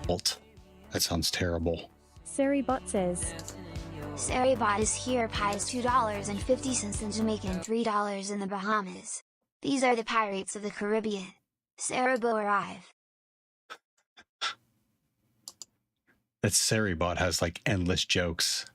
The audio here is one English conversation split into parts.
Alt. That sounds terrible. Seribot says, Seribot is here, pies $2.50 in Jamaica and $3 in the Bahamas. These are the pirates of the Caribbean. Seribo arrive. That Seribot has like endless jokes.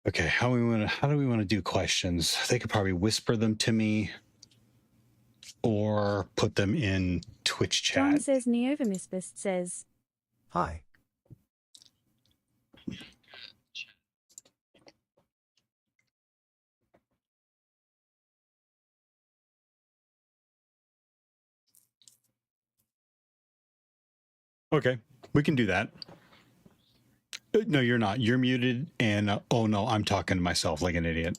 Okay, how do we want to do questions? They could probably whisper them to me or put them in Twitch chat. John says Neovamisbist says, Hi. Okay, we can do that. No, you're not. You're muted, and oh no, I'm talking to myself like an idiot.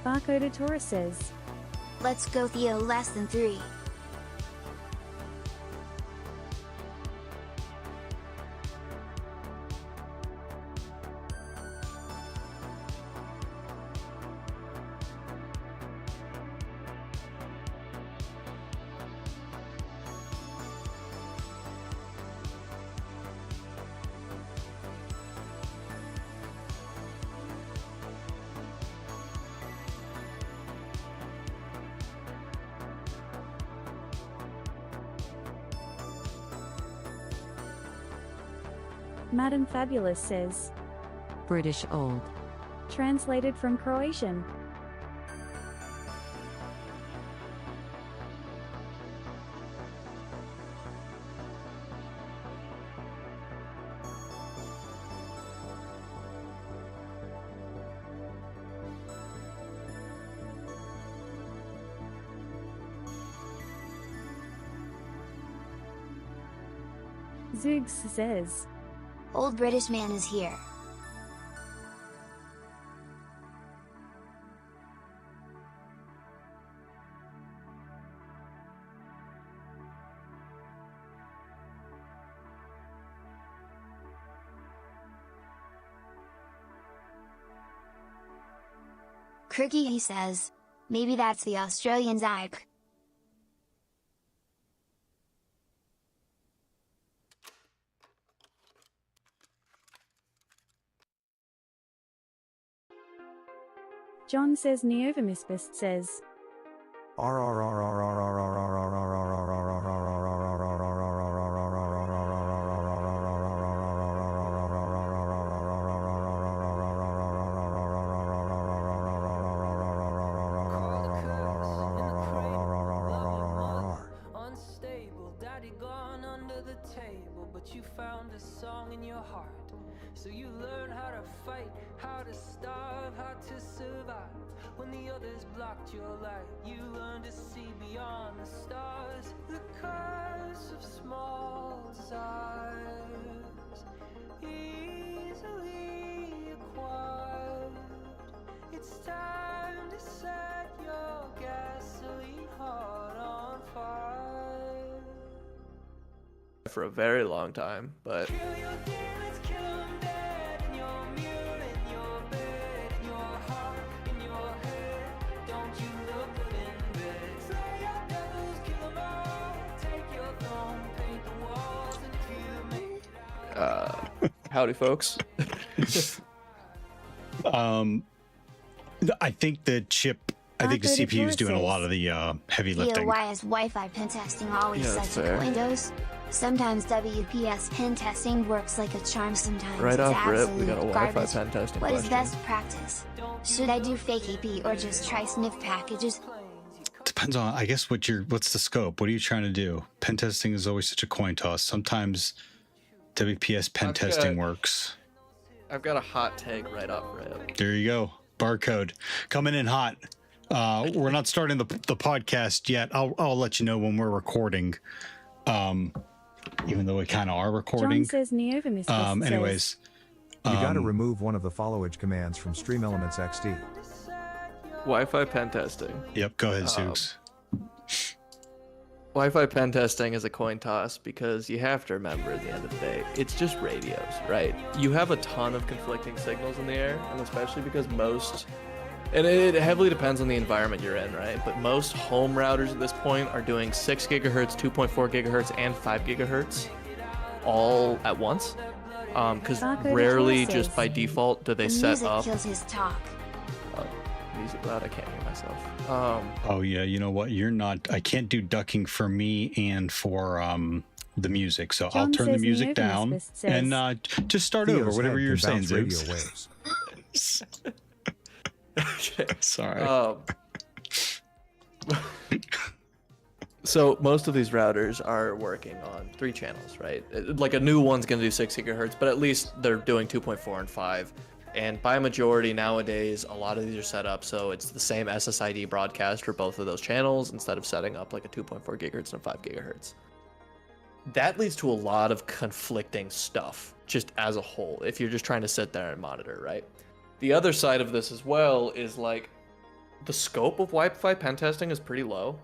Barcode Taurus says, Let's go Theo less than 3. Madam Fabulous says, British old. translated from Croatian. Zoogs says, Old British man is here. Cricky, he says. Maybe that's the Australian Zyke. John says Neovamisbist says, Unstable, daddy gone under the table, but you found a song in your heart. So you learn how to fight, how to starve, how to survive. When the others blocked your light, you learned to see beyond the stars. The curse of small desires, easily acquired. It's time to set your gasoline heart on fire. For a very long time, but Kill your demons, kill 'em dead. In your mirror, in your bed, in your heart, in your head. Don't you look good in bed? Slay your devils, kill 'em all. Take your throne, paint the walls, and if you make it out. howdy folks. I think the chip I think the Barcoded CPU is doing a lot says, of the heavy lifting. Why is Wi-Fi pen testing always Yeah, that's such a fair. Windows? Sometimes WPS pen testing works like a charm, sometimes Right it's off rip, absolute we got a Wi-Fi garbage. pen testing What is question. best practice? Should I do fake AP or just try sniff packages? Depends on, I guess, what's the scope? What are you trying to do? Pen testing is always such a coin toss. Sometimes WPS pen I've testing got- works. I've got a hot take right off rip. There you go. Barcode coming in hot. We're not starting the podcast yet. I'll let you know when we're recording. Even though we kind of are recording. John says Neovimiscus says, Anyways, You gotta remove one of the followage commands from Stream Elements XD. Wi-Fi pen testing. yep. Go ahead, Zoogs. Wi-Fi pen testing is a coin toss because you have to remember at the end of the day, it's just radios, right? You have a ton of conflicting signals in the air, and especially because and it heavily depends on the environment you're in, right? But most home routers at this point are doing 6 gigahertz, 2.4 gigahertz, and 5 gigahertz all at once. Because Barcoded rarely, says, just by default, do they The set music up kills his talk. music loud. I can't hear myself. Oh yeah, you know what? You're not. I can't do ducking for me and for the music. So I'll John turn the says music down Neovimiscus says, and just start over. Theo's Whatever head you're can saying, bounce radio Zoogs. waves. Okay. Sorry. So most of these routers are working on 3 channels, right? Like a new one's going to do 6 gigahertz, but at least they're doing 2.4 and 5. And by majority nowadays, a lot of these are set up so it's the same SSID broadcast for both of those channels instead of setting up like a 2.4 gigahertz and 5 gigahertz. That leads to a lot of conflicting stuff just as a whole if you're just trying to sit there and monitor, right? The other side of this as well is like the scope of Wi-Fi pen testing is pretty low,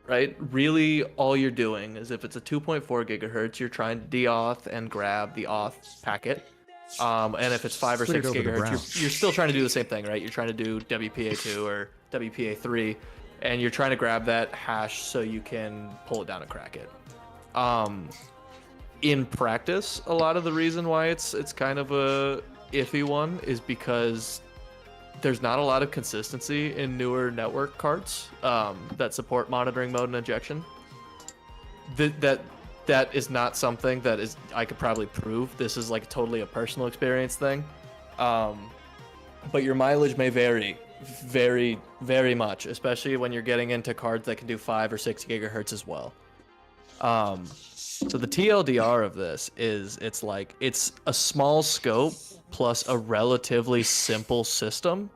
right? Really, all you're doing is if it's a 2.4 gigahertz, you're trying to de-auth and grab the auth packet. And if it's 5 or Put it 6 over the gigahertz, ground. you're still trying to do the same thing, right? You're trying to do WPA2 or WPA3, and you're trying to grab that hash so you can pull it down and crack it. In practice, a lot of the reason why it's kind of a iffy one is because there's not a lot of consistency in newer network cards that support monitoring mode and injection. That is not something that is I could probably prove. This is like totally a personal experience thing. But your mileage may vary very, very much, especially when you're getting into cards that can do 5 or 6 gigahertz as well. So the TLDR of this is it's a small scope plus a relatively simple system.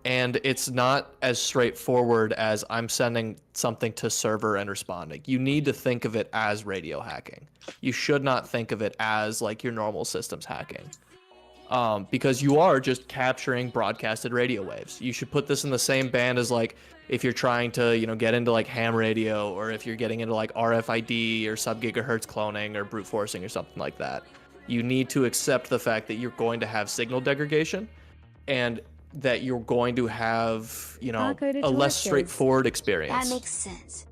And it's not as straightforward as I'm sending something to server and responding. You need to think of it as radio hacking. You should not think of it as like your normal systems hacking. Because you are just capturing broadcasted radio waves. You should put this in the same band as like if you're trying to, get into like ham radio, or if you're getting into like RFID or sub-gigahertz cloning or brute forcing or something like that. You need to accept the fact that you're going to have signal degradation and that you're going to have, Barcoded a less says, straightforward experience. That makes sense.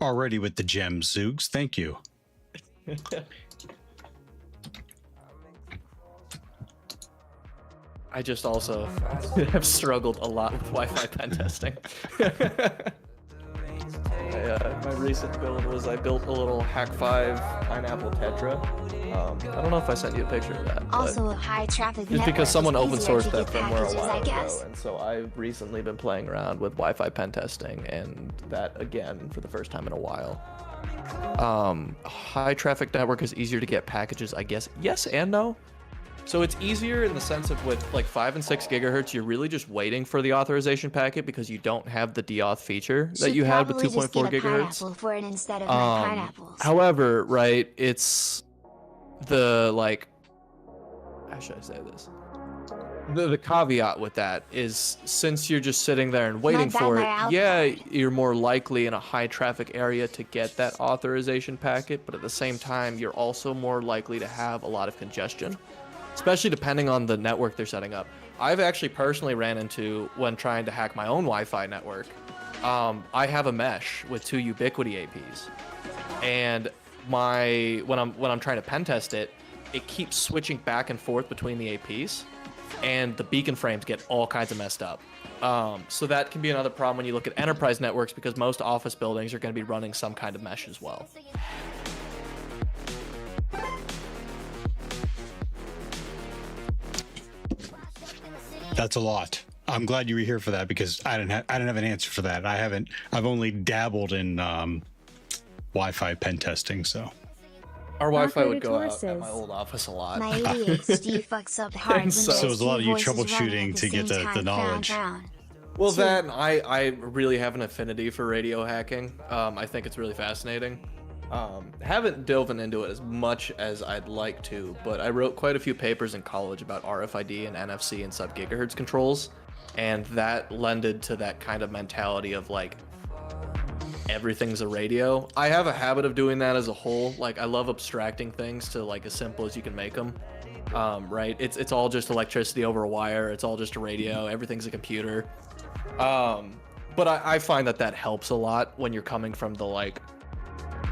Already with the gems, Zoogs. Thank you. I just also have struggled a lot with Wi-Fi pen testing. My recent build was I built a little Hack 5 pineapple tetra. I don't know if I sent you a picture of that. Also, a high traffic Just network because someone is open easier sourced to that get firmware a packages, while I ago, guess. and so I've recently been playing around with Wi-Fi pen testing, and that again for the first time in a while. High traffic network is easier to get packages, I guess. Yes and no. So it's easier in the sense of with like 5 and 6 gigahertz, you're really just waiting for the authorization packet because you don't have the deauth feature that Should you had with probably just 2.4 get a gigahertz. pineapple for it instead of my pineapples. However, right, it's the like, how should I say this? The caveat with that is since you're just sitting there and waiting Not that for it, my yeah, you're more likely in a high traffic area to get that authorization packet, but at the same time, you're also more likely to have a lot of congestion, especially depending on the network they're setting up. I've actually personally ran into when trying to hack my own Wi-Fi network. I have a mesh with 2 Ubiquiti APs, and when I'm trying to pen test it, it keeps switching back and forth between the APs, and the beacon frames get all kinds of messed up. So that can be another problem when you look at enterprise networks, because most office buildings are going to be running some kind of mesh as well. That's a lot. I'm glad you were here for that, because I didn't have an answer for that. I've only dabbled in Wi-Fi pen testing, so. Our Wi-Fi would Barcode go out Taurus at my old office a lot. My ADHD fucks up hard when So there's it was a lot of two you voices running troubleshooting at to get same the time. knowledge. Well, Two. that and I really have an affinity for radio hacking. I think it's really fascinating. Haven't delved into it as much as I'd like to, but I wrote quite a few papers in college about RFID and NFC and sub-gigahertz controls, and that lended to that kind of mentality of like, everything's a radio. I have a habit of doing that as a whole. Like, I love abstracting things to like as simple as you can make them. Right? It's all just electricity over a wire. It's all just a radio. Everything's a computer. But I find that helps a lot when you're coming from the like,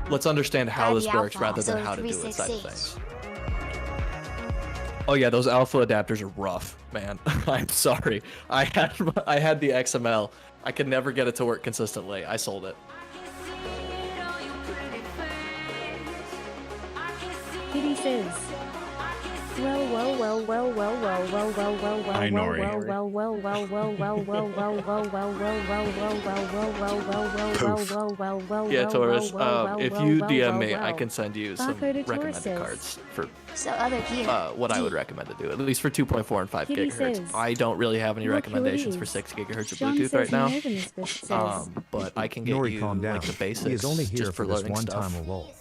let's understand how this works rather than how to do it side of things. Oh yeah, those alpha adapters are rough, man. I'm sorry. I had the XML. I could never get it to work consistently. I sold it. Kitty says. Yeah, Taurus, if you DM me, I can send you some Barcode recommended Taurus. cards for So other gear. what I would recommend to do, at least for 2.4 and 5 Kitty gigahertz. says, I don't really have any look who it recommendations for is. 6 gigahertz of John Bluetooth says right now. Neovenismus says, But I can get Nori, you calm down. like the basics He is only here just for for this learning one stuff. time roll.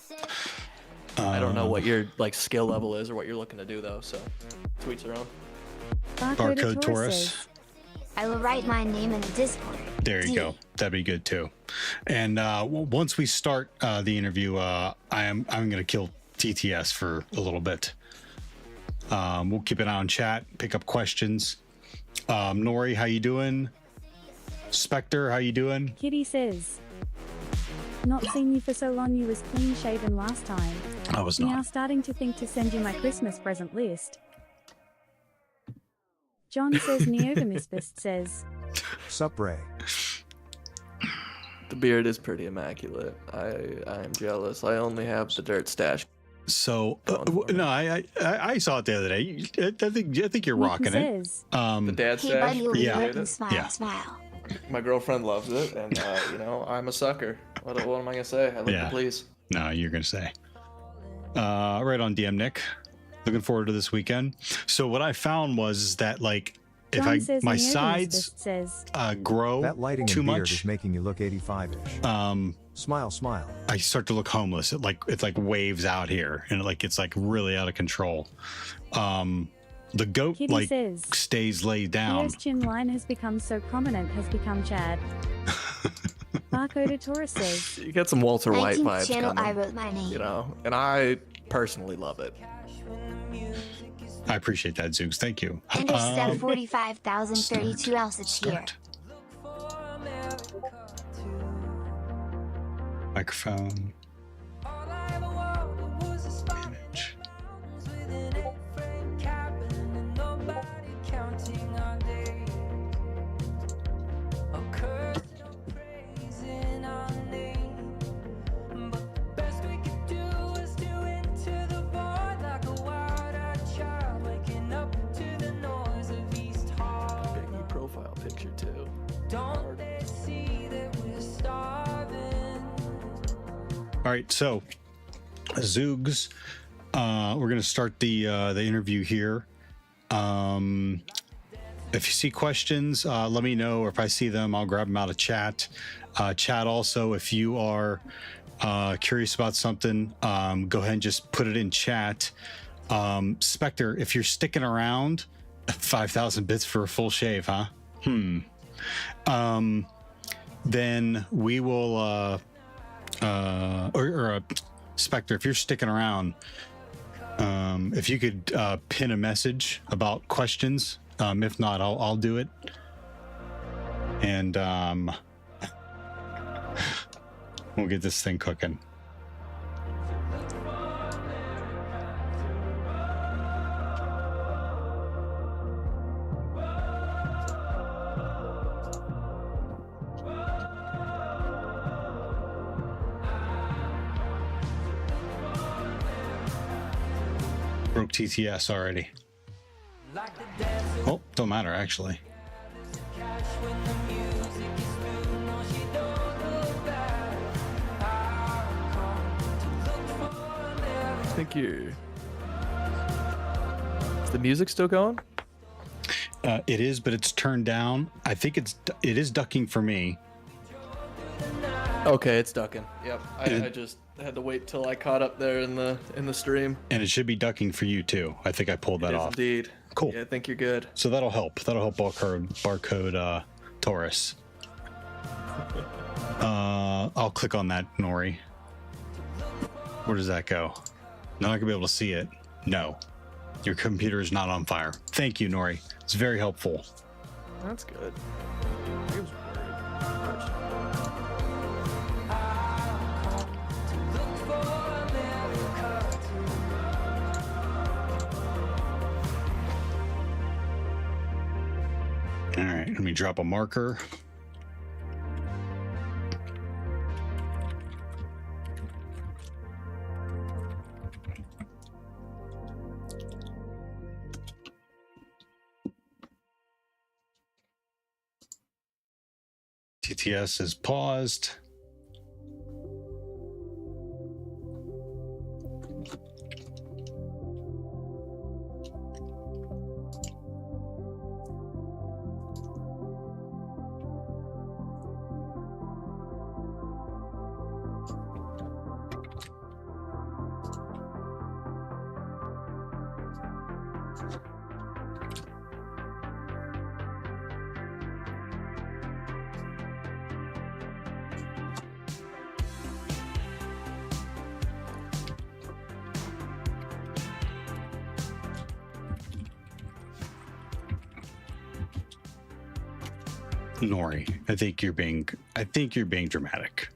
I don't know what your like skill level is or what you're looking to do though, so tweets their own. Barcode Taurus. says, I will write my name in the Discord. There you go. That'd be good too. And once we start the interview, I'm gonna kill TTS for a little bit. We'll keep an eye on chat, pick up questions. Nori, how you doing? Spectre, how you doing? Kitty says, not seen you for so long, you was clean shaven last time. I was Now not. starting to think to send you my Christmas present list. John says Neovemismus says, Sup, Ray? The beard is pretty immaculate. I am jealous. I only have the dirt stash. So no, I saw it the other day. I think you're Nick rocking it. says, The dad Hey stash. buddy, will Yeah. you and smile, Yeah. smile. My girlfriend loves it, and you know, I'm a sucker. What am I gonna say? I live Yeah. to please. No, you're gonna say. Right on DM, Nick. Looking forward to this weekend. So what I found was that like if John says my Neovenismus sides says, grow That lighting too and beard much, is making you look 85-ish. Smile, smile. I start to look homeless. It like waves out here, and it's like really out of control. The goat Kitty like says, stays laid down. Theo's chin line has become so prominent, has become Chad. Barcode Taurus says, You get some Walter White 19th vibes channel, I coming, wrote my name. you know, and I personally love it. I appreciate that, Zoogs. Thank you. Intercept 45,032 else each year. Start. Microphone. Manage. Big new profile picture too. All right, so Zoogs, we're gonna start the interview here. If you see questions, let me know, or if I see them, I'll grab them out of chat. Chat also, if you are curious about something, go ahead and just put it in chat. Spectre, if you're sticking around, 5,000 bits for a full shave, huh? Then we will, Spectre, if you're sticking around, if you could pin a message about questions. If not, I'll do it. And we'll get this thing cooking. Broke TTS already. Oh, don't matter actually. Thank you. Is the music still going? It is, but it's turned down. I think it is ducking for me. Okay, it's ducking. Yep. I just had to wait till I caught up there in the stream. And it should be ducking for you too. I think I pulled that It is off. indeed. Cool. Yeah, I think you're good. So that'll help. That'll help barcode Taurus. I'll click on that, Nori. Where does that go? Not gonna be able to see it. No. Your computer is not on fire. Thank you, Nori. It's very helpful. That's good. I was worried. All right, let me drop a marker. TTS is paused. Nori, I think you're being dramatic.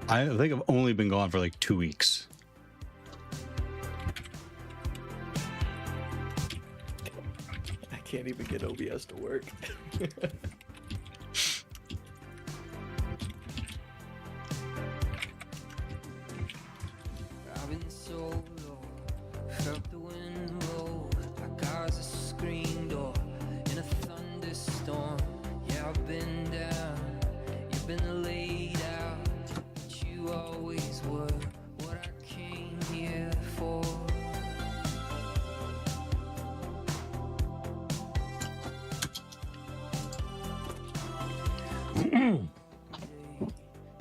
I think I've only been gone for like 2 weeks. I can't even get OBS to work. I've been so low, felt the wind roll like I was a screen door in a thunderstorm. Yeah, I've been down, you've been laid out, but you always were what I came here for.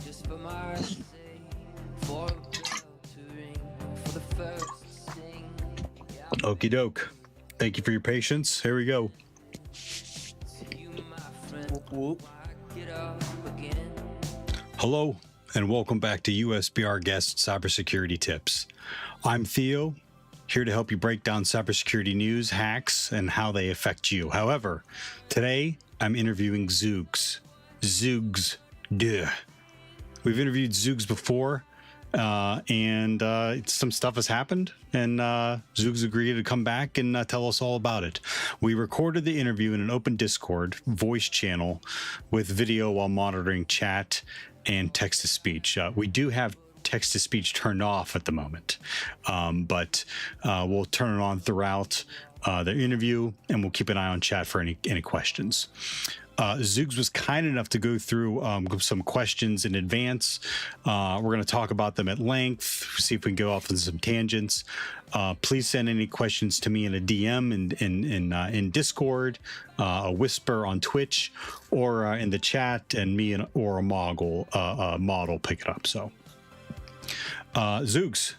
Just for my sake, for a bell to ring, for the first sting. Yeah, Okie doke. Thank you for your patience. Here we go. you, my friend, Whoop, whoop. I get up again. Hello, and welcome back to USBR Guest Cybersecurity Tips. I'm Theo, here to help you break down cybersecurity news, hacks, and how they affect you. However, today I'm interviewing Zoogs Deux. We've interviewed Zoogs before, and some stuff has happened, and Zoogs agreed to come back and tell us all about it. We recorded the interview in an open Discord voice channel with video while monitoring chat and text-to-speech. We do have text-to-speech turned off at the moment, but we'll turn it on throughout the interview, and we'll keep an eye on chat for any questions. Zoogs was kind enough to go through some questions in advance. We're going to talk about them at length, see if we can go off on some tangents. Please send any questions to me in a DM in Discord, a whisper on Twitch, or in the chat, and me or a model pick it up. So, Zoogs,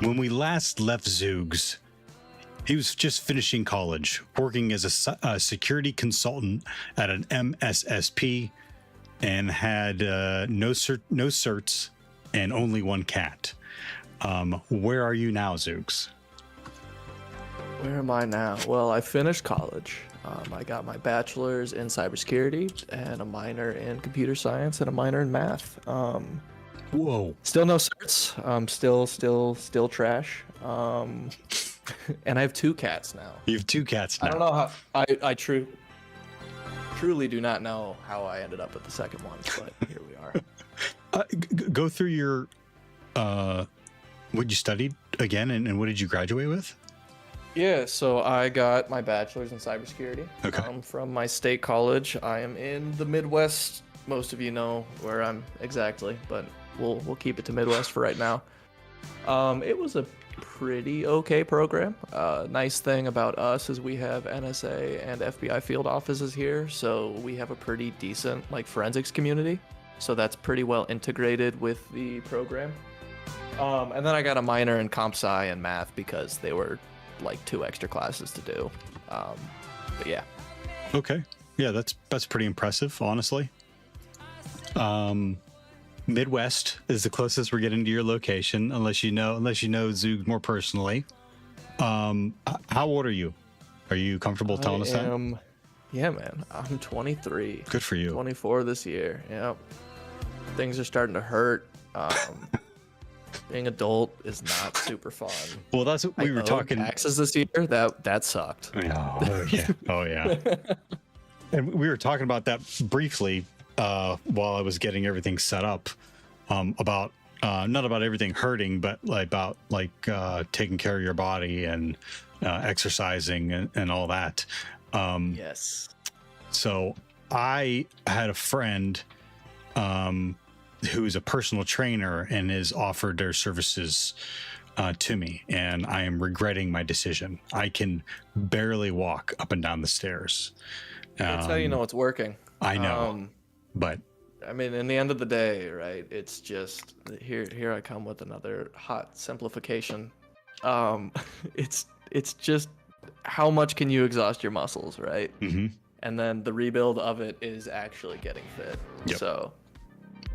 when we last left Zoogs, he was just finishing college, working as a security consultant at an MSSP, and had no certs and only one cat. Where are you now, Zoogs? Where am I now? Well, I finished college. I got my bachelor's in cybersecurity and a minor in computer science and a minor in math. Whoa! Still no certs. Still trash. And I have 2 cats now. You have 2 cats now. I don't know how. I truly do not know how I ended up with the second one, but here we are. Go through your what you studied again, and what did you graduate with? Yeah, so I got my bachelor's in cybersecurity Okay. from my state college. I am in the Midwest. Most of you know where I'm exactly, but we'll keep it to Midwest for right now. It was a pretty okay program. Nice thing about us is we have NSA and FBI field offices here, so we have a pretty decent like forensics community. So that's pretty well integrated with the program. And then I got a minor in comp sci and math because they were like 2 extra classes to do. But yeah. Okay. Yeah, that's pretty impressive, honestly. Midwest is the closest we're getting to your location, unless you know Zoogs more personally. How old are you? Are you comfortable telling us that? Yeah, man. I'm 23. Good for you. 24 this year. Yep. Things are starting to hurt. Being adult is not super fun. Well, that's what we were talking. Taxes this year. That sucked. Oh yeah. Oh yeah. And we were talking about that briefly while I was getting everything set up. About not about everything hurting, but about taking care of your body and exercising and all that. Yes. So I had a friend who's a personal trainer and has offered their services to me, and I am regretting my decision. I can barely walk up and down the stairs. That's how you know it's working. I know, but I mean, in the end of the day, right? It's just here I come with another hot simplification. It's just how much can you exhaust your muscles, right? Mm-hmm. And then the rebuild of it is actually getting fit. Yep. So,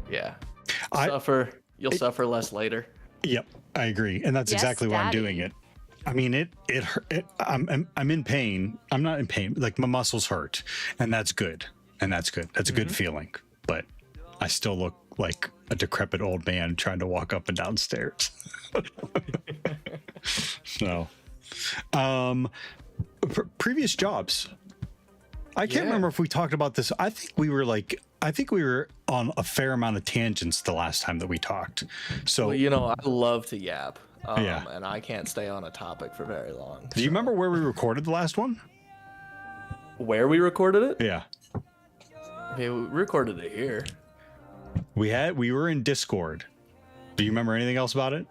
yeah, you'll it- suffer less later. Yep, I agree, and that's Yes, exactly why I'm Daddy. doing it. I mean, it I'm in pain. I'm not in pain. Like my muscles hurt, and that's good. That's a good feeling. But I still look like a decrepit old man trying to walk up and down stairs. So, previous jobs. I can't remember if we talked about this. I think we were on a fair amount of tangents the last time that we talked. So, Well, I love to yap. Yeah. And I can't stay on a topic for very long. do you remember where we recorded the last one? Where we recorded it? Yeah. Okay, we recorded it here. We were in Discord. Do you remember anything else about it?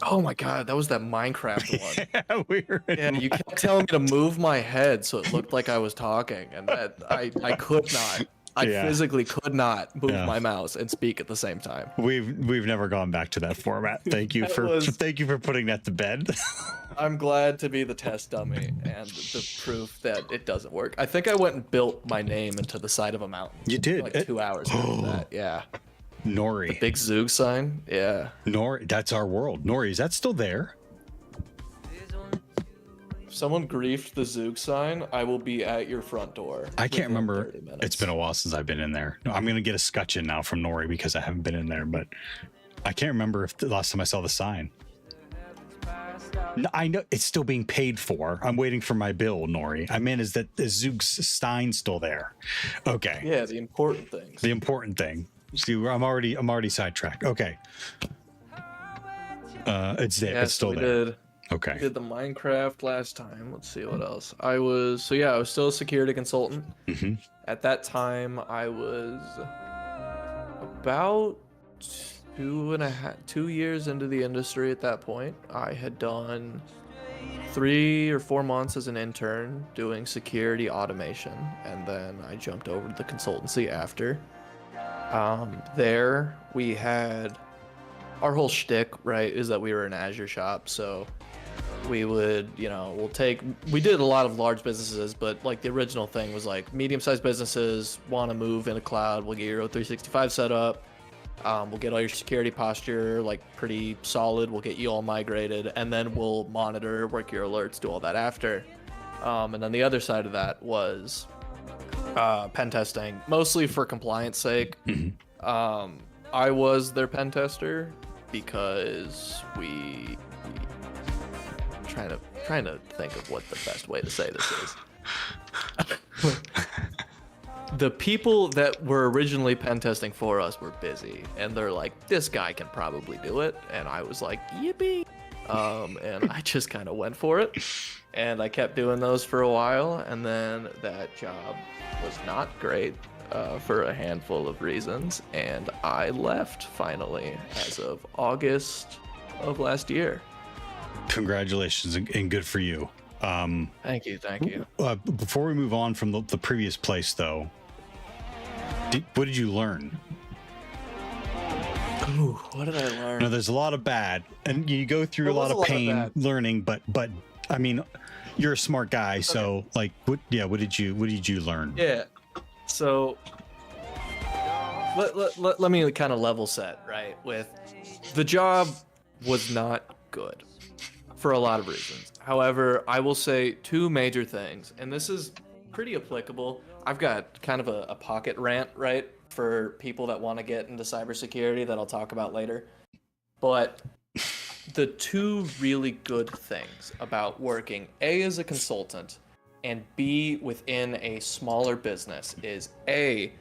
Oh my god, that was that Minecraft one. Yeah, we were in Yeah, you kept telling me to move my head so it looked like I was talking, and that I could not. I Yeah. physically could not move Yeah. my mouse and speak at the same time. We've never gone back to that format. Thank you thank you for putting that to bed. I'm glad to be the test dummy and the proof that it doesn't work. I think I went and built my name into the side of a mountain. You did? Like 2 hours after that. Yeah. Nori. Big Zoog sign. Yeah. Nori, that's our world. Nori, is that still there? If someone griefed the Zoog sign, I will be at your front door. I can't within remember. 30 minutes. It's been a while since I've been in there. No, I'm gonna get a scutcheon now from Nori because I haven't been in there, but I can't remember if the last time I saw the sign. No, I know it's still being paid for. I'm waiting for my bill, Nori. I mean, is Zoog's sign still there? Okay. Yeah, the important things. The important thing. See, I'm already sidetracked. Okay. It's there. Yeah, It's still we there. did. Okay. Did the Minecraft last time. Let's see what else. I was still a security consultant. Mhm. At that time, I was about 2 years into the industry at that point. I had done 3 or 4 months as an intern doing security automation, and then I jumped over to the consultancy after. There we had our whole shtick, right, is that we were an Azure shop, so we would, we did a lot of large businesses, but like the original thing was like medium-sized businesses want to move into cloud, we'll get your O365 set up, we'll get all your security posture like pretty solid, we'll get you all migrated, and then we'll monitor, work your alerts, do all that after. And then the other side of that was pen testing, mostly for compliance sake. I was their pen tester because we trying to think of what the best way to say this is. The people that were originally pen testing for us were busy, and they're like, this guy can probably do it, and I was like, yippee. and I just kind of went for it, and I kept doing those for a while, and then that job was not great for a handful of reasons, and I left finally as of August of last year. Congratulations and good for you. Thank you. Before we move on from the previous place, though, what did you learn? Ooh, what did I learn? Now, there's a lot of bad, and you go through a lot of pain learning, but I mean, you're a smart guy, so like, what did you learn? Yeah. So let me kind of level set, right? With the job was not good for a lot of reasons. However, I will say two major things, and this is pretty applicable. I've got kind of a pocket rant, right, for people that want to get into cybersecurity that I'll talk about later. But the two really good things about working A, as a consultant, and B, within a smaller business is A,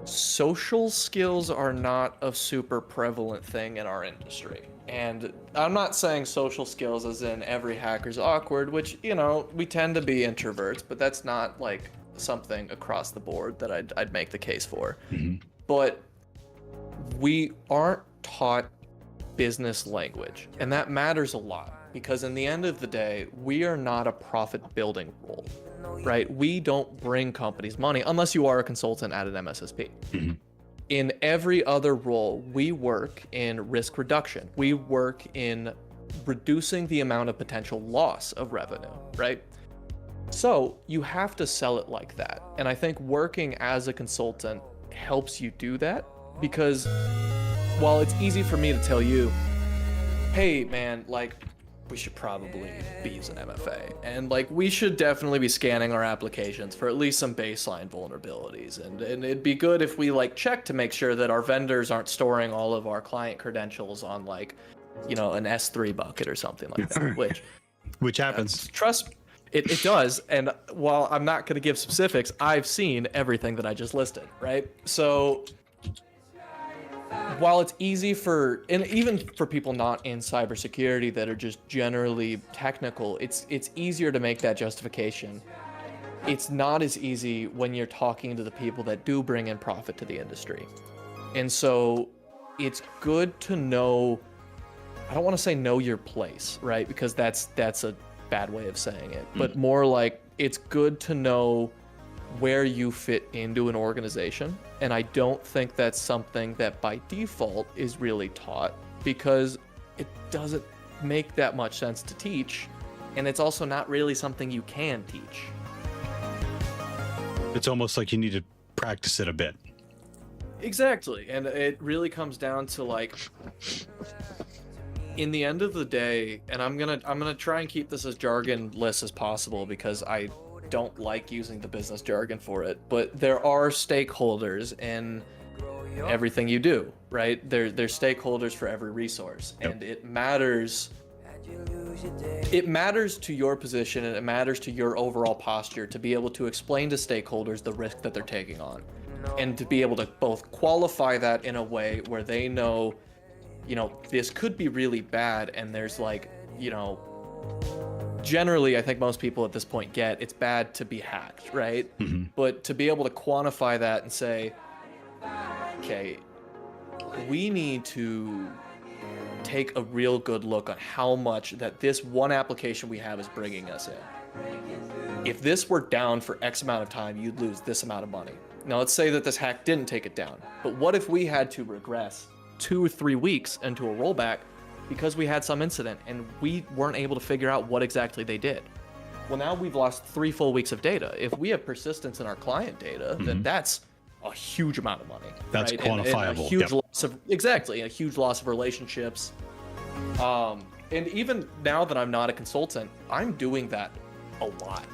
social skills are not a super prevalent thing in our industry. And I'm not saying social skills as in every hacker's awkward, which, you know, we tend to be introverts, but that's not like something across the board that I'd make the case for. Mm-hmm. But we aren't taught business language, and that matters a lot because in the end of the day, we are not a profit building role, right? We don't bring companies money unless you are a consultant at an MSSP. Mm-hmm. In every other role, we work in risk reduction. We work in reducing the amount of potential loss of revenue, right? So you have to sell it like that. And I think working as a consultant helps you do that because while it's easy for me to tell you, hey man, like we should probably be using MFA and like we should definitely be scanning our applications for at least some baseline vulnerabilities, and it'd be good if we like check to make sure that our vendors aren't storing all of our client credentials on like, you know, an S3 bucket or something like that, which happens. Trust me, it does. And while I'm not going to give specifics, I've seen everything that I just listed, right? So while it's easy for, and even for people not in cybersecurity that are just generally technical, it's easier to make that justification. It's not as easy when you're talking to the people that do bring in profit to the industry. And so it's good to know, I don't want to say know your place, right? Because that's a bad way of saying it, but more like it's good to know where you fit into an organization. And I don't think that's something that by default is really taught because it doesn't make that much sense to teach. And it's also not really something you can teach. It's almost like you need to practice it a bit. Exactly. And it really comes down to like, in the end of the day, and I'm gonna try and keep this as jargonless as possible because I don't like using the business jargon for it, but there are stakeholders in everything you do, right? There's stakeholders for every resource, and it matters. It matters to your position and it matters to your overall posture to be able to explain to stakeholders the risk that they're taking on, and to be able to both qualify that in a way where they know, you know, this could be really bad, and there's like, you know, generally I think most people at this point get it's bad to be hacked, right? Mm-hmm. But to be able to quantify that and say, okay, we need to take a real good look on how much that this one application we have is bringing us in. If this were down for X amount of time, you'd lose this amount of money. Now let's say that this hack didn't take it down, but what if we had to regress 2 or 3 weeks into a rollback because we had some incident and we weren't able to figure out what exactly they did? Well, now we've lost 3 full weeks of data. If we have persistence in our client data, then that's a huge amount of money. That's right? quantifiable. And a huge loss of, exactly, a huge loss of relationships. And even now that I'm not a consultant, I'm doing that a lot.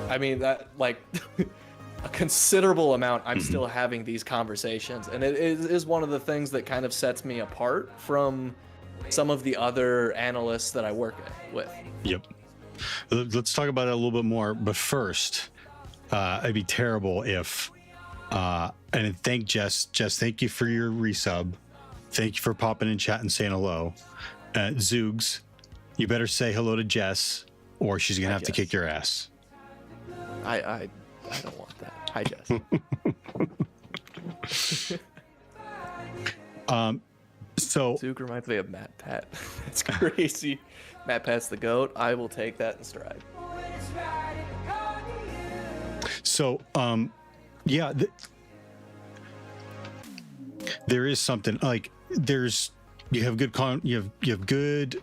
I mean, that like a considerable amount, I'm still having these conversations. And it is one of the things that kind of sets me apart from some of the other analysts that I work with. Yep. Let's talk about it a little bit more. But first, it'd be terrible if, and thank Jess. Jess, thank you for your resub. Thank you for popping in chat and saying hello. Zoogs, you better say hello to Jess, or she's gonna have to kick your ass. I don't want that. Hi, Jess. So Zoog reminds me of Matt Pat. That's crazy. Matt Pat's the GOAT. I will take that in stride. So, yeah, there is something like you have good you have good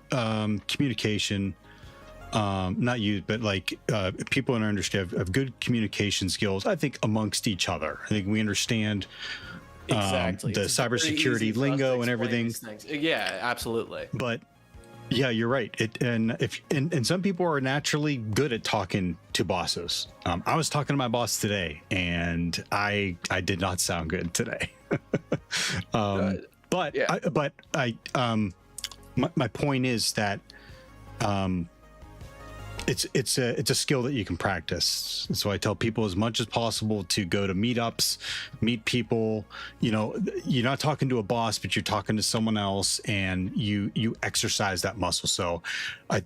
communication. Not you, but like people in our industry have good communication skills. I think amongst each other. I think we understand Exactly. the It's very easy cybersecurity for us to lingo and explain everything. these things. Yeah, absolutely. But yeah, you're right. And some people are naturally good at talking to bosses. I was talking to my boss today, and I did not sound good today. But yeah. My point is that it's a skill that you can practice. So I tell people as much as possible to go to meetups, meet people. You know, you're not talking to a boss, but you're talking to someone else, and you exercise that muscle. So I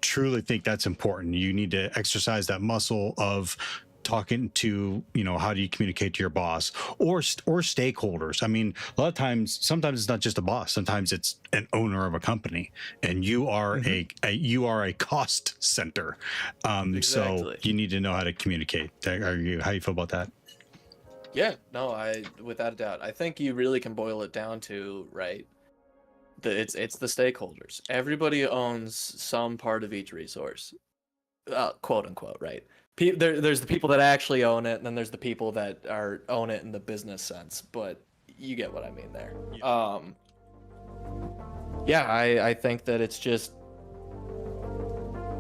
truly think that's important. You need to exercise that muscle of talking to, you know, how do you communicate to your boss or stakeholders. I mean, a lot of times, sometimes it's not just a boss. Sometimes it's an owner of a company, and you are a cost center. Exactly. So you need to know how to communicate. How you feel about that? Yeah, no, without a doubt. I think you really can boil it down to, right, it's the stakeholders. Everybody owns some part of each resource, quote unquote, right? There's the people that actually own it, and then there's the people that own it in the business sense. But you get what I mean there. Yeah, I think that it's just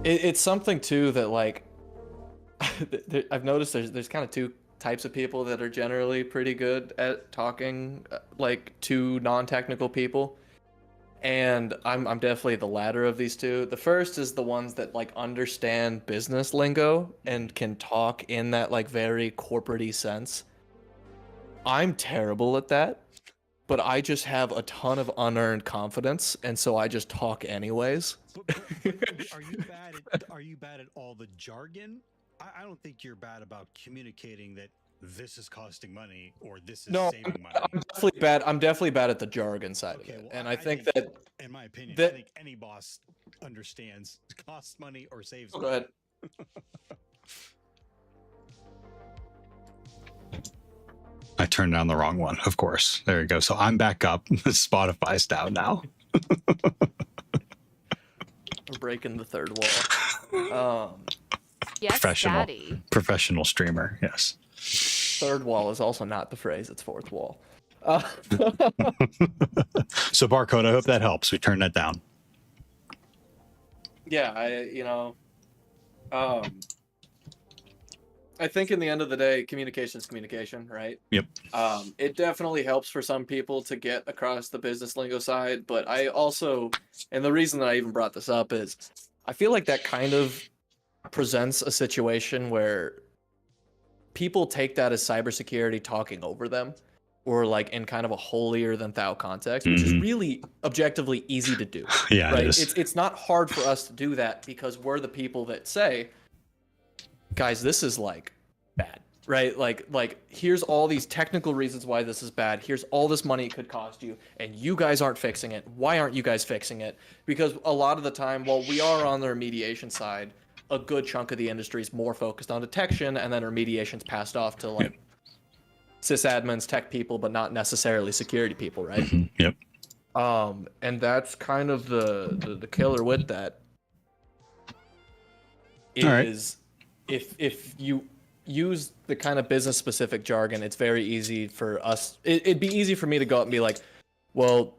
it's something too that, like, I've noticed there's kind of two types of people that are generally pretty good at talking like to non-technical people. And I'm definitely the latter of these two. The first is the ones that like understand business lingo and can talk in that like very corporate-y sense. I'm terrible at that, but I just have a ton of unearned confidence, and so I just talk anyways. But are you bad at all the jargon? I don't think you're bad about communicating that this is costing money or this is saving money. I'm definitely bad at the jargon side of it. Well, and I think that, in my opinion, that, I think any boss understands costs money or saves go money. ahead. I turned down the wrong one, of course. There you go. So I'm back up. Spotify's down now. We're breaking the third wall. Yes, professional, Daddy. professional streamer. Yes. Third wall is also not the phrase. It's fourth wall. So Barcode, I hope that helps. We turned that down. Yeah, I think in the end of the day, communication is communication, right? Yep. It definitely helps for some people to get across the business lingo side, but I also, and the reason that I even brought this up is, I feel like that kind of presents a situation where people take that as cybersecurity talking over them, or like in kind of a holier than thou context, which is really objectively easy to do. Yeah, right? it is. It's not hard for us to do that because we're the people that say, guys, this is like bad, right? Like here's all these technical reasons why this is bad. Here's all this money it could cost you, and you guys aren't fixing it. Why aren't you guys fixing it? Because a lot of the time, while we are on the remediation side, a good chunk of the industry is more focused on detection, and then remediation's passed off to like sysadmins, tech people, but not necessarily security people, right? Yep. And that's kind of the killer with that is if you use the kind of business specific jargon, it's very easy for us. It'd be easy for me to go out and be like, well,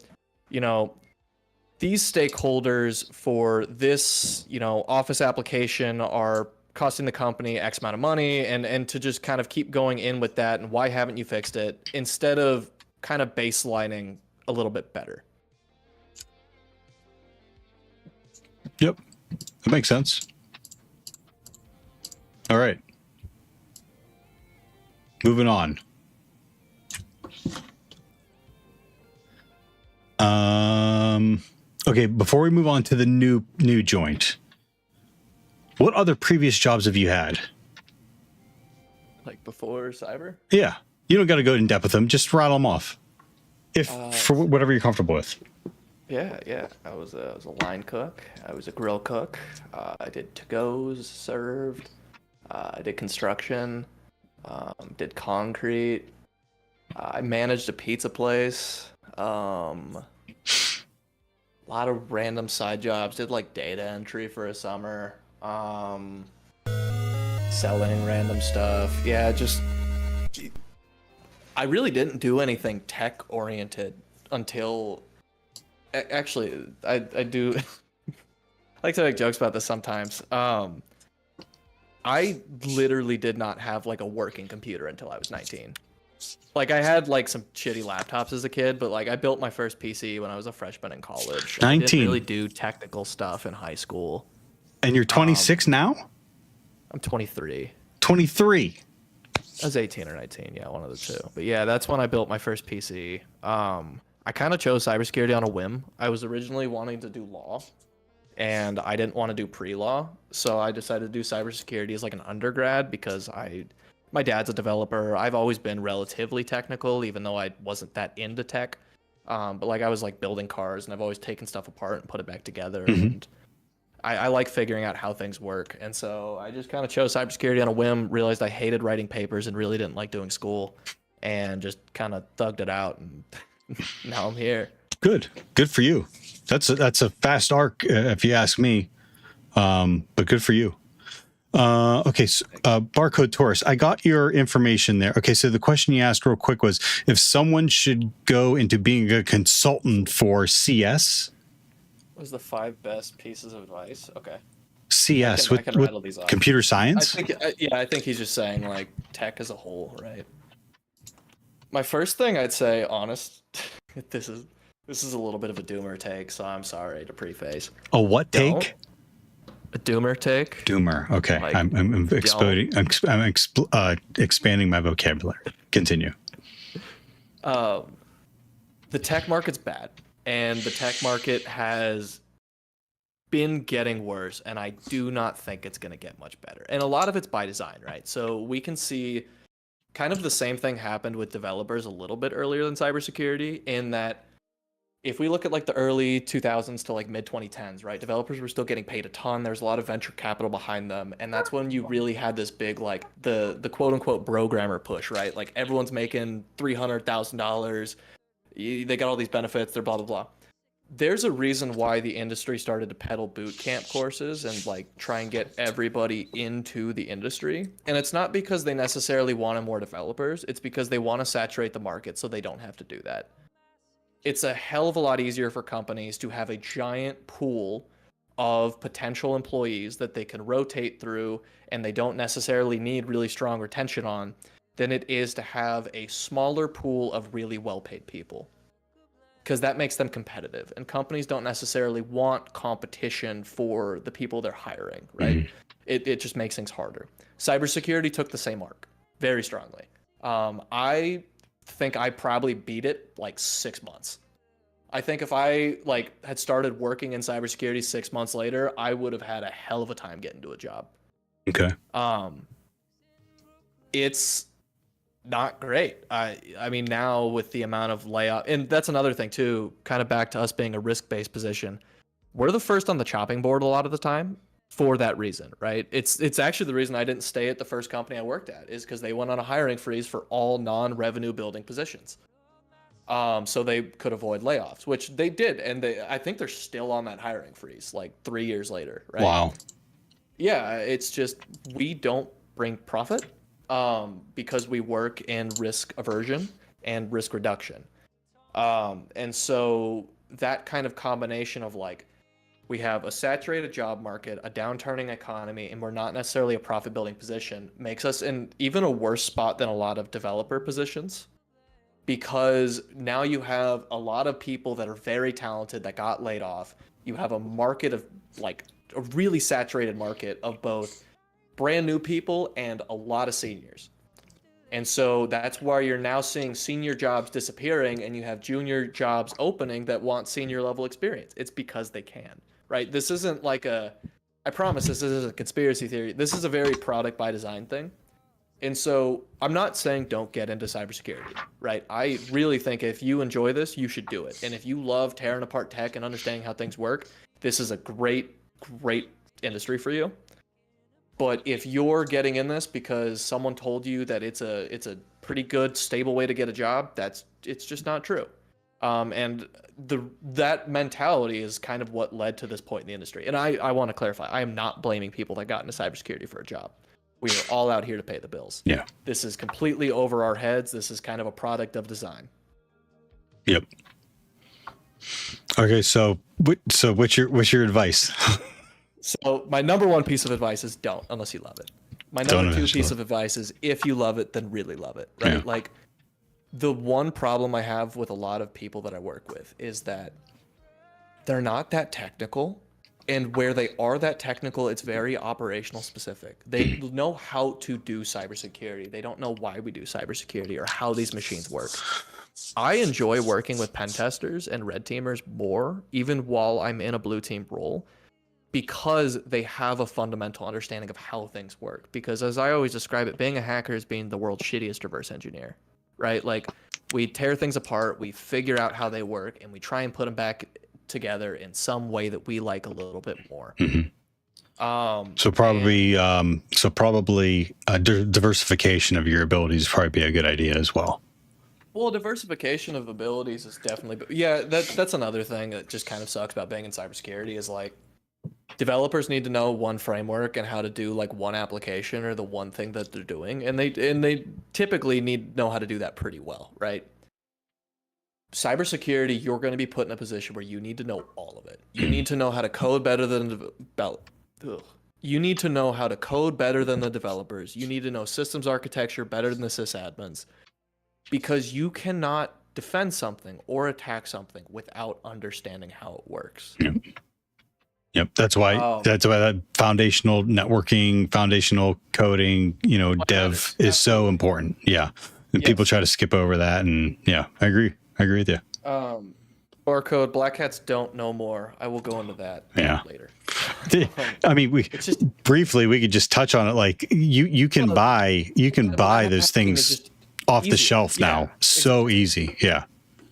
you know, these stakeholders for this, you know, office application are costing the company X amount of money, and to just kind of keep going in with that and why haven't you fixed it, instead of kind of baselining a little bit better. Yep. That makes sense. All right. Moving on. Okay, before we move on to the new joint, what other previous jobs have you had? Like before cyber? Yeah, you don't got to go in depth with them. Just rattle them off, if for whatever you're comfortable with. Yeah. I was a line cook. I was a grill cook. I did to-goes, served. I did construction. Did concrete. I managed a pizza place. A lot of random side jobs. Did like data entry for a summer. Selling random stuff. Yeah, just I really didn't do anything tech oriented until actually I do I like to make jokes about this sometimes. I literally did not have like a working computer until I was 19. Like I had like some shitty laptops as a kid, but like I built my first PC when I was a freshman in college. 19. I didn't really do technical stuff in high school. And you're 26 now? I'm 23. 23. I was 18 or 19, yeah, one of the two. But yeah, that's when I built my first PC. I kind of chose cybersecurity on a whim. I was originally wanting to do law, and I didn't want to do pre-law, so I decided to do cybersecurity as like an undergrad because my dad's a developer. I've always been relatively technical, even though I wasn't that into tech. But like I was like building cars, and I've always taken stuff apart and put it back together. And I like figuring out how things work. And so I just kind of chose cybersecurity on a whim, realized I hated writing papers and really didn't like doing school, and just kind of thugged it out. And now I'm here. Good for you. That's a fast arc, if you ask me. But good for you. Okay, so, Barcode Taurus, I got your information there. Okay, so the question you asked real quick was if someone should go into being a consultant for CS. What was the 5 best pieces of advice? Okay. CS I can rattle with these off. computer science? I think he's just saying like tech as a whole, right? My first thing I'd say, honest, this is a little bit of a doomer take, so I'm sorry to preface. A what take? A doomer take. Doomer. Okay, Like, I'm expanding my vocabulary. Continue. The tech market's bad, and the tech market has been getting worse, and I do not think it's going to get much better. And a lot of it's by design, right? So we can see kind of the same thing happened with developers a little bit earlier than cybersecurity, in that if we look at like the early 2000s to like mid 2010s, right? Developers were still getting paid a ton. There's a lot of venture capital behind them. And that's when you really had this big, like the quote unquote programmer push, right? Like everyone's making $300,000. They got all these benefits. They're blah, blah, blah. There's a reason why the industry started to peddle boot camp courses and like try and get everybody into the industry. And it's not because they necessarily wanted more developers. It's because they want to saturate the market so they don't have to do that. It's a hell of a lot easier for companies to have a giant pool of potential employees that they can rotate through and they don't necessarily need really strong retention on than it is to have a smaller pool of really well-paid people. Because that makes them competitive, and companies don't necessarily want competition for the people they're hiring, right? It just makes things harder. Cybersecurity took the same arc very strongly. I think I probably beat it like 6 months. I think if I like had started working in cybersecurity 6 months later, I would have had a hell of a time getting to a job. Okay. It's not great. I mean, now with the amount of layoff, and that's another thing too, kind of back to us being a risk-based position. We're the first on the chopping board a lot of the time for that reason, right? It's actually the reason I didn't stay at the first company I worked at, is because they went on a hiring freeze for all non-revenue building positions. So they could avoid layoffs, which they did, and I think they're still on that hiring freeze like 3 years later, right? Wow. Yeah, it's just we don't bring profit because we work in risk aversion and risk reduction. And so that kind of combination of like, we have a saturated job market, a downturning economy, and we're not necessarily a profit building position, makes us in even a worse spot than a lot of developer positions. Because now you have a lot of people that are very talented that got laid off. You have a market of like a really saturated market of both brand new people and a lot of seniors. And so that's why you're now seeing senior jobs disappearing and you have junior jobs opening that want senior level experience. It's because they can, right? This isn't like I promise this isn't a conspiracy theory. This is a very product by design thing. And so I'm not saying don't get into cybersecurity, right? I really think if you enjoy this, you should do it. And if you love tearing apart tech and understanding how things work, this is a great, great industry for you. But if you're getting in this because someone told you that it's a pretty good, stable way to get a job, it's just not true. And that mentality is kind of what led to this point in the industry. And I want to clarify, I am not blaming people that got into cybersecurity for a job. We are all out here to pay the bills. Yeah. This is completely over our heads. This is kind of a product of design. Yep. Okay, so what's your advice? So my number one piece of advice is don't, unless you love it. My number two piece of advice is if you love it, then really love it, right? Yeah. Like the one problem I have with a lot of people that I work with is that they're not that technical. And where they are that technical, it's very operational specific. They know how to do cybersecurity. They don't know why we do cybersecurity or how these machines work. I enjoy working with pen testers and red teamers more, even while I'm in a blue team role, because they have a fundamental understanding of how things work. Because as I always describe it, being a hacker is being the world's shittiest reverse engineer, right? Like we tear things apart, we figure out how they work, and we try and put them back together in some way that we like a little bit more. Mm-hmm. So probably diversification of your abilities would probably be a good idea as well. Well, diversification of abilities is definitely, yeah, that's another thing that just kind of sucks about being in cybersecurity is like developers need to know one framework and how to do like one application or the one thing that they're doing, and they typically need to know how to do that pretty well, right? Cybersecurity, you're going to be put in a position where you need to know all of it. You need to know how to code better than you need to know how to code better than the developers. You need to know systems architecture better than the sysadmins, because you cannot defend something or attack something without understanding how it works. Yep. That's why that foundational networking, foundational coding, dev is so important. Yeah. And people try to skip over that, and yeah, I agree with you. Barcode, black hats don't know more. I will go into that later. I mean, we could just touch on it. Like you can buy those things off the shelf now. So easy. Yeah.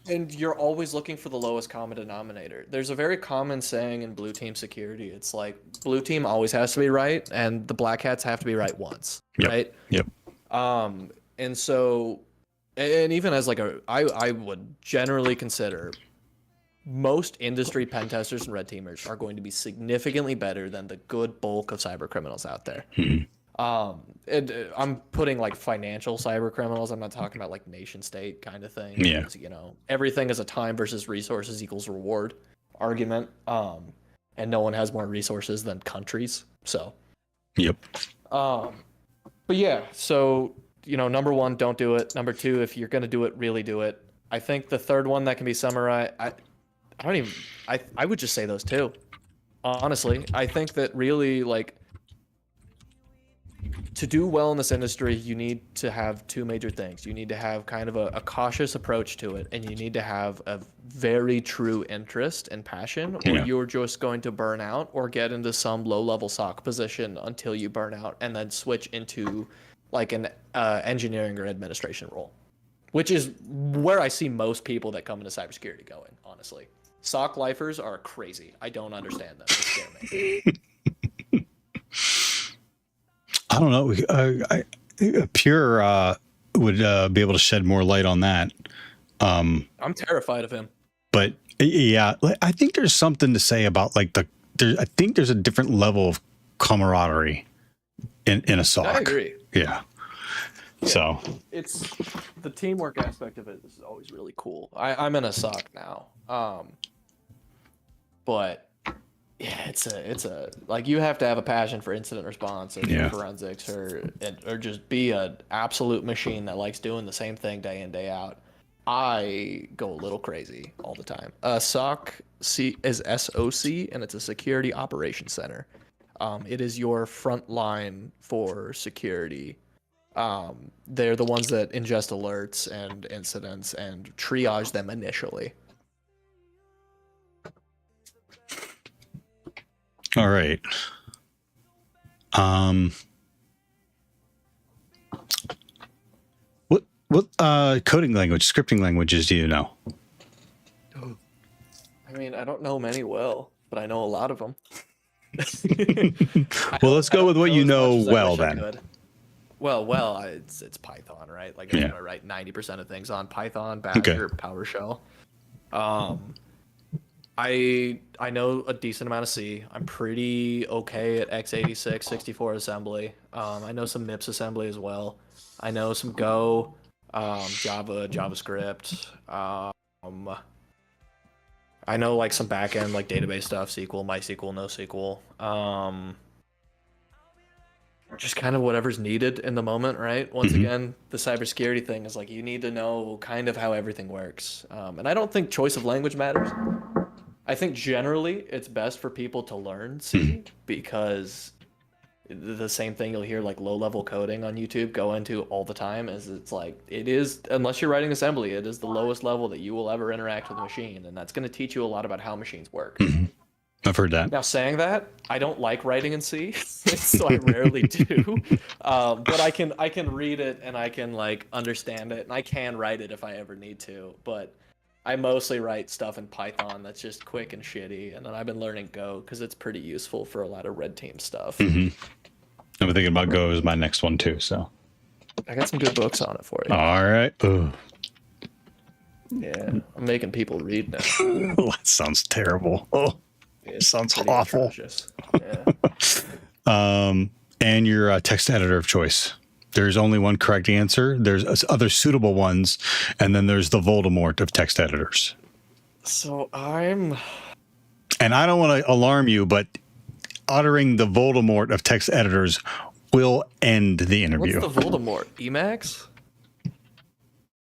And you're always looking for the lowest common denominator. There's a very common saying in blue team security. It's like blue team always has to be right, and the black hats have to be right once. Right. Yep. And so, and even as like I would generally consider most industry pen testers and red teamers are going to be significantly better than the good bulk of cyber criminals out there. And I'm putting like financial cyber criminals. I'm not talking about like nation state kind of thing. Yeah. Because, everything is a time versus resources equals reward argument. And no one has more resources than countries. So. Yep. But yeah, so, number one, don't do it. Number two, if you're going to do it, really do it. I think the third one that can be summarized, I would just say those two. Honestly, I think that really like to do well in this industry, you need to have two major things. You need to have kind of a cautious approach to it, and you need to have a very true interest and passion, or you're just going to burn out or get into some low-level SOC position until you burn out and then switch into like an engineering or administration role, which is where I see most people that come into cybersecurity going, honestly. SOC lifers are crazy. I don't understand them. They scare me. I don't know. Pure would be able to shed more light on that. I'm terrified of him. But yeah, I think there's something to say about like I think there's a different level of camaraderie in a SOC. I agree. Yeah. So it's the teamwork aspect of it is always really cool. I'm in a SOC now. But yeah, it's a like you have to have a passion for incident response or forensics or just be an absolute machine that likes doing the same thing day in, day out. I go a little crazy all the time. SOC is SOC, and it's a security operations center. It is your front line for security They're the ones that ingest alerts and incidents and triage them initially. All right. What coding language, scripting languages do you know? I mean, I don't know many well, but I know a lot of them. Well, let's go with what you know well then. It's Python, right? Like I'm gonna write 90% of things on Python, Bash, or PowerShell. I know a decent amount of C. I'm pretty okay at x86, 64 assembly. I know some MIPS assembly as well. I know some Go, Java, JavaScript. I know like some backend like database stuff, SQL, MySQL, NoSQL. Just kind of whatever's needed in the moment, right? Once again, the cybersecurity thing is like you need to know kind of how everything works. And I don't think choice of language matters. I think generally it's best for people to learn C because the same thing you'll hear like low-level coding on YouTube go into all the time is it's like it is, unless you're writing assembly, it is the lowest level that you will ever interact with a machine, and that's going to teach you a lot about how machines work. I've heard that. Now, saying that, I don't like writing in C, so I rarely do. But I can read it and I can like understand it, and I can write it if I ever need to. But I mostly write stuff in Python that's just quick and shitty, and then I've been learning Go because it's pretty useful for a lot of red team stuff. I'm thinking about Go as my next one too. So I got some good books on it for you. All right. Ugh. Yeah, I'm making people read now. That sounds terrible. Oh, it sounds awful. Atrocious. Yeah. And your text editor of choice. There's only one correct answer. There's other suitable ones, and then there's the Voldemort of text editors. So and I don't want to alarm you, but uttering the Voldemort of text editors will end the interview. What's the Voldemort? Emacs?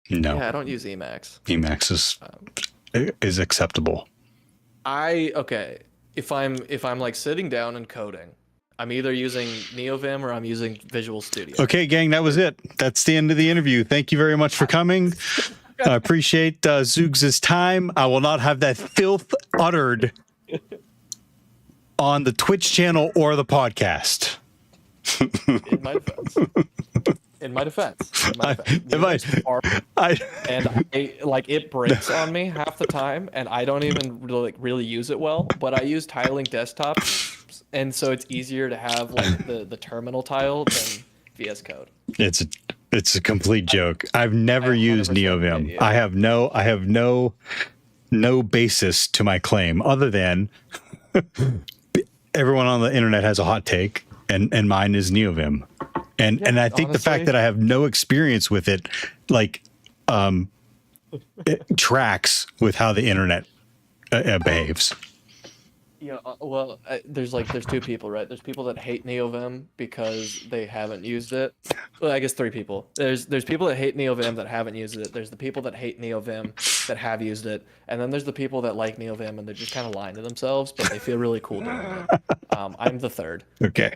No. Yeah, I don't use Emacs. Emacs is acceptable. Okay. If I'm like sitting down and coding, I'm either using NeoVim or I'm using Visual Studio. Okay, gang, that was it. That's the end of the interview. Thank you very much for coming. I appreciate Zoogs' time. I will not have that filth uttered on the Twitch channel or the podcast. In my defense. It breaks on me half the time, and I don't even really use it well. But I use tiling desktop, and so it's easier to have like the terminal tile than VS Code. It's a complete joke. I've never used NeoVim. I have no basis to my claim other than everyone on the internet has a hot take, and mine is NeoVim. And I think honestly, the fact that I have no experience with it, it tracks with how the internet behaves. Yeah, there's two people, right? There's people that hate NeoVim because they haven't used it. Well, I guess three people. There's people that hate NeoVim that haven't used it. There's the people that hate NeoVim that have used it, and then there's the people that like NeoVim and they're just kind of lying to themselves, but they feel really cool doing it. I'm the third. Okay.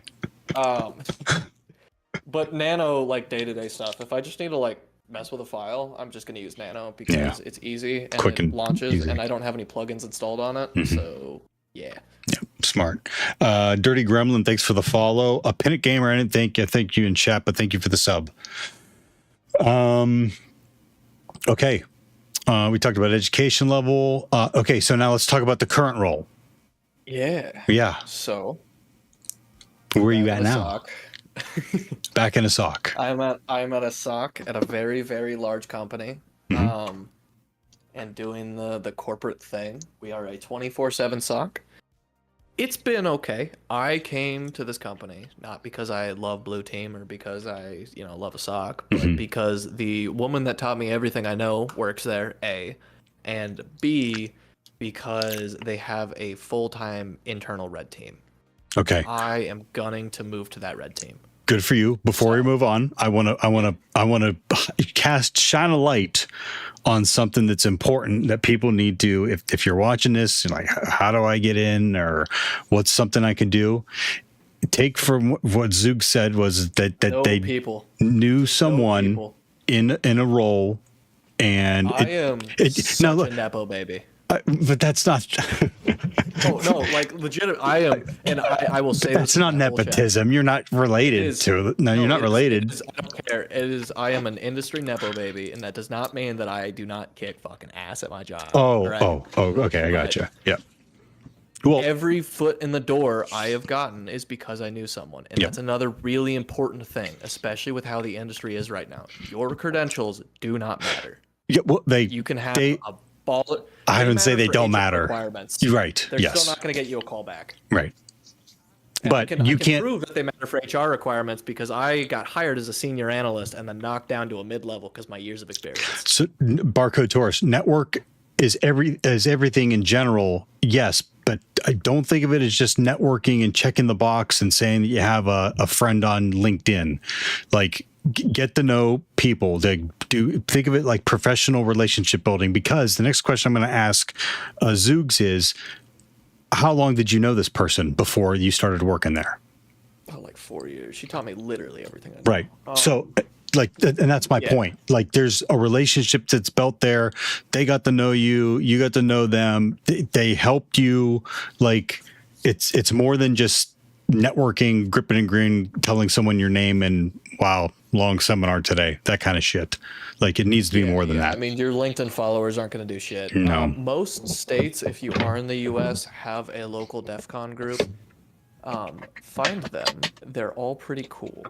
But Nano, like day-to-day stuff, if I just need to mess with a file, I'm just going to use Nano because it's easy and quick and launches, easy. And I don't have any plugins installed on it. So yeah, smart. Dirty Gremlin, thanks for the follow. A Pinnock Gamer, I thank you in chat, but thank you for the sub. Okay. We talked about education level. Okay, so now let's talk about the current role. Yeah. So where are you at now? Back in a SOC. I'm at a SOC at a very, very large company, and doing the corporate thing. We are a 24/7 SOC. It's been okay. I came to this company not because I love Blue Team or because I love a SOC, but because the woman that taught me everything I know works there. A, and B, because they have a full-time internal red team. Okay. I am gunning to move to that red team. Good for you. Before we move on, I want to shine a light on something that's important that people need to, if you're watching this, like, how do I get in, or what's something I can do? take from what Zoog said was that No they people. knew someone people. in a role, and I am such now look, a nepo baby. but that's not. Oh no, like legit. I am, and I will say That's this not in my whole chat. nepotism. You're not related It is- to. No, you're not it is- related. it is- I don't care. It is. I am an industry nepo baby, and that does not mean that I do not kick fucking ass at my job. Oh, right? oh, okay, I gotcha. Yeah. Well, Every foot in the door I have gotten is because I knew someone, and Yep. that's another really important thing, especially with how the industry is right now. Your credentials do not matter. yeah, well, You can have a baller. I They wouldn't say matter they for don't HR matter. Requirements. You're right. They're Yes. still not going to get you a call back. Right. And But I you can can't. prove that they matter for HR requirements because I got hired as a senior analyst and then knocked down to a mid-level because my years of experience. So, barcode Taurus network is everything in general. Yes, but I don't think of it as just networking and checking the box and saying that you have a friend on LinkedIn. Like, get to know people. Think of it like professional relationship building. Because the next question I'm going to ask Zoogs is, how long did you know this person before you started working there? Oh, like 4 years. She taught me literally everything I know. Right. So, like, and that's my point. Like, there's a relationship that's built there. They got to know you. You got to know them. They helped you. Like, it's more than just networking, gripping and grin, telling someone your name and wow, long seminar today. That kind of shit. Like, it needs to be more than that. I mean, your LinkedIn followers aren't going to do shit. No. Most states, if you are in the U.S., have a local DEF CON group. Find them. They're all pretty cool.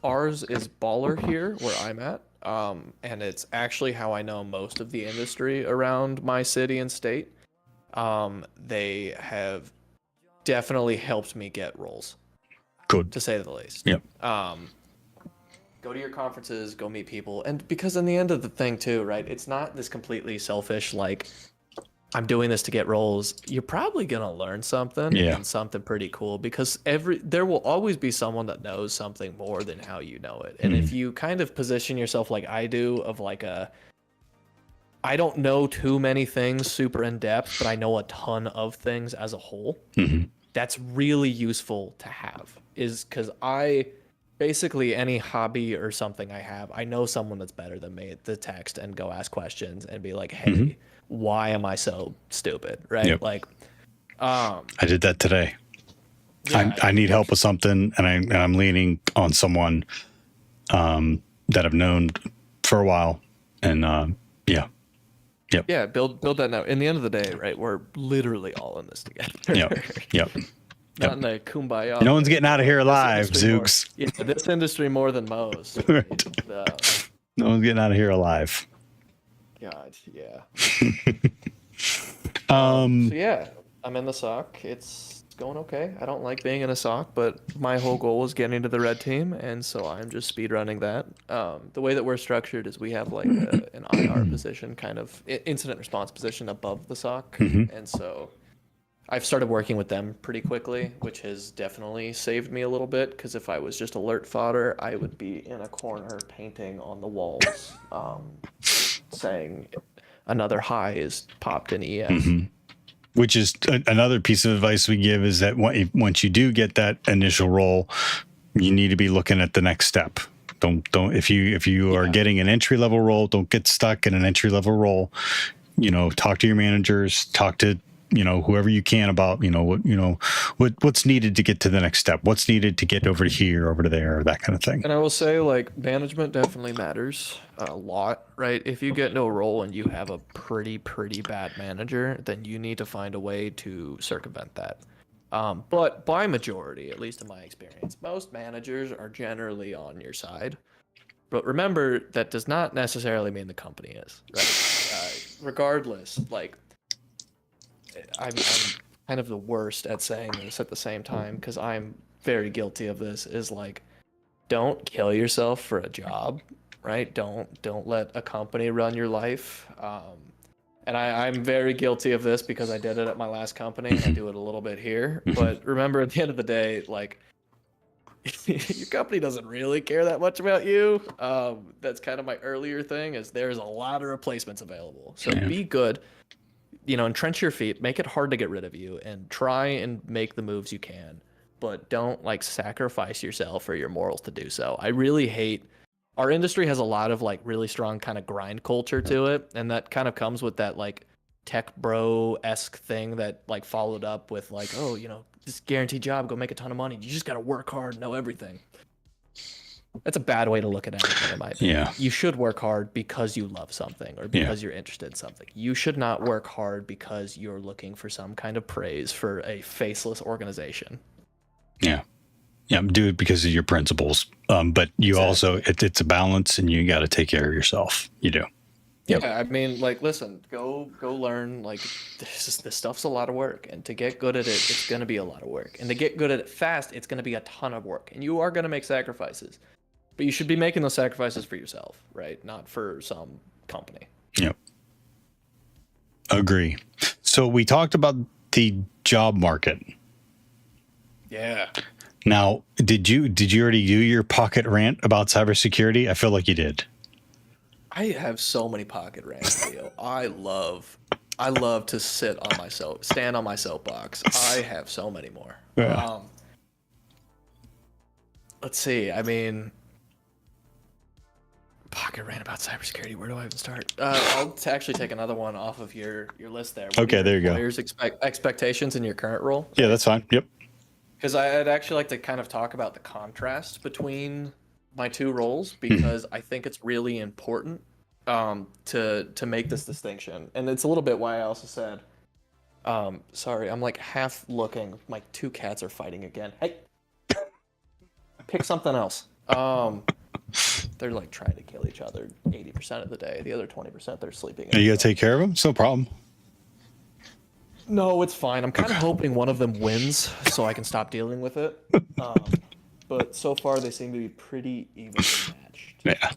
Ours is Baller here, where I'm at. And it's actually how I know most of the industry around my city and state. They have definitely helped me get roles. Good. To say the least. Yep. Go to your conferences, go meet people. And because in the end of the thing too, right, it's not this completely selfish, like, I'm doing this to get roles. You're probably going to learn something and something pretty cool because there will always be someone that knows something more than how you know it. And if you kind of position yourself like I do of like I don't know too many things super in depth, but I know a ton of things as a whole. That's really useful to have is because basically any hobby or something I have, I know someone that's better than me to text and go ask questions and be like, hey, why am I so stupid? Right. Yep. Like, I did that today. yeah, I need help with something and I'm leaning on someone that I've known for a while. And yeah, build that now. In the end of the day, right, we're literally all in this together. Yep. Not in a kumbaya. No one's getting out of here alive, This industry more- Zooks. Yeah, this industry more than most. Right. No one's getting out of here alive. God, yeah. Um, So yeah, I'm in the SOC. It's going okay. I don't like being in a SOC, but my whole goal is getting into the red team, and so I'm just speed running that. The way that we're structured is we have like an IR position, kind of incident response position above the SOC, and so I've started working with them pretty quickly, which has definitely saved me a little bit. Because if I was just alert fodder, I would be in a corner painting on the walls, saying another high is popped in ES. which is another piece of advice we give is that once you do get that initial role, you need to be looking at the next step. Don't if you are getting an entry level role, don't get stuck in an entry level role. You know, talk to your managers, talk to whoever you can about what's needed to get to the next step, what's needed to get over to here, over to there, that kind of thing. And I will say, like, management definitely matters a lot, right? If you get into a role and you have a pretty bad manager, then you need to find a way to circumvent that. But by majority, at least in my experience, most managers are generally on your side. But remember, that does not necessarily mean the company is, right? Regardless, like, I'm kind of the worst at saying this at the same time because I'm very guilty of this. Is like, don't kill yourself for a job, right? Don't let a company run your life. And I'm very guilty of this because I did it at my last company. And I do it a little bit here, but remember, at the end of the day, like, your company doesn't really care that much about you. That's kind of my earlier thing. Is there's a lot of replacements available, so be good. Entrench your feet, make it hard to get rid of you, and try and make the moves you can. but don't like sacrifice yourself or your morals to do so. I really hate our industry has a lot of like really strong kind of grind culture to it, and that kind of comes with that like tech bro-esque thing that like followed up with like, oh, you know, this guaranteed job, go make a ton of money. You just got to work hard, know everything. That's a bad way to look at anything, in my opinion. Yeah. You should work hard because you love something or because you're interested in something. You should not work hard because you're looking for some kind of praise for a faceless organization. Yeah. Yeah, do it because of your principles. But you also, it's a balance, and you got to take care of yourself. You do. Yep. Yeah, I mean, like, listen, go learn. Like, this stuff's a lot of work, and to get good at it, it's gonna be a lot of work, and to get good at it fast, it's gonna be a ton of work, and you are gonna make sacrifices, but you should be making those sacrifices for yourself, right? Not for some company. Yep. Agree. So we talked about the job market. Yeah. Now, did you already do your pocket rant about cybersecurity? I feel like you did. I have so many pocket rants, Leo. I love to stand on my soapbox. I have so many more. Yeah. Let's see. I mean, pocket rant about cybersecurity. Where do I even start? I'll actually take another one off of your list there. Okay, there you go. Employers' expectations in your current role. Yeah, that's fine. Yep. Because I'd actually like to kind of talk about the contrast between my two roles, because I think it's really important to make this distinction. And it's a little bit why I also said, sorry, I'm like half looking. My two cats are fighting again. Hey, pick something else. They're like trying to kill each other 80% of the day. The other 20% they're sleeping. You got to take care of them? It's no problem. No, it's fine. I'm kind of hoping one of them wins so I can stop dealing with it. But so far they seem to be pretty evenly matched. Yeah.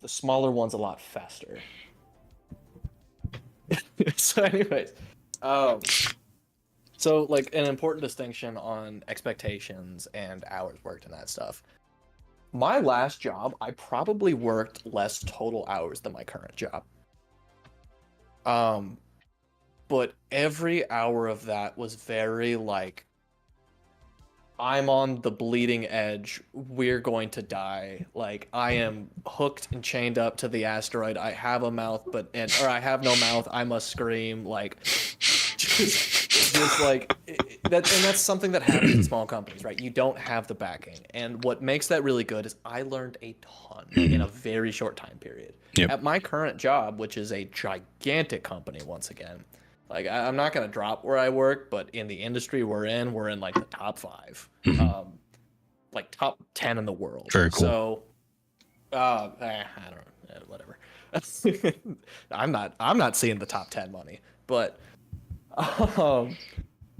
The smaller one's a lot faster. So anyways, so like an important distinction on expectations and hours worked and that stuff. My last job, I probably worked less total hours than my current job. But every hour of that was very like, I'm on the bleeding edge. We're going to die. Like, I am hooked and chained up to the asteroid. I have a mouth, or I have no mouth. I must scream. Like, just like that. And that's something that happens in small companies, right? You don't have the backing. And what makes that really good is I learned a ton in a very short time period. Yep. At my current job, which is a gigantic company, once again. Like, I'm not going to drop where I work, but in the industry we're in like the top 5, like top 10 in the world. Very cool. So, I don't know, whatever. I'm not seeing the top 10 money, but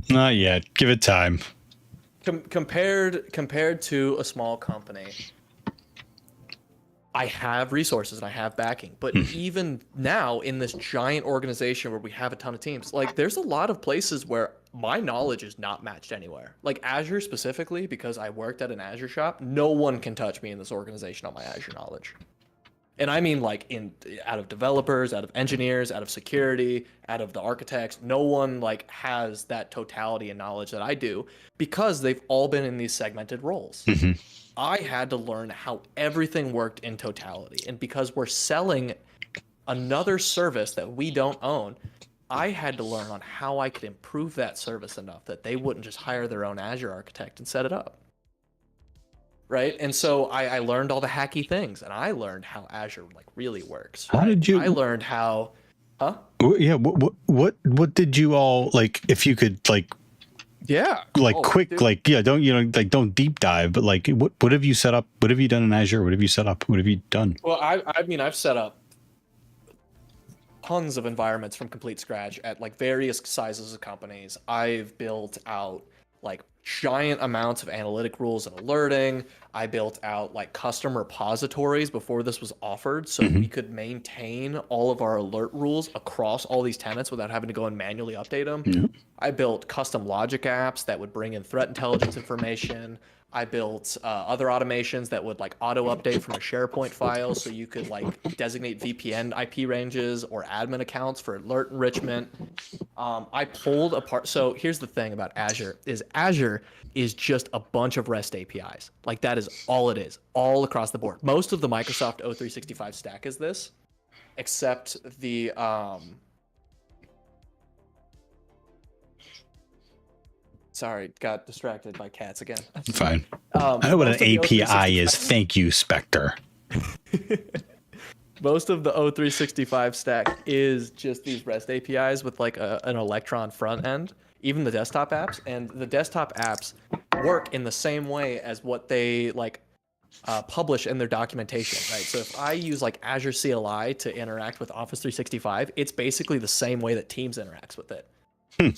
not yet. Give it time. Compared to a small company, I have resources and I have backing, but even now in this giant organization where we have a ton of teams, like there's a lot of places where my knowledge is not matched anywhere. Like Azure specifically, because I worked at an Azure shop, no one can touch me in this organization on my Azure knowledge. And I mean like out of developers, out of engineers, out of security, out of the architects, no one like has that totality and knowledge that I do, because they've all been in these segmented roles. I had to learn how everything worked in totality. And because we're selling another service that we don't own, I had to learn on how I could improve that service enough that they wouldn't just hire their own Azure architect and set it up. Right? And so I learned all the hacky things, and I learned how Azure like really works. How did you? I learned how, Yeah. What did you all like? If you could like. Yeah. Like quick, dude. Like, yeah, don't deep dive, but like, what have you set up? What have you done in Azure? What have you set up? What have you done? Well, I mean, I've set up tons of environments from complete scratch at like various sizes of companies. I've built out like giant amounts of analytic rules and alerting. I built out like custom repositories before this was offered, so we could maintain all of our alert rules across all these tenants without having to go and manually update them. I built custom logic apps that would bring in threat intelligence information. I built other automations that would like auto update from a SharePoint file, so you could like designate VPN IP ranges or admin accounts for alert enrichment. I pulled apart. So here's the thing about Azure is just a bunch of REST APIs. Like that is all it is, all across the board. Most of the Microsoft O365 stack is this, except the sorry, got distracted by cats again. Fine. I know what an API is. Thank you, Spectre. Most of the O365 stack is just these REST APIs with like an Electron front end, even the desktop apps. And the desktop apps work in the same way as what they like publish in their documentation, right? So if I use like Azure CLI to interact with Office 365, it's basically the same way that Teams interacts with it.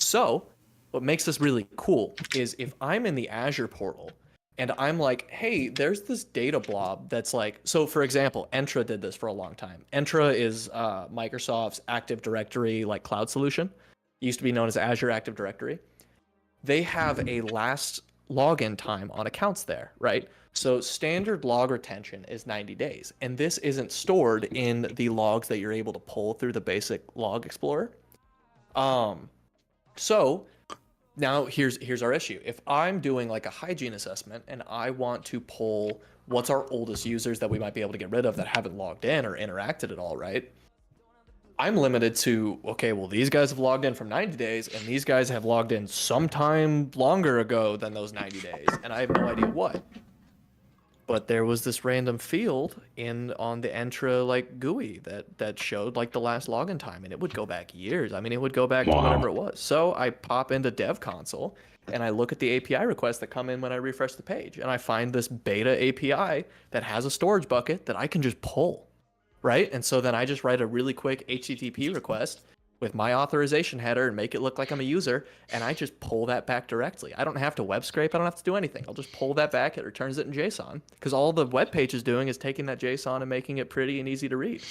So what makes this really cool is if I'm in the Azure portal and I'm like, hey, there's this data blob that's like, so for example, Entra did this for a long time. Entra is Microsoft's Active Directory like cloud solution. It used to be known as Azure Active Directory. They have a last login time on accounts there, right? So standard log retention is 90 days. And this isn't stored in the logs that you're able to pull through the basic log explorer. So now here's our issue. If I'm doing like a hygiene assessment and I want to pull what's our oldest users that we might be able to get rid of that haven't logged in or interacted at all, right? I'm limited to, okay, well, these guys have logged in from 90 days and these guys have logged in sometime longer ago than those 90 days. And I have no idea what. But there was this random field on the Entra like GUI that showed like the last login time, and it would go back years. I mean, it would go back to whatever it was. So I pop into Dev Console and I look at the API requests that come in when I refresh the page, and I find this beta API that has a storage bucket that I can just pull, right? And so then I just write a really quick HTTP request with my authorization header and make it look like I'm a user, and I just pull that back directly. I don't have to web scrape. I don't have to do anything. I'll just pull that back. It returns it in JSON because all the web page is doing is taking that JSON and making it pretty and easy to read.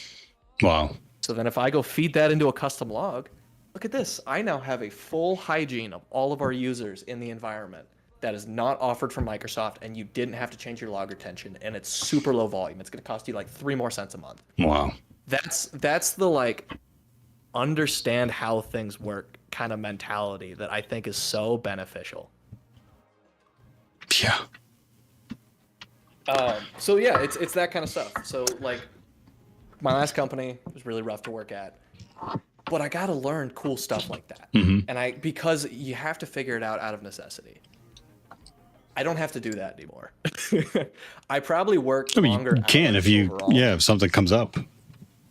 Wow. So then if I go feed that into a custom log, look at this. I now have a full hygiene of all of our users in the environment that is not offered from Microsoft, and you didn't have to change your log retention, and it's super low volume. It's going to cost you like 3 more cents a month. Wow. That's the like understand how things work kind of mentality that I think is so beneficial. Yeah. So yeah, it's that kind of stuff. So like my last company was really rough to work at, but I got to learn cool stuff like that. And because you have to figure it out of necessity. I don't have to do that anymore. I probably work longer. You can if if something comes up.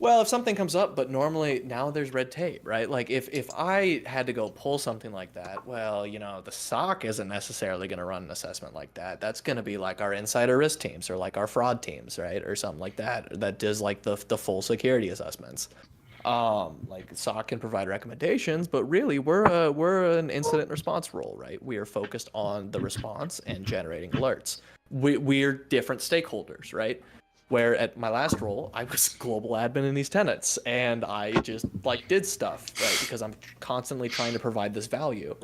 Well, if something comes up, but normally now there's red tape, right? Like if I had to go pull something like that, well, the SOC isn't necessarily going to run an assessment like that. That's going to be like our insider risk teams or like our fraud teams, right? Or something like that does like the full security assessments. Like SOC can provide recommendations, but really we're an incident response role, right? We are focused on the response and generating alerts. We're different stakeholders, right? Where at my last role, I was global admin in these tenants, and I just like did stuff, right? Because I'm constantly trying to provide this value.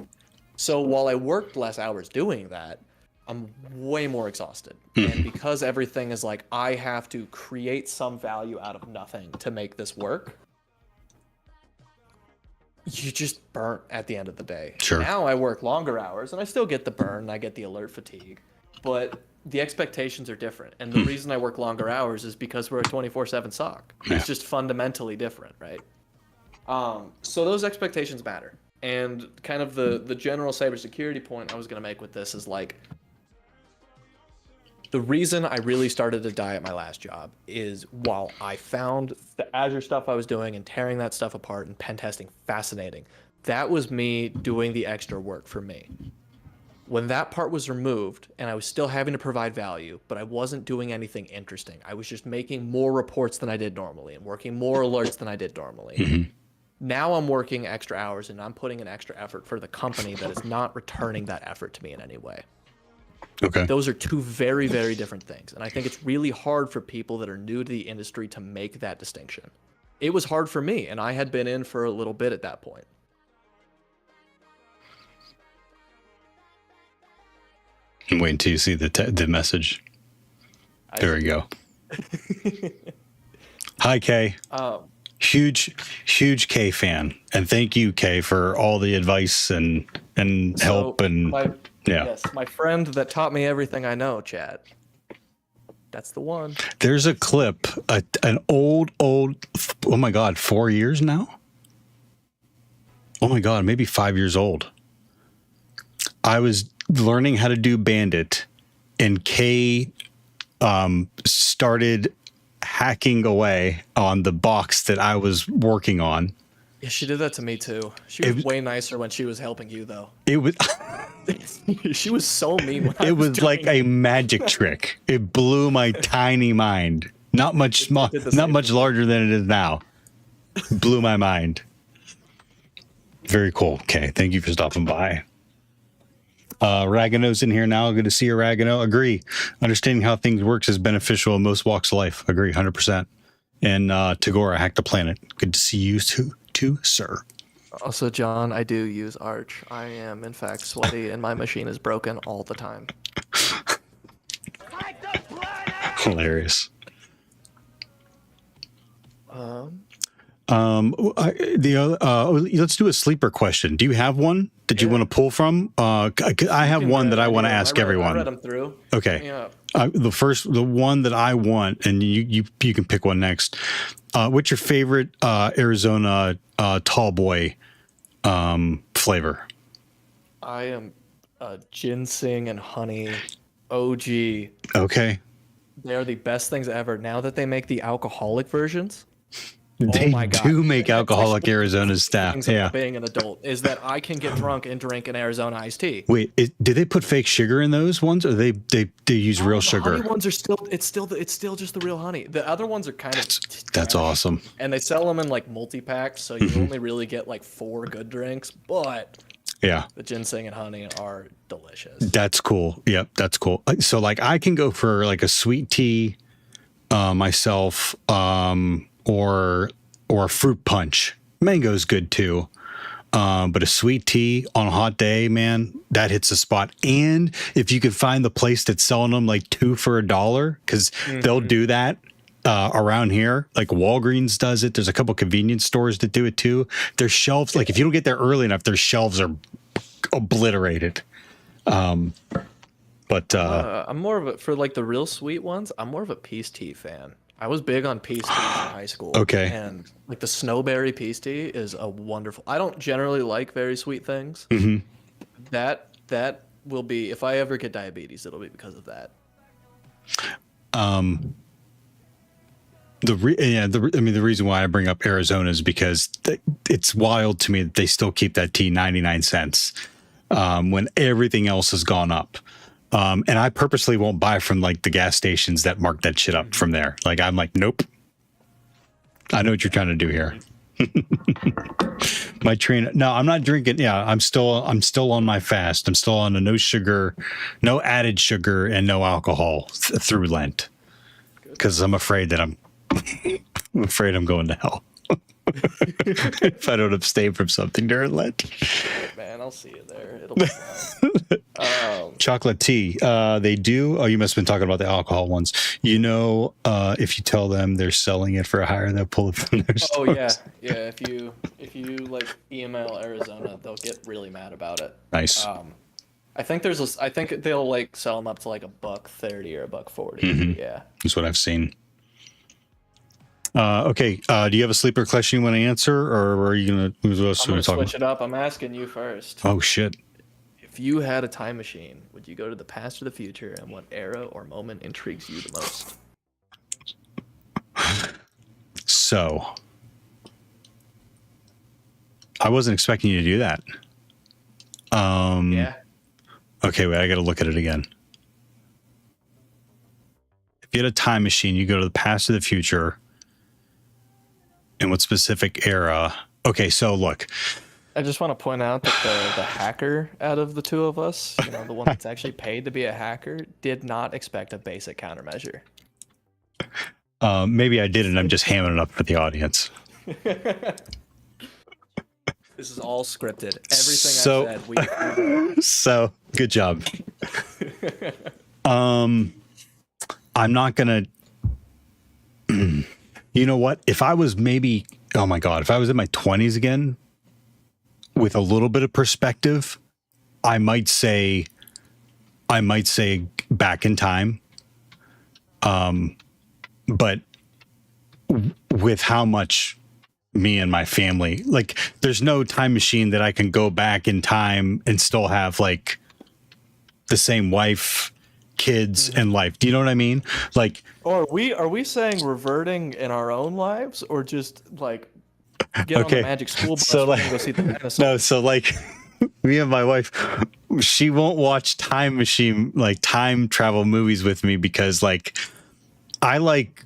So while I worked less hours doing that, I'm way more exhausted. And because everything is like, I have to create some value out of nothing to make this work, you just burnt at the end of the day. Sure. Now I work longer hours, and I still get the burn, and I get the alert fatigue, but the expectations are different. And the reason I work longer hours is because we're a 24/7 SOC. It's just fundamentally different, right? So those expectations matter. And kind of the general cybersecurity point I was going to make with this is like, the reason I really started to die at my last job is while I found the Azure stuff I was doing and tearing that stuff apart and pen testing fascinating, that was me doing the extra work for me. When that part was removed and I was still having to provide value, but I wasn't doing anything interesting, I was just making more reports than I did normally and working more alerts than I did normally. Now I'm working extra hours and I'm putting an extra effort for the company that is not returning that effort to me in any way. Okay. Those are two very, very different things. And I think it's really hard for people that are new to the industry to make that distinction. It was hard for me, and I had been in for a little bit at that point. I'm waiting till you see the message. There we go. Hi, Kay. huge K fan, and thank you, K, for all the advice and help and Yes, my friend that taught me everything I know, Chad. That's the one. There's a clip, an old, oh my God, 4 years now? Oh my God, maybe 5 years old. I was learning how to do Bandit, and Kay started hacking away on the box that I was working on. Yeah, she did that to me too. She was way nicer when she was helping you, though. It was... She was so mean. It was like a magic trick. It blew my tiny mind. Not much larger than it is now. Blew my mind. Very cool. Okay, thank you for stopping by. Ragano's in here now. Good to see you, Ragano. Agree. Understanding how things works is beneficial in most walks of life. Agree, 100%. And Tagora, Hack the Planet. Good to see you too, sir. Also, John, I do use Arch. I am, in fact, sweaty, and my machine is broken all the time. Hilarious. Let's do a sleeper question. Do you have one that you want to pull from? I have one that I want to ask everyone. I read them through. Okay. The one that I want, and you can pick one next. What's your favorite Arizona tall boy flavor? I am ginseng and honey OG. Okay. They are the best things ever. Now that they make the alcoholic versions. They do make alcoholic Arizona staff. Yeah. Being an adult is that I can get drunk and drink an Arizona iced tea. Wait, did they put fake sugar in those ones, or they use real sugar? The honey ones are still it's still just the real honey. The other ones are kind of that's awesome. And they sell them in like multi-packs, so you only really get like 4 good drinks, but yeah, the ginseng and honey are delicious. That's cool. Yep, that's cool. So like I can go for like a sweet tea myself, or a fruit punch. Mango's good too. But a sweet tea on a hot day, man, that hits the spot. And if you could find the place that's selling them like 2 for $1, because they'll do that around here. Like Walgreens does it. There's a couple convenience stores that do it too. Their shelves, like if you don't get there early enough, their shelves are obliterated. I'm more of a, for like the real sweet ones, I'm more of a peace tea fan. I was big on peace tea in high school. Okay. And like the snowberry peace tea is a wonderful. I don't generally like very sweet things. That will be, if I ever get diabetes, it'll be because of that. The reason why I bring up Arizona is because it's wild to me that they still keep that tea 99 cents when everything else has gone up. And I purposely won't buy from like the gas stations that mark that shit up from there. Like, I'm like, nope. I know what you're trying to do here. My train. No, I'm not drinking. Yeah, I'm still on my fast. I'm still on a no sugar, no added sugar, and no alcohol through Lent. Because I'm afraid that I'm afraid I'm going to hell if I don't abstain from something during Lent. Man, I'll see you there. It'll be fun. Chocolate tea. They do. Oh, you must have been talking about the alcohol ones. You know, if you tell them they're selling it for a higher, they'll pull it from their stores. Oh yeah. If you like email Arizona, they'll get really mad about it. Nice. I think they'll like sell them up to like $1.30 or $1.40. Yeah, that's what I've seen. Okay. Do you have a sleeper question you want to answer, or are you gonna? I'm gonna switch it up. I'm asking you first. Oh shit. If you had a time machine, would you go to the past or the future, and what era or moment intrigues you the most? So, I wasn't expecting you to do that. Yeah. Okay, wait, I got to look at it again. If you had a time machine, you go to the past or the future. In what specific era? Okay, so look. I just want to point out that the hacker out of the two of us, you know, the one that's actually paid to be a hacker, did not expect a basic countermeasure. Maybe I did, and I'm just hamming it up for the audience. This is all scripted. Everything I said, So good job. I'm not gonna. You know what? If I was maybe oh my God, if I was in my 20s again with a little bit of perspective, I might say back in time. But with how much me and my family, like, there's no time machine that I can go back in time and still have like the same wife, kids, and life. Do you know what I mean? Like, Or are we saying reverting in our own lives, or just like get on the magic school bus so, like, and go see the dinosaur? no, so like me and my wife, she won't watch time machine, like time travel movies with me because like I like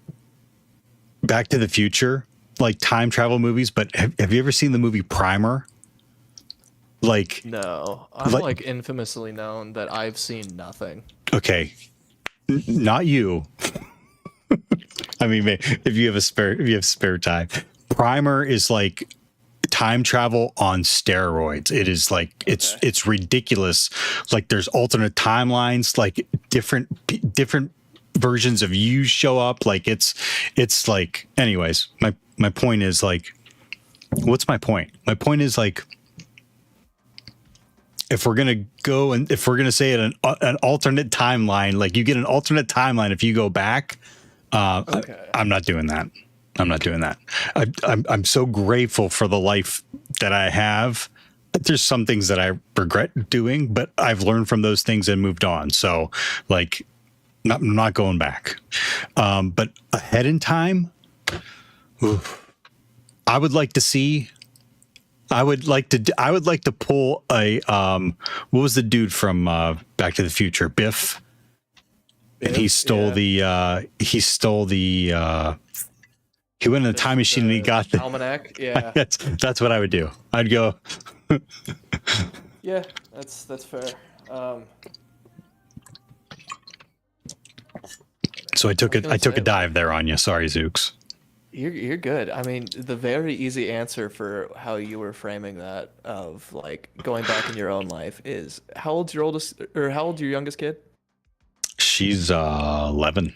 Back to the Future, like time travel movies. But have you ever seen the movie Primer? Like, No, I'm like infamously known that I've seen nothing. okay, not you. I mean, if you have spare time, Primer is like time travel on steroids. It is like it's ridiculous. Like, there's alternate timelines, like different versions of you show up. Like, it's like, anyways, my point is like, what's my point? My point is like, if we're gonna go and if we're gonna say it an alternate timeline, like you get an alternate timeline if you go back. I'm not doing that. I'm not doing that. I'm so grateful for the life that I have. There's some things that I regret doing, but I've learned from those things and moved on. So like, I'm not going back. But ahead in time, I would like to pull a what was the dude from Back to the Future? Biff. And he stole he went in the time machine and he got the almanac. Yeah, that's what I would do. I'd go. yeah, that's fair. So I took a dive there on you. Sorry, Zooks. You're good. I mean, the very easy answer for how you were framing that of like going back in your own life is how old's your youngest kid? She's 11.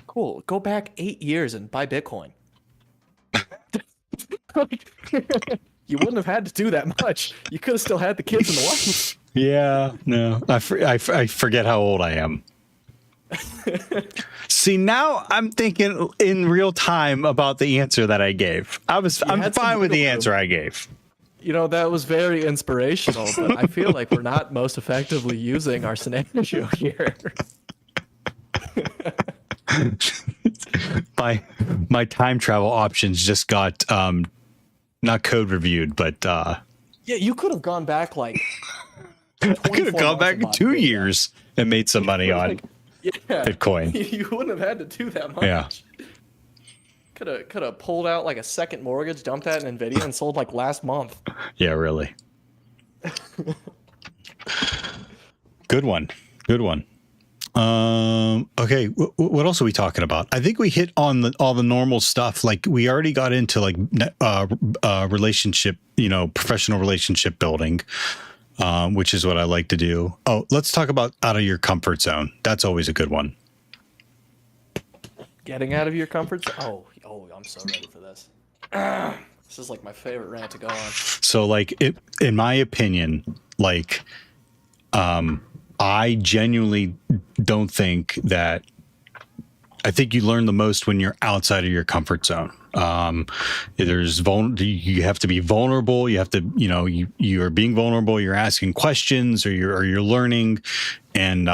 Cool. Go back 8 years and buy Bitcoin. You wouldn't have had to do that much. You could have still had the kids and the wife. Yeah, no, I forget how old I am. See, now I'm thinking in real time about the answer that I gave. I'm fine with the answer I gave. You know, that was very inspirational, but I feel like we're not most effectively using our scenario here. My time travel options just got not code reviewed, but yeah, you could have gone back like I could have gone back 2 years and made some money on Bitcoin. You wouldn't have had to do that much. Yeah. Could have pulled out like a second mortgage, dumped that in Nvidia, and sold like last month. Yeah, really. Good one. Okay, what else are we talking about? I think we hit on all the normal stuff. Like, we already got into like relationship, professional relationship building, which is what I like to do. Oh, let's talk about out of your comfort zone. That's always a good one. Getting out of your comfort zone. Oh, I'm so ready for this. This is like my favorite rant to go on. So, like, in my opinion, like, I genuinely don't think that. I think you learn the most when you're outside of your comfort zone. You have to be vulnerable. You have to, you are being vulnerable. You're asking questions, or you're learning, and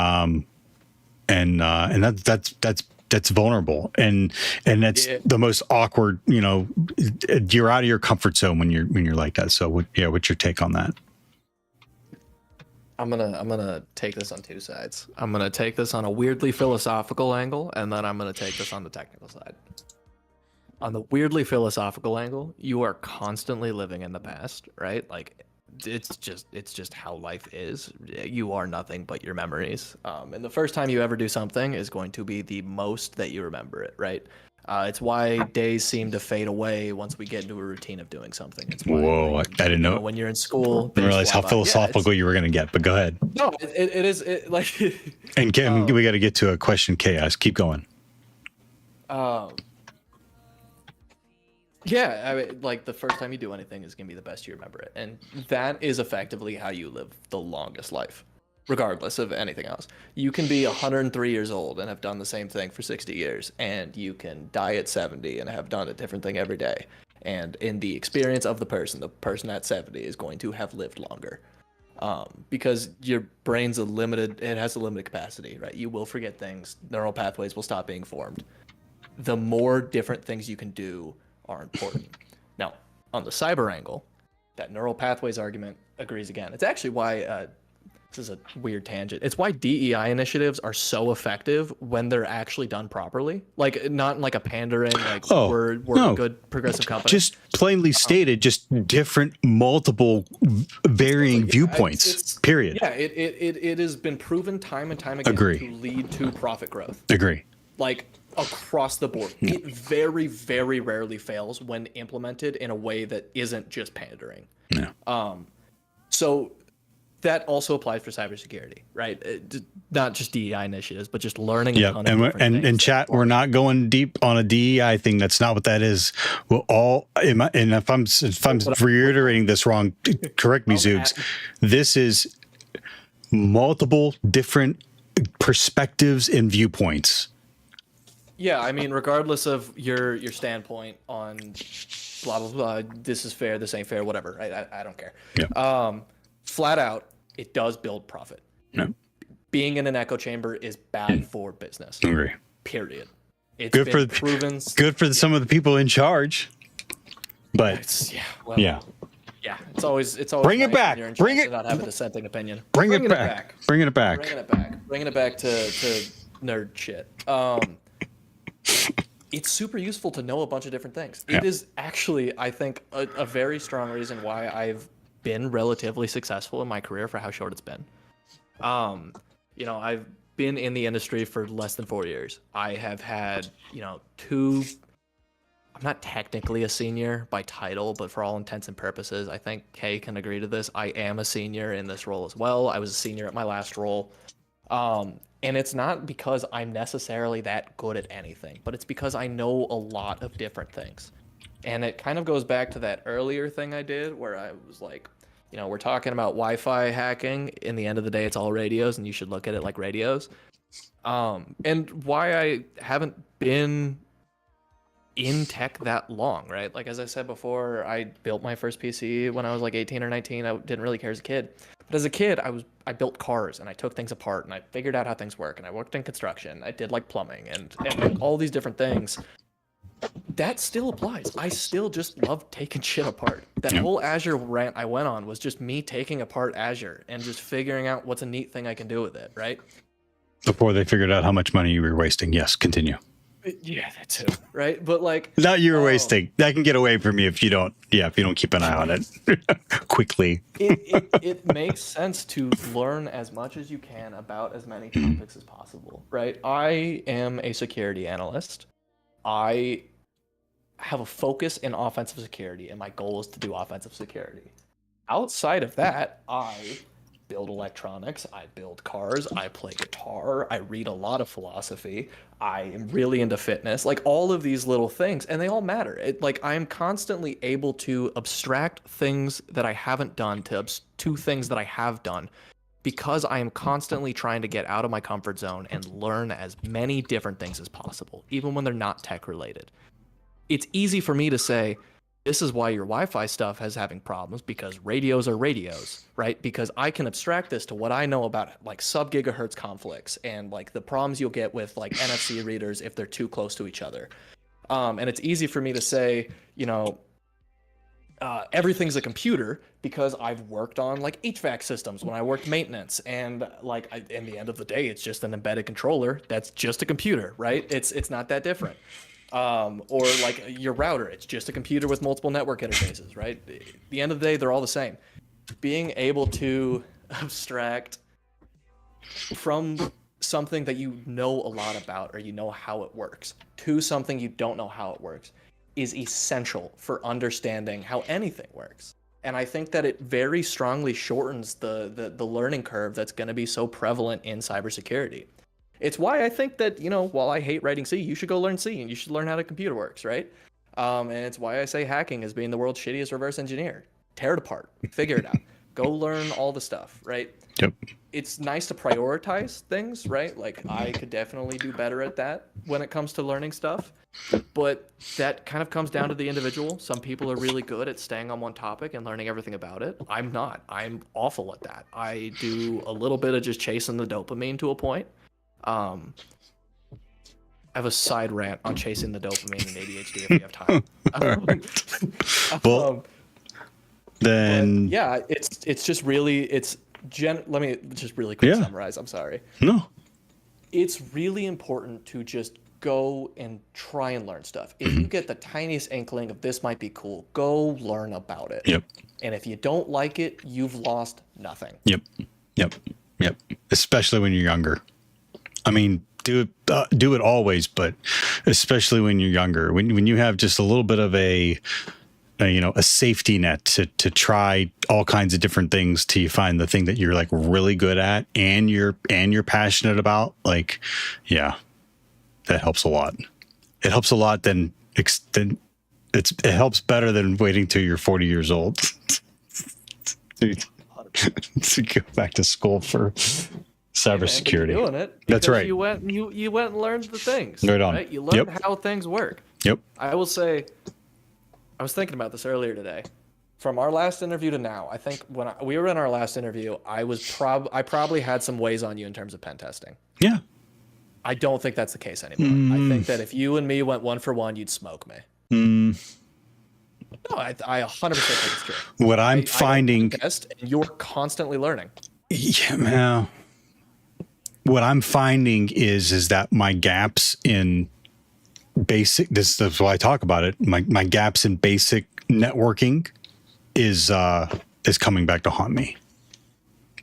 that's vulnerable, and that's the most awkward. You're out of your comfort zone when you're like that. So, what's your take on that? I'm gonna take this on two sides. I'm gonna take this on a weirdly philosophical angle, and then I'm gonna take this on the technical side. On the weirdly philosophical angle, you are constantly living in the past, right? Like, it's just how life is. You are nothing but your memories. And the first time you ever do something is going to be the most that you remember it, right? It's why days seem to fade away once we get into a routine of doing something. It's why, whoa, I didn't know. When you're in school, I didn't realize how philosophical you were going to get, but go ahead. No, it is like. And Kim, we got to get to a question chaos. Keep going. Yeah, I mean, like the first time you do anything is gonna be the best you remember it, and that is effectively how you live the longest life, regardless of anything else. You can be 103 years old and have done the same thing for 60 years, and you can die at 70 and have done a different thing every day. And in the experience of the person at 70 is going to have lived longer, because your brain's it has a limited capacity, right? You will forget things. Neural pathways will stop being formed. The more different things you can do are important. Now, on the cyber angle, that neural pathways argument agrees again. It's actually why, this is a weird tangent, it's why DEI initiatives are so effective when they're actually done properly. Like, not like a pandering, like, we're a good progressive company. Just plainly stated, just different, multiple, varying viewpoints, period. Yeah, it has been proven time and time again to lead to profit growth. Agree. Like, across the board. It very, very rarely fails when implemented in a way that isn't just pandering. Yeah. So that also applies for cybersecurity, right? Not just DEI initiatives, but just learning. Yeah, and in chat, we're not going deep on a DEI thing. That's not what that is. We'll all, and if I'm reiterating this wrong, correct me, Zoogs. This is multiple different perspectives and viewpoints. Yeah, I mean, regardless of your standpoint on blah blah blah, this is fair, this ain't fair, whatever. I don't care. Yeah. Flat out, it does build profit. Yeah. Being in an echo chamber is bad for business. Agree. Period. It's Good been for proven. Good for some of the people in charge. But It's it's always bring it nice back. when you're in Bring charge it. to not have a dissenting opinion. Bring it back. Bring it back. Bringing it back to nerd shit. It's super useful to know a bunch of different things. It is actually, I think, a very strong reason why I've been relatively successful in my career for how short it's been. I've been in the industry for less than 4 years. I have had, I'm not technically a senior by title, but for all intents and purposes, I think Kay can agree to this. I am a senior in this role as well. I was a senior at my last role. And it's not because I'm necessarily that good at anything, but it's because I know a lot of different things. And it kind of goes back to that earlier thing I did where I was like, we're talking about Wi-Fi hacking. In the end of the day, it's all radios, and you should look at it like radios. And why I haven't been in tech that long, right? Like, as I said before, I built my first PC when I was like 18 or 19. I didn't really care as a kid. But as a kid, I built cars, and I took things apart, and I figured out how things work, and I worked in construction. I did like plumbing and all these different things. That still applies. I still just love taking shit apart. That whole Azure rant I went on was just me taking apart Azure and just figuring out what's a neat thing I can do with it, right? Before they figured out how much money you were wasting. Yes, continue. Yeah, that too, right? But like, not you were wasting. That can get away from you if you don't keep an eye on it quickly. It makes sense to learn as much as you can about as many topics as possible, right? I am a security analyst. I have a focus in offensive security, and my goal is to do offensive security. Outside of that, I build electronics, I build cars, I play guitar, I read a lot of philosophy, I am really into fitness, like all of these little things, and they all matter. I am constantly able to abstract things that I haven't done to things that I have done, because I am constantly trying to get out of my comfort zone and learn as many different things as possible, even when they're not tech related. It's easy for me to say, this is why your Wi-Fi stuff is having problems, because radios are radios, right? Because I can abstract this to what I know about like sub-gigahertz conflicts and like the problems you'll get with like NFC readers if they're too close to each other. And it's easy for me to say, everything's a computer because I've worked on like HVAC systems when I worked maintenance, and in the end of the day, it's just an embedded controller that's just a computer, right? It's not that different. Or like your router, it's just a computer with multiple network interfaces, right? At the end of the day, they're all the same. Being able to abstract from something that you know a lot about or you know how it works to something you don't know how it works is essential for understanding how anything works. And I think that it very strongly shortens the learning curve that's going to be so prevalent in cybersecurity. It's why I think that, while I hate writing C, you should go learn C and you should learn how the computer works, right? And it's why I say hacking is being the world's shittiest reverse engineer. Tear it apart, figure it out, go learn all the stuff, right? Yep. It's nice to prioritize things, right? Like I could definitely do better at that when it comes to learning stuff, but that kind of comes down to the individual. Some people are really good at staying on one topic and learning everything about it. I'm not. I'm awful at that. I do a little bit of just chasing the dopamine to a point. I have a side rant on chasing the dopamine and ADHD if we have time. Well, then yeah, it's just really let me just really quick Yeah. summarize. I'm sorry. no. It's really important to just go and try and learn stuff. If you get the tiniest inkling of this might be cool, go learn about it. Yep. And if you don't like it, you've lost nothing. Yep. Especially when you're younger. I mean, do it always, but especially when you're younger, when you have just a little bit of a safety net to try all kinds of different things till you find the thing that you're like really good at and you're passionate about. Like, yeah, that helps a lot. It helps a lot. It helps better than waiting till you're 40 years old to go back to school for cybersecurity. You're doing it. That's because right. You went and learned the things. Right on. Right? You learned Yep. how things work. Yep. I will say, I was thinking about this earlier today. From our last interview to now, I think when we were in our last interview, I probably had some ways on you in terms of pen testing. Yeah. I don't think that's the case anymore. I think that if you and me went 1-for-1, you'd smoke me. No, I 100% think it's true. What I'm I finding, test, and you're constantly learning. yeah, man. What I'm finding is that my gaps in basic, this is why I talk about it. My gaps in basic networking is coming back to haunt me.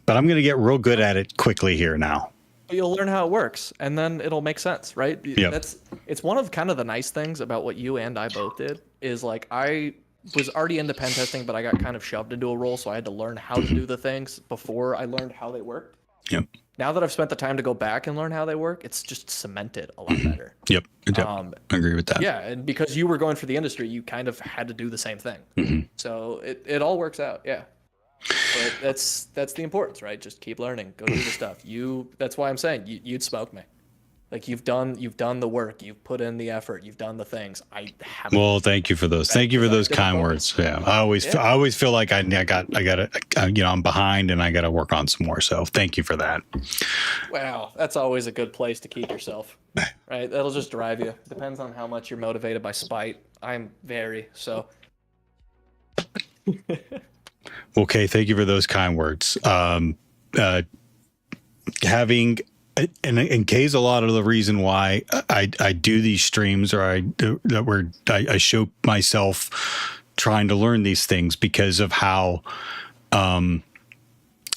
But I'm going to get real good at it quickly here now. You'll learn how it works, and then it'll make sense, right? Yep. It's one of kind of the nice things about what you and I both did is like I was already into pen testing, but I got kind of shoved into a role, so I had to learn how to do the things before I learned how they worked. Yep. Now that I've spent the time to go back and learn how they work, it's just cemented a lot better. Yep. I agree with that. Yeah, and because you were going for the industry, you kind of had to do the same thing. So it all works out. Yeah. But that's the importance, right? Just keep learning. Go do the stuff. That's why I'm saying you'd smoke me. Like you've done the work, you've put in the effort, you've done the things. I haven't. Well, thank you for those. Thank you for those kind words. Yeah, I always feel like I gotta, I'm behind and I gotta work on some more. So thank you for that. Wow, that's always a good place to keep yourself, right? That'll just drive you. Depends on how much you're motivated by spite. I'm very so. Okay, thank you for those kind words. Having. And in case a lot of the reason why I do these streams or I show myself trying to learn these things because of how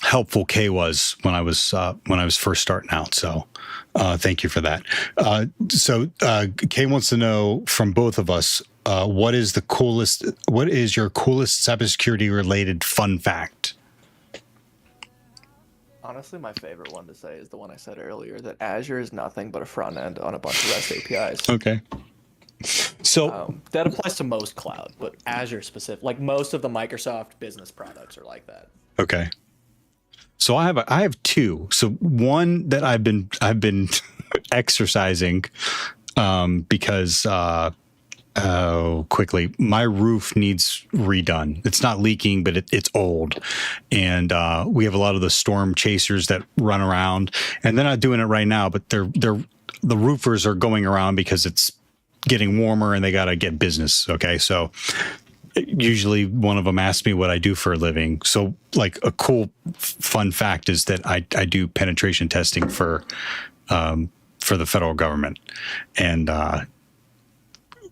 helpful Kay was when I was first starting out. So thank you for that. So Kay wants to know from both of us what is your coolest cybersecurity related fun fact? Honestly, my favorite one to say is the one I said earlier, that Azure is nothing but a front end on a bunch of REST APIs. Okay. So that applies to most cloud, but Azure specific, like most of the Microsoft business products are like that. okay. So I have two. So one that I've been exercising because quickly, my roof needs redone. It's not leaking, but it's old, and we have a lot of the storm chasers that run around, and they're not doing it right now, but the roofers are going around because it's getting warmer and they got to get business. Okay, so usually one of them asks me what I do for a living. So like a cool fun fact is that I do penetration testing for the federal government, and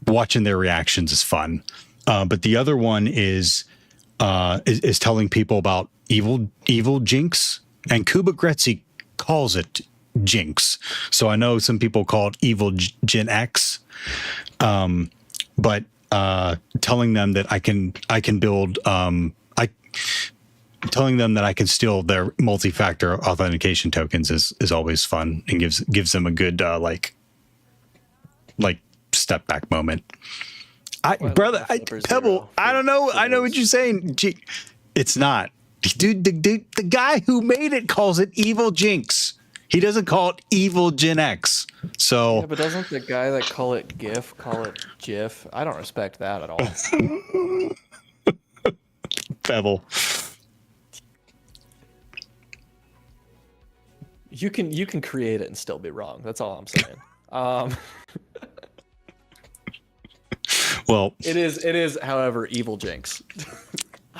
watching their reactions is fun. But the other one is telling people about evil jinx, and Kuba Gretzi calls it jinx. So I know some people call it evil Gen X, but telling them that I can build telling them that I can steal their multi-factor authentication tokens is always fun and gives them a good like step back moment. Brother, Pebble, I don't know. I know what you're saying. It's not. Dude, the guy who made it calls it Evil Jinx. He doesn't call it Evil Gen X. So, Yeah, but doesn't the guy that call it GIF call it GIF? I don't respect that at all. Pebble. You can create it and still be wrong. That's all I'm saying. Well, it is, however, Evil Jinx.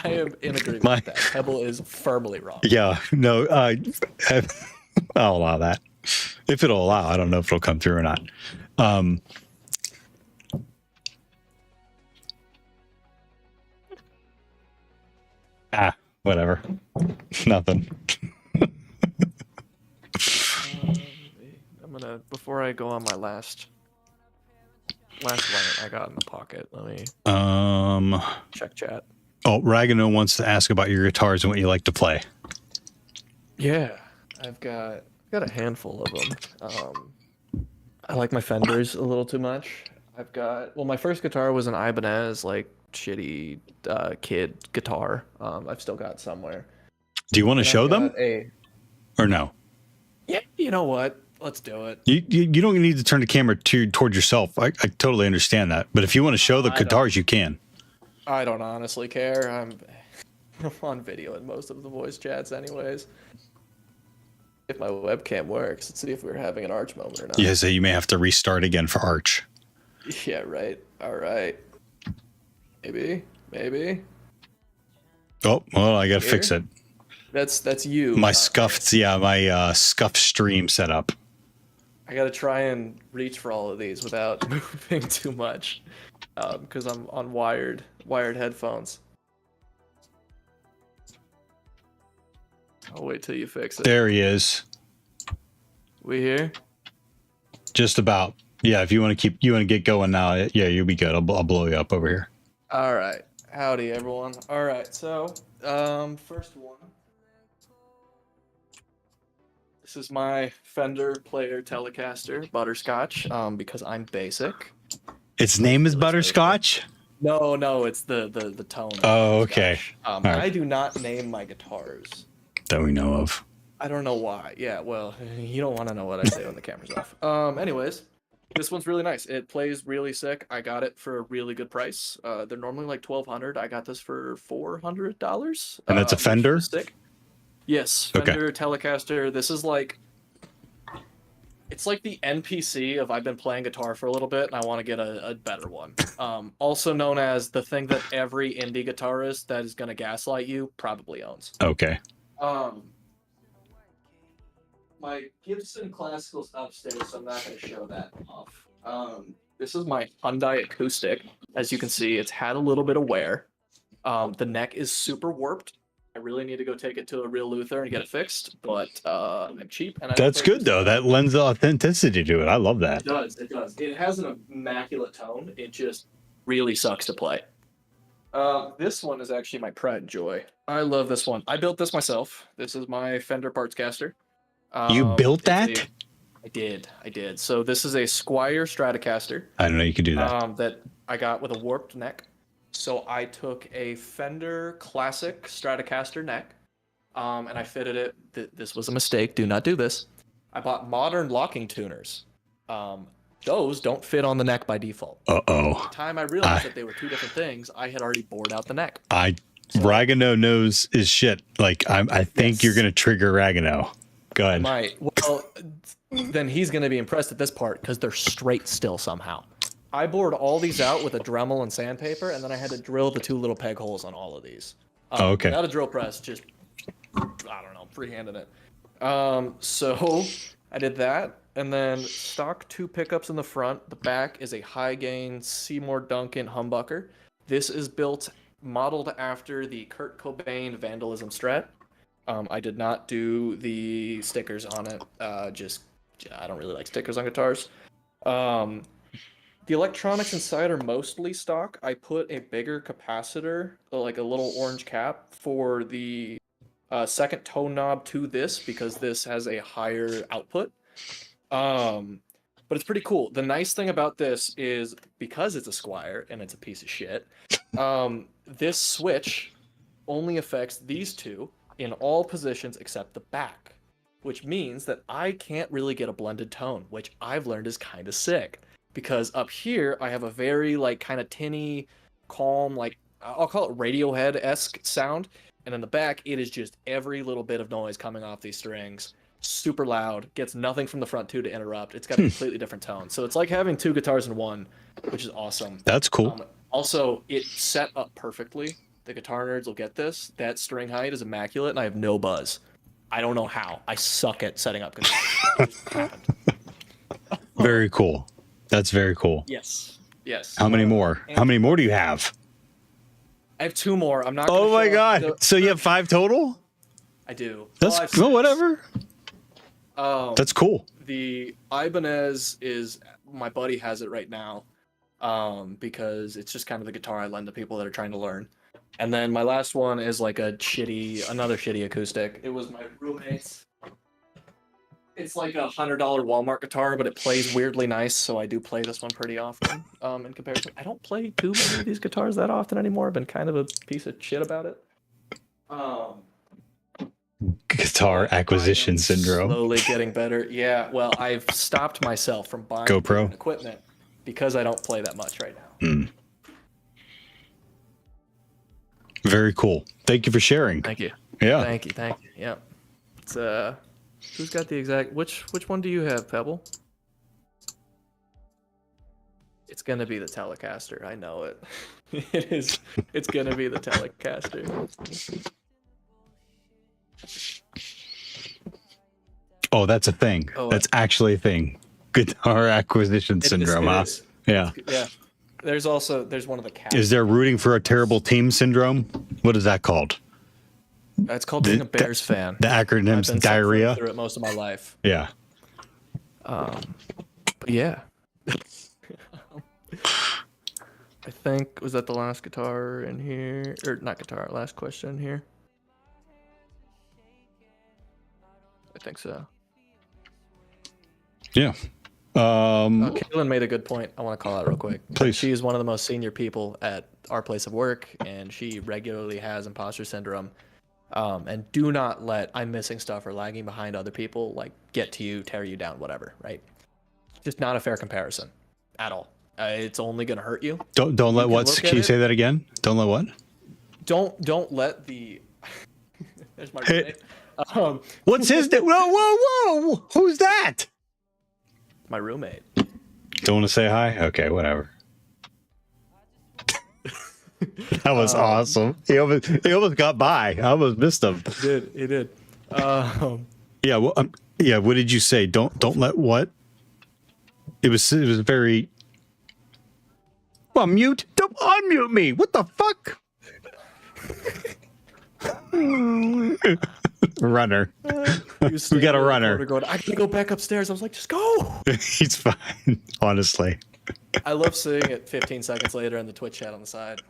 I am in agreement with that. Pebble is firmly wrong. Yeah, no, I'll allow that. If it'll allow, I don't know if it'll come through or not. Whatever. Nothing. I'm gonna, before I go on my last rant I got in the pocket, let me check chat. Oh, Ragano wants to ask about your guitars and what you like to play. Yeah, I've got a handful of them. I like my Fenders a little too much. My first guitar was an Ibanez, like shitty kid guitar. I've still got somewhere. Do you want to show them? Or no? Yeah, you know what? Let's do it. You don't need to turn the camera toward yourself. I totally understand that. But if you want to show the guitars, you can. I don't honestly care. I'm on video in most of the voice chats anyways. If my webcam works, let's see if we're having an Arch moment or not. Yeah, so you may have to restart again for Arch. Yeah, right. All right. Maybe. Oh, well, I got to fix it. That's you. My scuffed, my scuffed stream setup. I got to try and reach for all of these without moving too much because I'm on wired headphones. I'll wait till you fix it. There he is. We here? Just about. Yeah, if you want to get going now, yeah, you'll be good. I'll blow you up over here. All right. Howdy, everyone. All right. So, first one. This is my Fender Player Telecaster Butterscotch, because I'm basic. Its name is Butterscotch? No, it's the tone. Oh, okay. Right. I do not name my guitars. That we know of. I don't know why. Yeah, well, you don't want to know what I say when the camera's off. Anyways, this one's really nice. It plays really sick. I got it for a really good price. They're normally like $1,200. I got this for $400. And that's a Fender? Yes, Fender Telecaster. This is like, it's like the NPC of I've been playing guitar for a little bit and I want to get a better one. Also known as the thing that every indie guitarist that is going to gaslight you probably owns. Okay. My Gibson Classical's upstairs, so I'm not going to show that off. This is my Hyundai Acoustic. As you can see, it's had a little bit of wear. The neck is super warped. I really need to go take it to a real Luther and get it fixed, but I'm cheap. And That's good, though. That lends authenticity to it. I love that. It does. It has an immaculate tone. It just really sucks to play. This one is actually my pride and joy. I love this one. I built this myself. This is my Fender Parts Caster. You built that? I did. So this is a Squier Stratocaster. I don't know you could do that. That I got with a warped neck. So I took a Fender Classic Stratocaster neck, and I fitted it. This was a mistake. Do not do this. I bought modern locking tuners. Those don't fit on the neck by default. Uh-oh. By the time I realized that they were two different things, I had already bored out the neck. Ragano knows his shit. Like, I think you're going to trigger Ragano. Go ahead. Well, then he's going to be impressed at this part because they're straight still somehow. I bored all these out with a Dremel and sandpaper, and then I had to drill the two little peg holes on all of these. Okay. Not a drill press, just, I don't know, freehanding it. So I did that, and then stock two pickups in the front. The back is a high-gain Seymour Duncan humbucker. This is modeled after the Kurt Cobain Vandalism Strat. I did not do the stickers on it. I don't really like stickers on guitars. The electronics inside are mostly stock. I put a bigger capacitor, like a little orange cap, for the second tone knob to this because this has a higher output. but it's pretty cool. The nice thing about this is because it's a Squire and it's a piece of shit, this switch only affects these two in all positions except the back, which means that I can't really get a blended tone, which I've learned is kind of sick. Because up here, I have a very, like, kind of tinny, calm, like, I'll call it Radiohead-esque sound. And in the back, it is just every little bit of noise coming off these strings. Super loud, gets nothing from the front two to interrupt. It's got a completely different tone. So it's like having two guitars in one, which is awesome. That's cool. Also, it's set up perfectly. The guitar nerds will get this. That string height is immaculate, and I have no buzz. I don't know how. I suck at setting up guitars. Very cool. That's very cool. Yes. Yes. How many more? How many more do you have? I have two more. I'm not gonna Oh my show god. the- So you have 5 total? I do. That's I have well, 6. whatever. That's cool. The Ibanez is, my buddy has it right now, because it's just kind of the guitar I lend to people that are trying to learn. And then my last one is like another shitty acoustic. It was my roommate's. It's like a $100 Walmart guitar, but it plays weirdly nice, so I do play this one pretty often. In comparison, I don't play too many of these guitars that often anymore. I've been kind of a piece of shit about it. Guitar acquisition syndrome. Slowly getting better. Yeah, well, I've stopped myself from buying GoPro equipment because I don't play that much right now. Very cool. Thank you for sharing. Thank you. Yeah. Thank you. Yeah. It's who's got the exact which one do you have, Pebble? It's gonna be the Telecaster. I know it. It is. It's gonna be the Telecaster. Oh, that's a thing. That's actually a thing. Guitar acquisition syndrome, huh? Yeah. Yeah. There's one of the cats. Is there rooting for a terrible team syndrome? What is that called? It's called being a Bears fan. The acronym's I've been diarrhea. suffering through it most of my life. Yeah. But yeah. I think, was that the last guitar in here? Or not guitar, last question here? I think so. Yeah. Caitlin made a good point. I want to call out real quick. Please. She is one of the most senior people at our place of work, and she regularly has imposter syndrome. And do not let I'm missing stuff or lagging behind other people like get to you, tear you down, whatever. Right? Just not a fair comparison at all. It's only gonna hurt you. Don't let what? Can you say that again? Don't let what? Don't let the. There's my roommate. What's his name? Whoa! Who's that? My roommate. Don't want to say hi? Okay, whatever. That was awesome. He almost got by. I almost missed him. He did. Yeah. Well. Yeah. What did you say? Don't let what? It was very. Well, mute. Don't unmute me. What the fuck? Runner. We got a runner. Going, I can go back upstairs. I was like, just go. He's fine. Honestly. I love seeing it 15 seconds later in the Twitch chat on the side.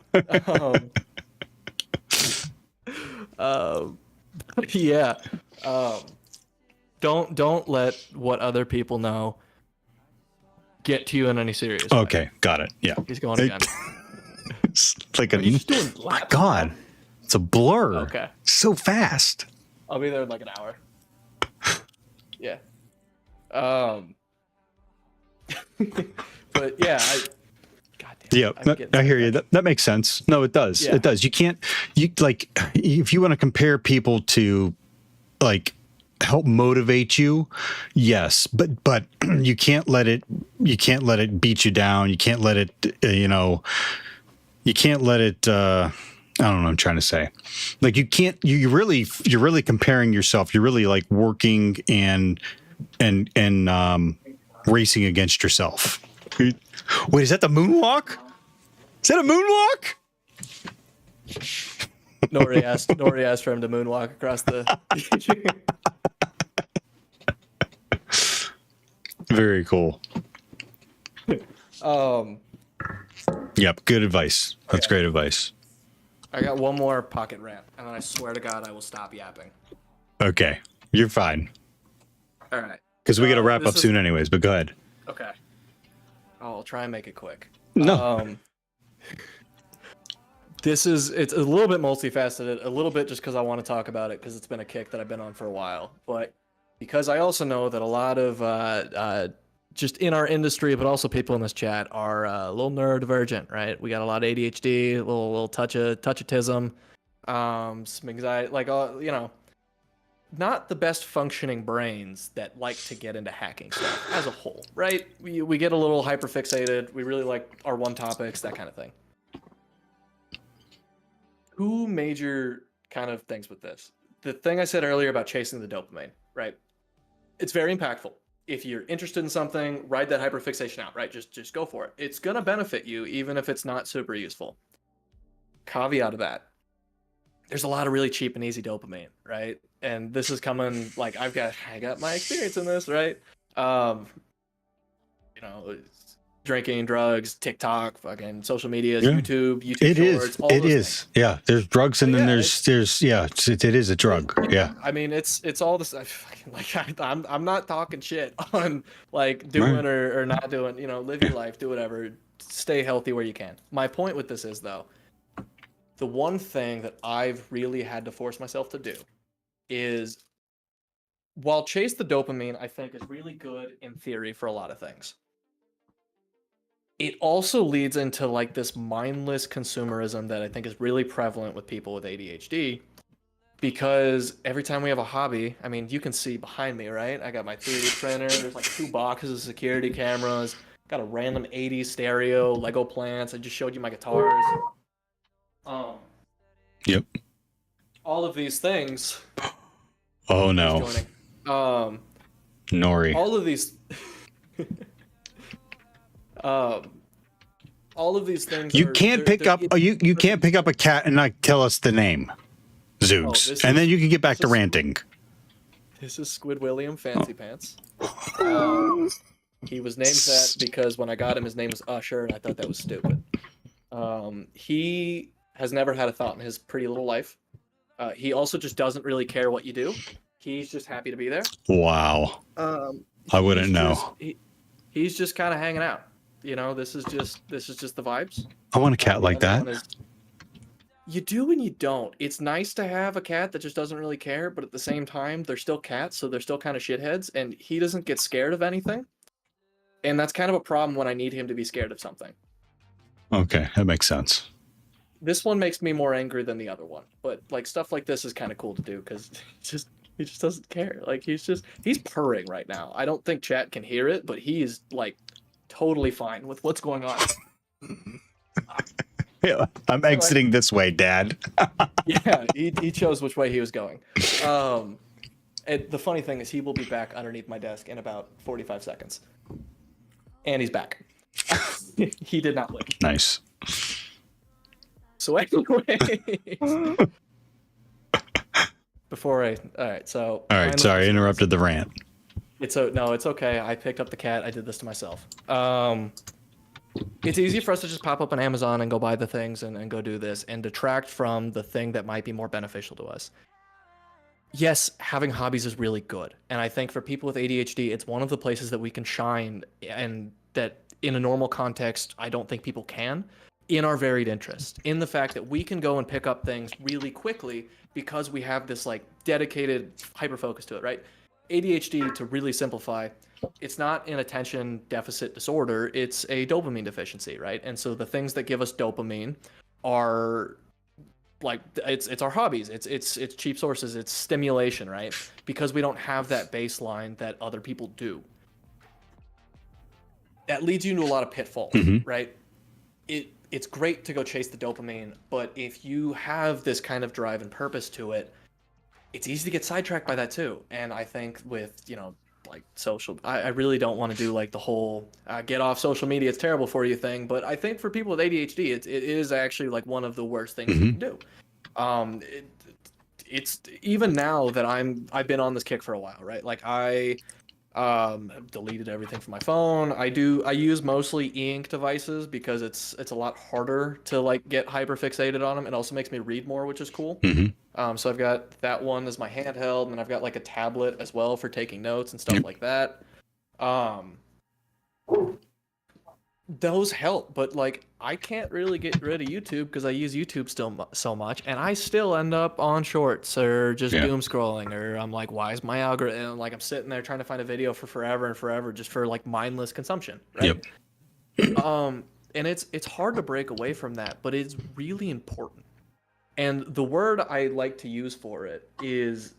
Yeah. Don't let what other people know get to you in any serious way. Okay, got it. Yeah. He's going again. It's like a. He's doing My laps. God, it's a blur. Okay. So fast. I'll be there in like an hour. Yeah. But yeah, God damn. Yeah, I'm getting I hear you. That makes sense. No, it does. Yeah. It does. You can't. You like if you want to compare people to, like, help motivate you. Yes, but you can't let it. You can't let it beat you down. You can't let it. You can't let it. I don't know what I'm trying to say. Like you're really comparing yourself. You're really like working and racing against yourself. Wait, is that the moonwalk? Is that a moonwalk? Nori asked for him to moonwalk across the. Very cool. Yep, good advice. That's great advice. I got one more pocket rant, and then I swear to God I will stop yapping. Okay, you're fine. All right. Because we got to wrap this up is- soon anyways, but go ahead. Okay. I'll try and make it quick. No. It's a little bit multifaceted, a little bit just because I want to talk about it because it's been a kick that I've been on for a while, but because I also know that a lot of just in our industry, but also people in this chat are a little neurodivergent, right? We got a lot of ADHD, a little touch of autism, some anxiety, like not the best functioning brains that like to get into hacking stuff as a whole, right? We get a little hyperfixated. We really like our one topics, that kind of thing. Two major kind of things with this. The thing I said earlier about chasing the dopamine, right? It's very impactful. If you're interested in something, ride that hyperfixation out, right? Just go for it. It's gonna benefit you, even if it's not super useful. Caveat of that, there's a lot of really cheap and easy dopamine, right? And this is coming like I got my experience in this, right? Drinking, drugs, TikTok, fucking social media, Yeah. YouTube It Shorts, is. all It those is. things. Yeah. There's drugs, and But then yeah, it is a drug. Yeah. I mean, it's all this. I'm not talking shit on like doing Right. or not doing. Live your life, do whatever, stay healthy where you can. My point with this is though, the one thing that I've really had to force myself to do is, while chase the dopamine, I think is really good in theory for a lot of things. It also leads into like this mindless consumerism that I think is really prevalent with people with ADHD. Because every time we have a hobby, I mean, you can see behind me, right? I got my 3D printer. There's like 2 boxes of security cameras. Got a random 80s stereo, Lego plants. I just showed you my guitars. Yep. All of these things. Oh no. Nori. All of these. All of these things. You can't pick up. You can't pick up a cat and not tell us the name. Zoogs, and then you can get back to ranting. This is Squid William Fancy Pants. He was named that because when I got him, his name was Usher, and I thought that was stupid. He has never had a thought in his pretty little life. He also just doesn't really care what you do. He's just happy to be there. Wow. I wouldn't know. He's just kind of hanging out. This is just the vibes. I want a cat like that. You do and you don't. It's nice to have a cat that just doesn't really care, but at the same time, they're still cats, so they're still kind of shitheads, and he doesn't get scared of anything. And that's kind of a problem when I need him to be scared of something. Okay, that makes sense. This one makes me more angry than the other one, but like stuff like this is kind of cool to do because he just doesn't care. Like he's purring right now. I don't think chat can hear it, but he is like totally fine with what's going on. Yeah, I'm exiting this way, Dad. Yeah, he chose which way he was going. And the funny thing is he will be back underneath my desk in about 45 seconds. And he's back. He did not leave. Nice. So anyway, all right, sorry, I interrupted the rant. It's okay. I picked up the cat. I did this to myself. It's easy for us to just pop up on Amazon and go buy the things and go do this and detract from the thing that might be more beneficial to us. Yes, having hobbies is really good. And I think for people with ADHD, it's one of the places that we can shine, and that in a normal context, I don't think people can, in our varied interest, in the fact that we can go and pick up things really quickly because we have this like dedicated hyper focus to it, right? ADHD, to really simplify, it's not an attention deficit disorder, it's a dopamine deficiency, right? And so the things that give us dopamine are like it's our hobbies, it's cheap sources, it's stimulation, right? Because we don't have that baseline that other people do. That leads you into a lot of pitfalls, right? It's great to go chase the dopamine, but if you have this kind of drive and purpose to it, it's easy to get sidetracked by that too. And I think with, like social, I really don't want to do like the whole get off social media, it's terrible for you thing. But I think for people with ADHD, it is actually like one of the worst things you can do. It's even now that I've been on this kick for a while, right? Like I have deleted everything from my phone. I use mostly e-ink devices because it's a lot harder to like get hyper fixated on them. It also makes me read more, which is cool. So I've got that one as my handheld, and I've got like a tablet as well for taking notes and stuff like that. Those help, but like I can't really get rid of YouTube because I use YouTube still so much, and I still end up on shorts or just doom scrolling, or I'm like, why is my algorithm like I'm sitting there trying to find a video for forever and forever just for like mindless consumption, right? And it's hard to break away from that, but it's really important. And the word I like to use for it is,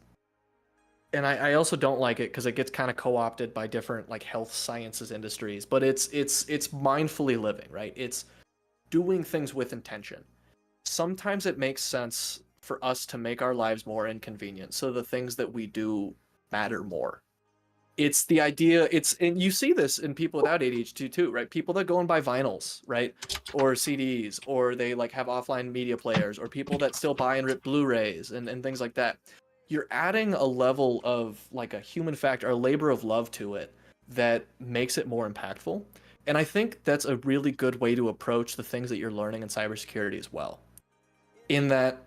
and I also don't like it because it gets kind of co-opted by different like health sciences industries, but it's mindfully living, right? It's doing things with intention. Sometimes it makes sense for us to make our lives more inconvenient so the things that we do matter more. It's the idea, and you see this in people without ADHD too, right? People that go and buy vinyls, right? Or CDs, or they like have offline media players, or people that still buy and rip Blu-rays and things like that. You're adding a level of like a human factor, a labor of love to it that makes it more impactful. And I think that's a really good way to approach the things that you're learning in cybersecurity as well. In that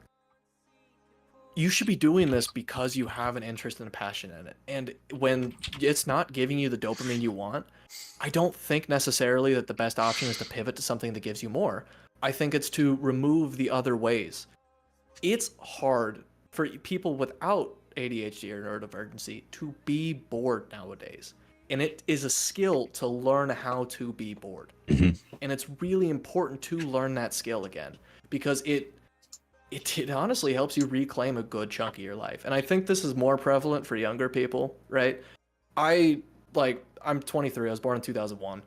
you should be doing this because you have an interest and a passion in it. And when it's not giving you the dopamine you want, I don't think necessarily that the best option is to pivot to something that gives you more. I think it's to remove the other ways. It's hard for people without ADHD or neurodivergency to be bored nowadays. And it is a skill to learn how to be bored. And it's really important to learn that skill again, because it honestly helps you reclaim a good chunk of your life. And I think this is more prevalent for younger people, right? I'm 23, I was born in 2001.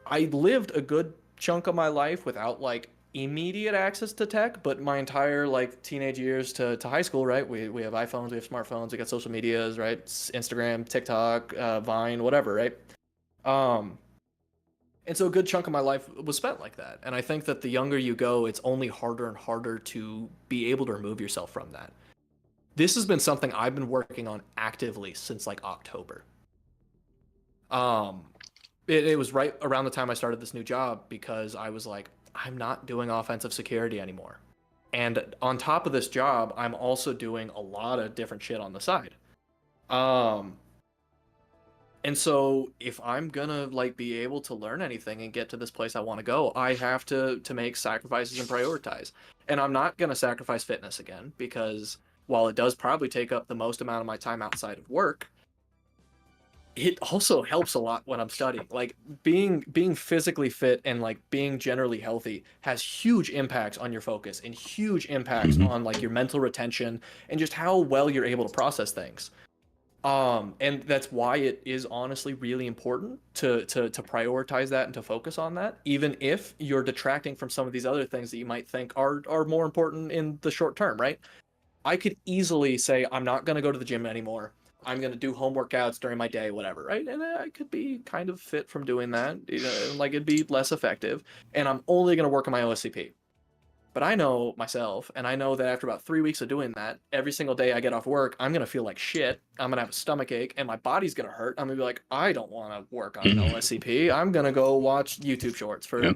I lived a good chunk of my life without like immediate access to tech, but my entire like teenage years to high school, right? We have iPhones, we have smartphones, we got social medias, right? Instagram, TikTok, Vine, whatever, right? And so a good chunk of my life was spent like that. And I think that the younger you go, it's only harder and harder to be able to remove yourself from that. This has been something I've been working on actively since like October. It was right around the time I started this new job, because I was like, I'm not doing offensive security anymore. And on top of this job, I'm also doing a lot of different shit on the side. And so if I'm gonna like be able to learn anything and get to this place I want to go, I have to make sacrifices and prioritize. And I'm not gonna sacrifice fitness again, because while it does probably take up the most amount of my time outside of work, it also helps a lot when I'm studying. Like being physically fit and like being generally healthy has huge impacts on your focus and huge impacts on like your mental retention and just how well you're able to process things. And that's why it is honestly really important to prioritize that and to focus on that, even if you're detracting from some of these other things that you might think are more important in the short term, right? I could easily say, I'm not going to go to the gym anymore. I'm going to do home workouts during my day, whatever, right? And I could be kind of fit from doing that, you know, like it'd be less effective. And I'm only going to work on my OSCP. But I know myself, and I know that after about 3 weeks of doing that, every single day I get off work, I'm going to feel like shit. I'm going to have a stomach ache, and my body's going to hurt. I'm going to be like, I don't want to work on an OSCP. I'm going to go watch YouTube shorts for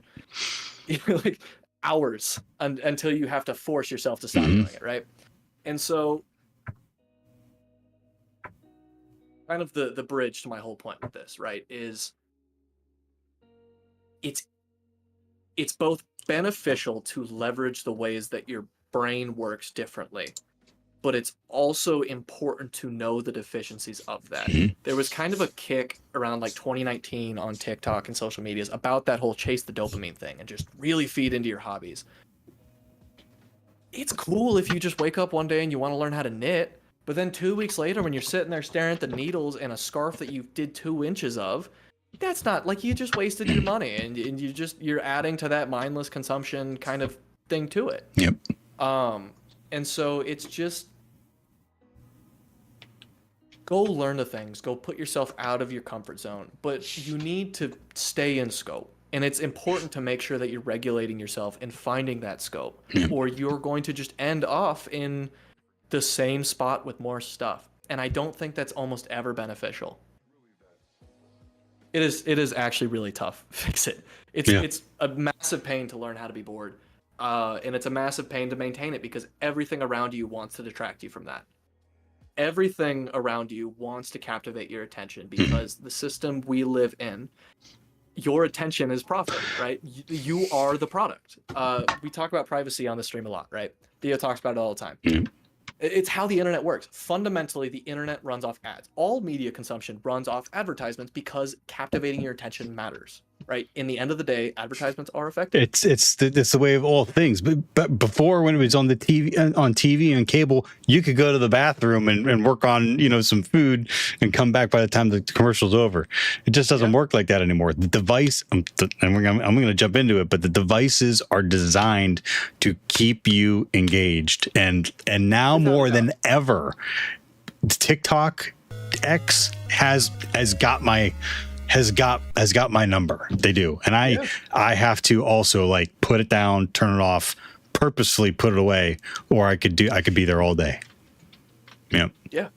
like hours until you have to force yourself to stop doing it, right? And so kind of the bridge to my whole point with this, right, is it's both beneficial to leverage the ways that your brain works differently, but it's also important to know the deficiencies of that. There was kind of a kick around like 2019 on TikTok and social medias about that whole chase the dopamine thing and just really feed into your hobbies. It's cool if you just wake up one day and you want to learn how to knit, but then 2 weeks later when you're sitting there staring at the needles and a scarf that you did 2 inches of, that's not like you just wasted your money and you're adding to that mindless consumption kind of thing to it. And so it's just go learn the things, go put yourself out of your comfort zone, but you need to stay in scope. And it's important to make sure that you're regulating yourself and finding that scope, or you're going to just end off in the same spot with more stuff. And I don't think that's almost ever beneficial. It is actually really tough. Fix it. It's a massive pain to learn how to be bored. And it's a massive pain to maintain it because everything around you wants to detract you from that. everything around you wants to captivate your attention because the system we live in, your attention is profit, right? You are the product. We talk about privacy on the stream a lot, right? Theo talks about it all the time. It's how the internet works. Fundamentally, the internet runs off ads. All media consumption runs off advertisements because captivating your attention matters, right? In the end of the day, advertisements are effective. It's the way of all things. But before, when it was on the TV and cable, you could go to the bathroom and work on some food and come back by the time the commercial's over. It just doesn't work like that anymore. The device, and I'm going to jump into it, but the devices are designed to keep you engaged, and now more than ever, TikTok X has got my number. They do. And I have to also like put it down, turn it off, purposefully put it away, or I could be there all day. Yeah. Yeah.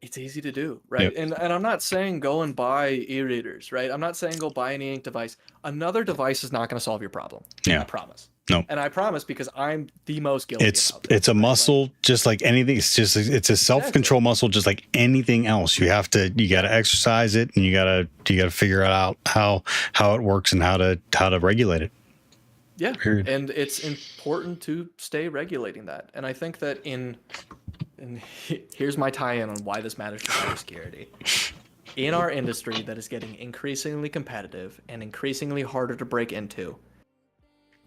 It's easy to do, right? Yep. And I'm not saying go and buy e-readers, right? I'm not saying go buy an e-ink device. Another device is not going to solve your problem. Yeah. I promise. No. And I promise because I'm the most guilty. It's a muscle, just like anything. It's a self-control muscle, just like anything else. You got to exercise it, and you got to figure out how it works and how to regulate it. Yeah. Period. And it's important to stay regulating that. And I think that and here's my tie-in on why this matters to cybersecurity. In our industry that is getting increasingly competitive and increasingly harder to break into,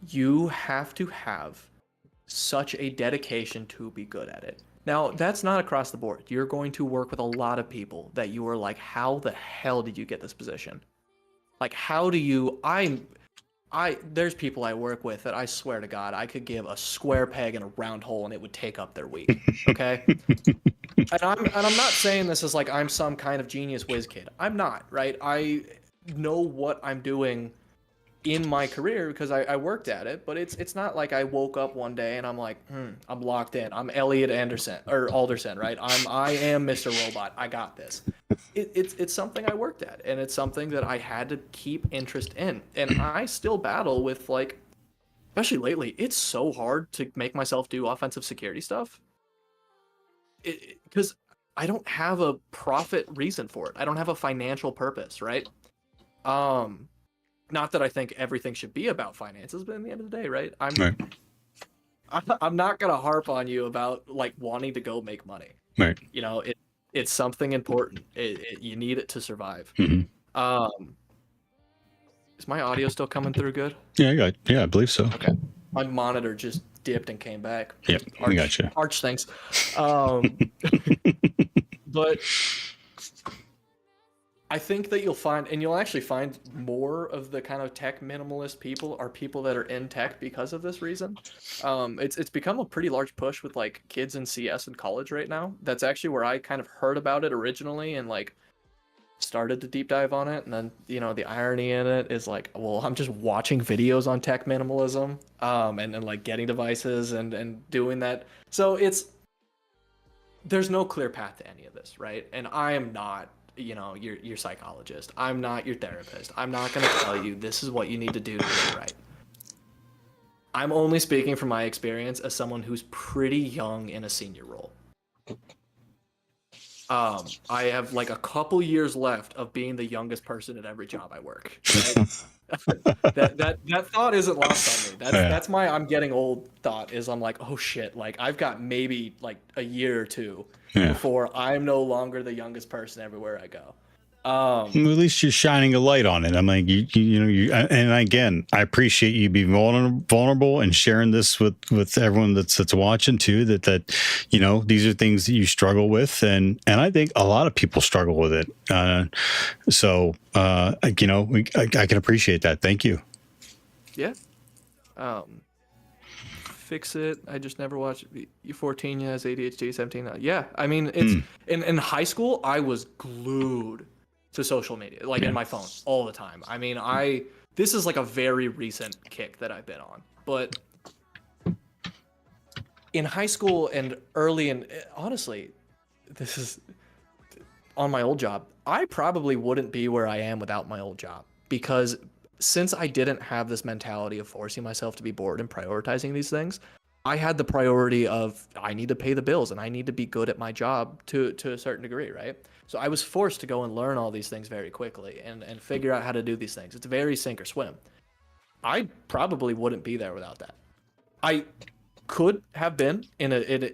you have to have such a dedication to be good at it. Now, that's not across the board. You're going to work with a lot of people that you are like, how the hell did you get this position? Like, how do you, there's people I work with that I swear to God, I could give a square peg in a round hole and it would take up their week. Okay. and I'm not saying this as like, I'm some kind of genius whiz kid. I'm not, right? I know what I'm doing in my career because I worked at it, but it's not like I woke up one day and I'm like, I'm locked in. I'm Elliot Alderson, right? I am Mr. Robot. I got this. It's something I worked at, and it's something that I had to keep interest in. And I still battle with, like, especially lately, it's so hard to make myself do offensive security stuff. Because I don't have a profit reason for it. I don't have a financial purpose, right? Not that I think everything should be about finances, but in the end of the day, right? I'm not gonna harp on you about like wanting to go make money. Right. It's something important. You need it to survive. Mm-hmm. Is my audio still coming through good? Yeah, I believe so. Okay. My monitor just dipped and came back. Yep, I got you. Arch things. But I think that you'll actually find more of the kind of tech minimalist people are people that are in tech because of this reason. It's become a pretty large push with like kids in CS in college right now. That's actually where I kind of heard about it originally and like started to deep dive on it. And then, the irony in it is like, well, I'm just watching videos on tech minimalism, and like getting devices and doing that. So there's no clear path to any of this, right? And I am not your psychologist. I'm not your therapist. I'm not going to tell you this is what you need to do to get right. I'm only speaking from my experience as someone who's pretty young in a senior role. I have like a couple years left of being the youngest person at every job I work. Right? that thought isn't lost on me. That's my I'm getting old thought is I'm like, oh shit, like I've got maybe like a year or two before I'm no longer the youngest person everywhere I go. Well, at least you're shining a light on it. I'm like, you and again, I appreciate you being vulnerable and sharing this with everyone that's watching too, that these are things that you struggle with. And I think a lot of people struggle with it. So I can appreciate that. Thank you. Yeah. Fix it. I just never watched. You 14 has ADHD, 17. Yeah. I mean, it's in high school, I was glued to social media, like in my phone all the time. I mean, this is like a very recent kick that I've been on, but in high school and early, and honestly, this is on my old job. I probably wouldn't be where I am without my old job, because since I didn't have this mentality of forcing myself to be bored and prioritizing these things, I had the priority of I need to pay the bills and I need to be good at my job to a certain degree, right? So I was forced to go and learn all these things very quickly and figure out how to do these things. It's very sink or swim. I probably wouldn't be there without that. I could have been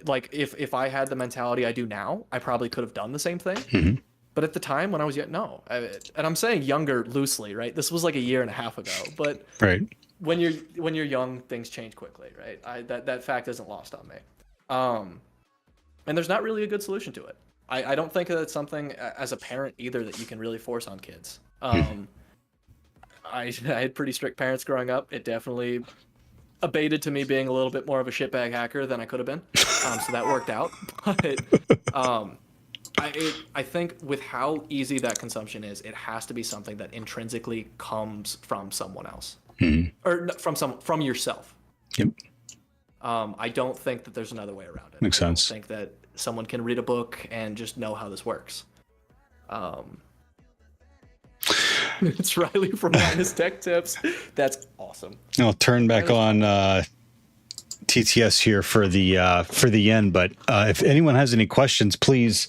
like if I had the mentality I do now, I probably could have done the same thing. But at the time when I was young, no. And I'm saying younger loosely, right? This was like a year and a half ago. But Right. when you're young, things change quickly, right? That fact isn't lost on me. And there's not really a good solution to it. I don't think that it's something as a parent either that you can really force on kids. I had pretty strict parents growing up. It definitely abated to me being a little bit more of a shitbag hacker than I could have been. So that worked out. But I think with how easy that consumption is, it has to be something that intrinsically comes from someone else. Or from yourself. Yep. I don't think that there's another way around it. Makes sense. I don't think that someone can read a book and just know how this works. It's Riley from Minus Tech Tips. That's awesome. I'll turn back on TTS here for the end, but if anyone has any questions, please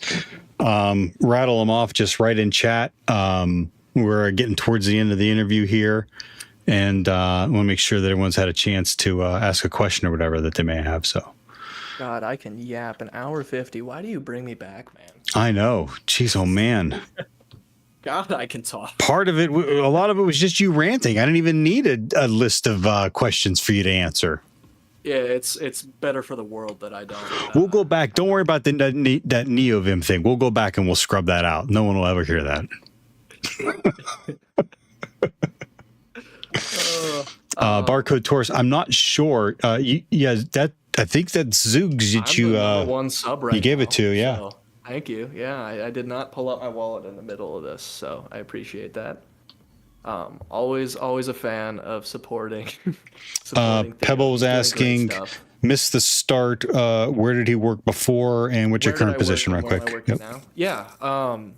rattle them off. Just write in chat. We're getting towards the end of the interview here, and I want to make sure that everyone's had a chance to ask a question or whatever that they may have. So, God, I can yap an hour 50. Why do you bring me back, man? I know. Jeez, oh man. God, I can talk. Part of it, a lot of it was just you ranting. I didn't even need a list of questions for you to answer. Yeah, it's better for the world that I don't. We'll go that. Don't worry about that NeoVim thing. We'll go back and we'll scrub that out. No one will ever hear that. Barcode Taurus. I'm not sure. Yeah, that I think that's Zoogs that I'm the one sub right you gave now, it to. Yeah. So, thank you. Yeah, I did not pull out my wallet in the middle of this, so I appreciate that. Always a fan of supporting. Pebble was asking, missed the start. Where did he work before, and what's your current position, right quick? Yep. Now? Yeah. I'll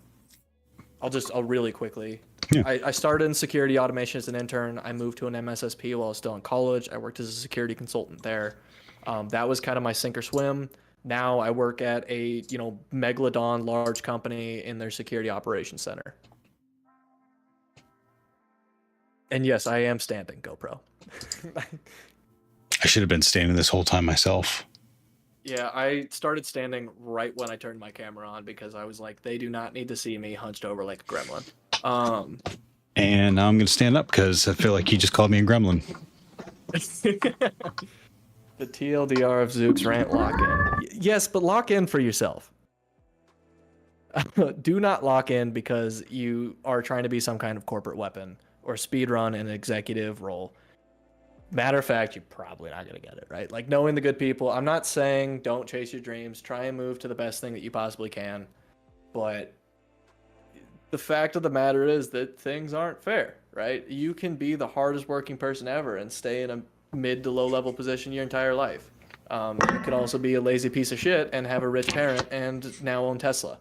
really quickly. Yeah. I started in security automation as an intern. I moved to an MSSP while I was still in college. I worked as a security consultant there. That was kind of my sink or swim. Now I work at a megalodon large company in their security operations center. And yes, I am standing, GoPro. I should have been standing this whole time myself. Yeah, I started standing right when I turned my camera on because I was like, they do not need to see me hunched over like a gremlin. And now I'm going to stand up because I feel like you just called me a gremlin. The TLDR of Zoogs rant lock-in. Yes, but lock in for yourself. Do not lock in because you are trying to be some kind of corporate weapon or speedrun an executive role. Matter of fact, you're probably not going to get it, right? Like, knowing the good people, I'm not saying don't chase your dreams. Try and move to the best thing that you possibly can. But the fact of the matter is that things aren't fair, right? You can be the hardest working person ever and stay in a mid to low level position your entire life. You can also be a lazy piece of shit and have a rich parent and now own Tesla.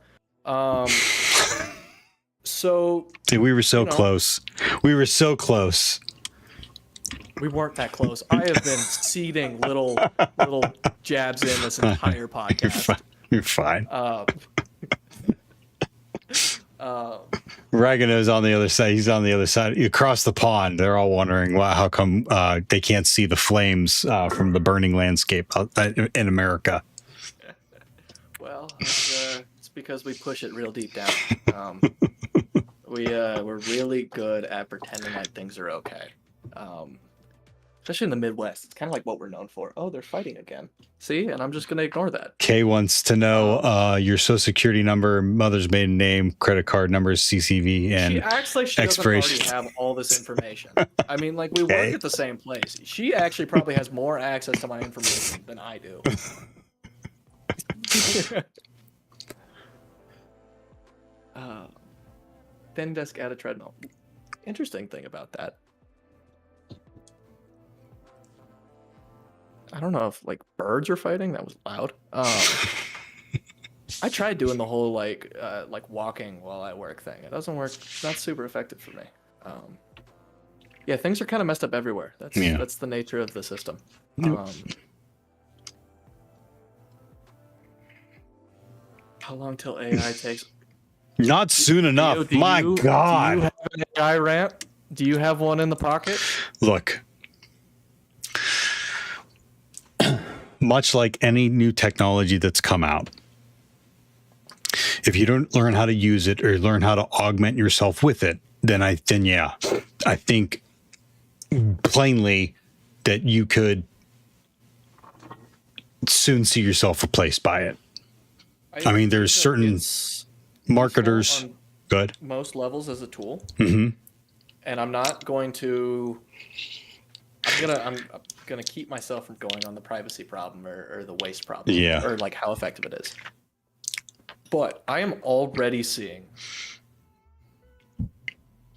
So dude, we were so close. We were so close. We weren't that close. I have been seeding little jabs in this entire podcast. You're fine. Ragano's on the other side. He's on the other side. Across the pond, they're all wondering how come they can't see the flames from the burning landscape in America. Well, it's because we push it real deep down. We're really good at pretending like things are okay. Especially in the Midwest. It's kind of like what we're known for. Oh, they're fighting again. See? And I'm just going to ignore that. Kay wants to know your social security number, mother's maiden name, credit card numbers, CCV, and she acts like she doesn't already have all this information. I mean, like, we work at the same place. She actually probably has more access to my information than I do. Thin desk at a treadmill. Interesting thing about that. I don't know if like birds are fighting. That was loud. I tried doing the whole like walking while I work thing. It doesn't work. It's not super effective for me. Yeah, things are kind of messed up everywhere. That's the nature of the system. How long till AI takes? Not soon enough. Theo, My Do you God. have an AI rant? Do you have one in the pocket? Look, much like any new technology that's come out, if you don't learn how to use it or learn how to augment yourself with it, then I think plainly that you could soon see yourself replaced by it. I mean, there's certain marketers. on Good. most levels as a tool, Mm-hmm. and I'm not going to. I'm gonna keep myself from going on the privacy problem or the waste problem, Yeah. or like how effective it is. But I am already seeing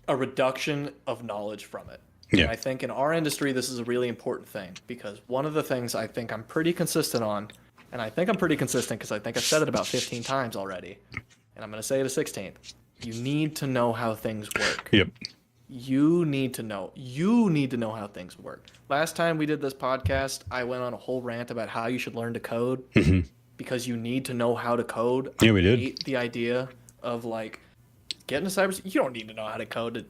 a reduction of knowledge from it. Yeah. And I think in our industry, this is a really important thing because one of the things I think I'm pretty consistent on, and I think I'm pretty consistent because I think I've said it about 15 times already, and I'm going to say it a 16th. You need to know how things work. Yep. You need to know how things work. Last time we did this podcast, I went on a whole rant about how you should learn to code because you need to know how to code. Yeah, we I did. hate the idea of like getting to cyber. You don't need to know how to code.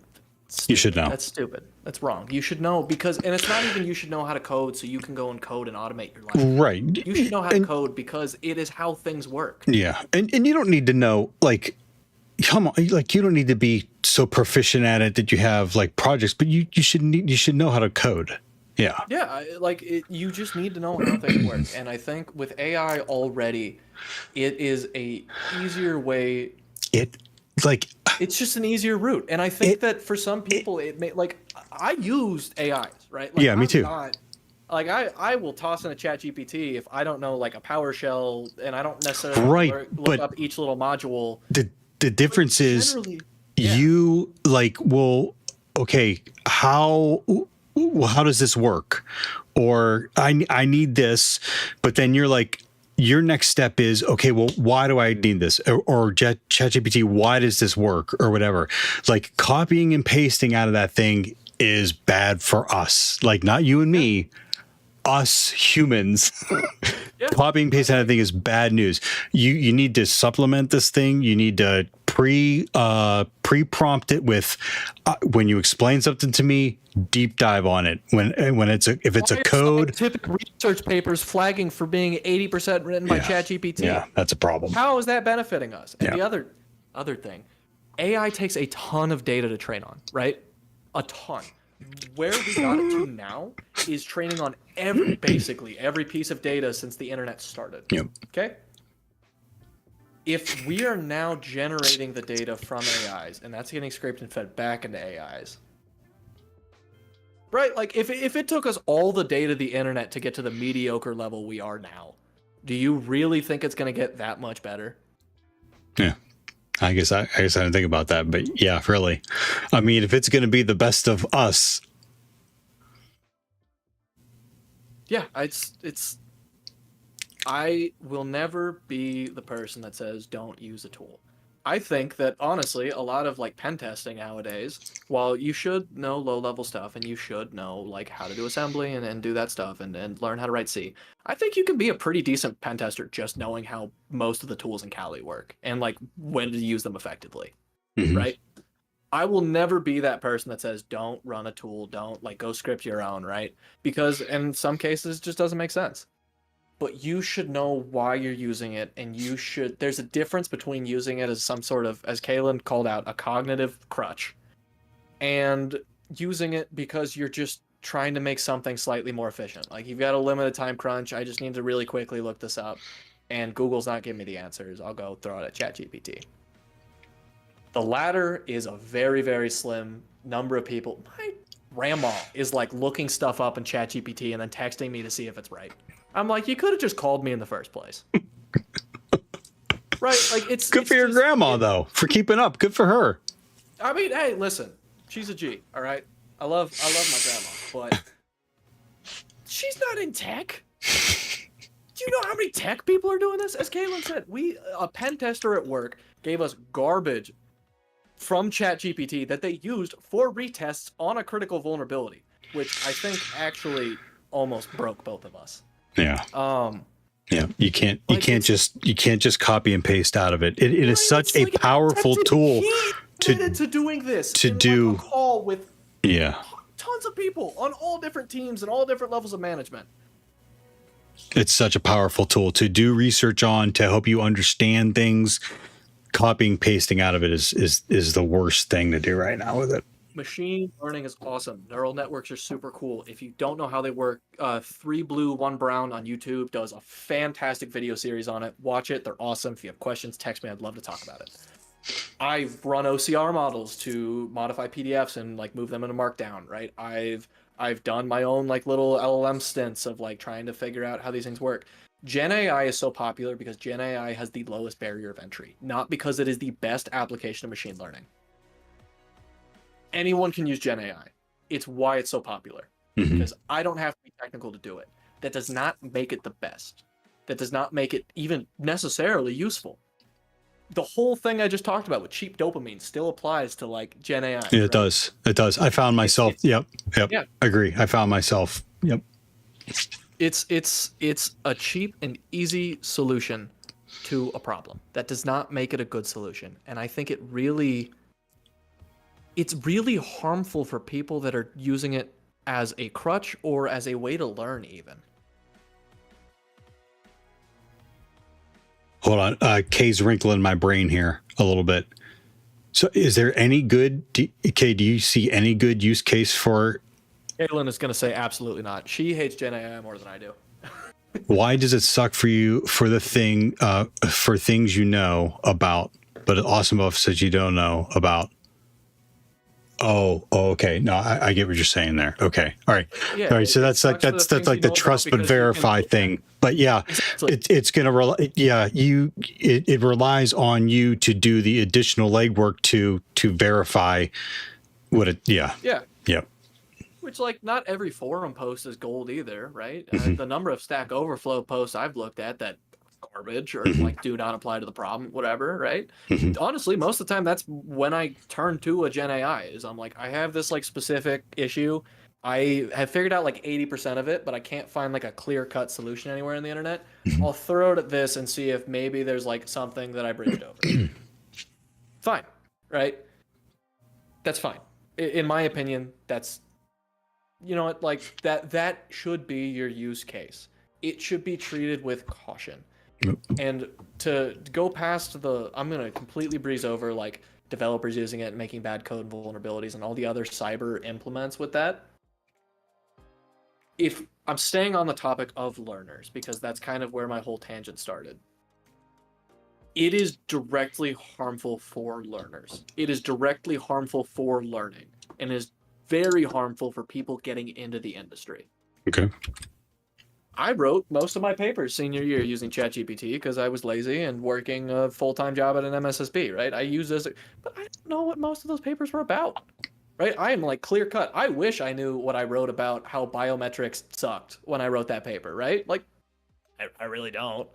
You should know. That's stupid. That's wrong. You should know because, and it's not even you should know how to code so you can go and code and automate your life. Right. You should know how to code because it is how things work. Yeah. And you don't need to know, like, come on, like, you don't need to be so proficient at it that you have like projects, but you should know how to code. Yeah. Yeah, you just need to know how things work. And I think with AI already, it is a easier way. It's just an easier route. And I think that for some people, it may, like, I used AIs, right? Like, Yeah, me too. I will toss in a chat GPT if I don't know, like, a PowerShell, and I don't necessarily look up each little module. The difference is generally, you like, well, okay, how does this work? Or I need this, but then you're like, your next step is, okay, well, why do I need this? Or ChatGPT, why does this work? Or whatever. Like, copying and pasting out of that thing is bad for us. Like, not you and me, us humans. Copying and pasting out of that thing is bad news. You need to supplement this thing. You need to pre-prompt it with, when you explain something to me, deep dive on it. If it's a code, scientific research papers flagging for being 80% written by ChatGPT. Yeah, that's a problem. How is that benefiting us? And the other thing, AI takes a ton of data to train on, right? A ton. Where we got it to now is training on basically every piece of data since the internet started. Yep. Okay? If we are now generating the data from AIs, and that's getting scraped and fed back into AIs, right? Like, if it took us all the data of the internet to get to the mediocre level we are now, do you really think it's going to get that much better? Yeah. I guess I didn't think about that, but yeah, really. I mean, if it's going to be the best of us. Yeah, it's I will never be the person that says don't use a tool. I think that honestly, a lot of like pen testing nowadays, while you should know low level stuff and you should know like how to do assembly and do that stuff and learn how to write C, I think you can be a pretty decent pen tester just knowing how most of the tools in Kali work and like when to use them effectively. Right? I will never be that person that says don't run a tool, don't like go script your own, right? Because in some cases it just doesn't make sense. But you should know why you're using it, and there's a difference between using it as some sort of, as Kaylin called out, a cognitive crutch, and using it because you're just trying to make something slightly more efficient. Like, you've got a limited time crunch, I just need to really quickly look this up, and Google's not giving me the answers, I'll go throw it at ChatGPT. The latter is a very, very slim number of people. My grandma is like looking stuff up in ChatGPT and then texting me to see if it's right. I'm like, you could have just called me in the first place. Right? Like, it's good for your grandma, though, for keeping up. Good for her. I mean, hey, listen, she's a G, all right? I love my grandma, but she's not in tech. Do you know how many tech people are doing this? As Caitlin said, a pen tester at work gave us garbage from ChatGPT that they used for retests on a critical vulnerability, which I think actually almost broke both of us. Yeah. Yeah, you can't Like, you can't just copy and paste out of it. It is right, such it's a like powerful tool to doing this to in do. like a call with Yeah, tons of people on all different teams and all different levels of management. it's such a powerful tool to do research on, to help you understand things. Copying pasting out of it is the worst thing to do right now with it. Machine learning is awesome. Neural networks are super cool. If you don't know how they work, 3 Blue, 1 Brown on YouTube does a fantastic video series on it. Watch it. They're awesome. If you have questions, text me. I'd love to talk about it. I've run OCR models to modify PDFs and like move them into Markdown, right? I've done my own like little LLM stints of like trying to figure out how these things work. Gen AI is so popular because Gen AI has the lowest barrier of entry, not because it is the best application of machine learning. Anyone can use Gen AI. It's why it's so popular. Because I don't have to be technical to do it. That does not make it the best. That does not make it even necessarily useful. The whole thing I just talked about with cheap dopamine still applies to like Gen AI. Yeah, right? it does. It does. I found myself. Yep. Yeah. Agree. I found myself. Yep. It's a cheap and easy solution to a problem. That does not make it a good solution. And I think it's really harmful for people that are using it as a crutch or as a way to learn even. Hold on. Kay's wrinkling my brain here a little bit. So is there any good, Kay, do you see any good use case for? Caitlin is going to say absolutely not. She hates Gen AI more than I do. Why does it suck for you for the thing, for things you know about, but awesome stuff that you don't know about? Oh, okay. No, I get what you're saying there. Okay. All right. Yeah, All right. So that's like, sucks for the that's things like you the know trust about but because you verify can- thing. But yeah, Exactly. it's going to rely. Yeah. It relies on you to do the additional legwork to verify what it, yeah. Yeah. Yep. Which, like, not every forum post is gold either, right? The number of Stack Overflow posts I've looked at that garbage or like do not apply to the problem, whatever, right? Honestly, most of the time that's when I turn to a Gen AI is I'm like, I have this like specific issue. I have figured out like 80% of it, but I can't find like a clear-cut solution anywhere on the internet. I'll throw it at this and see if maybe there's like something that I bridged over. Fine, right? That's fine. In my opinion, that's, you know what, like that should be your use case. It should be treated with caution. And to go past I'm going to completely breeze over like developers using it and making bad code vulnerabilities and all the other cyber implements with that. If I'm staying on the topic of learners, because that's kind of where my whole tangent started. It is directly harmful for learners. It is directly harmful for learning and is very harmful for people getting into the industry. Okay. I wrote most of my papers senior year using ChatGPT because I was lazy and working a full-time job at an MSSP, right? I use this, but I don't know what most of those papers were about, right? I am like clear cut. I wish I knew what I wrote about how biometrics sucked when I wrote that paper, right? Like, I really don't.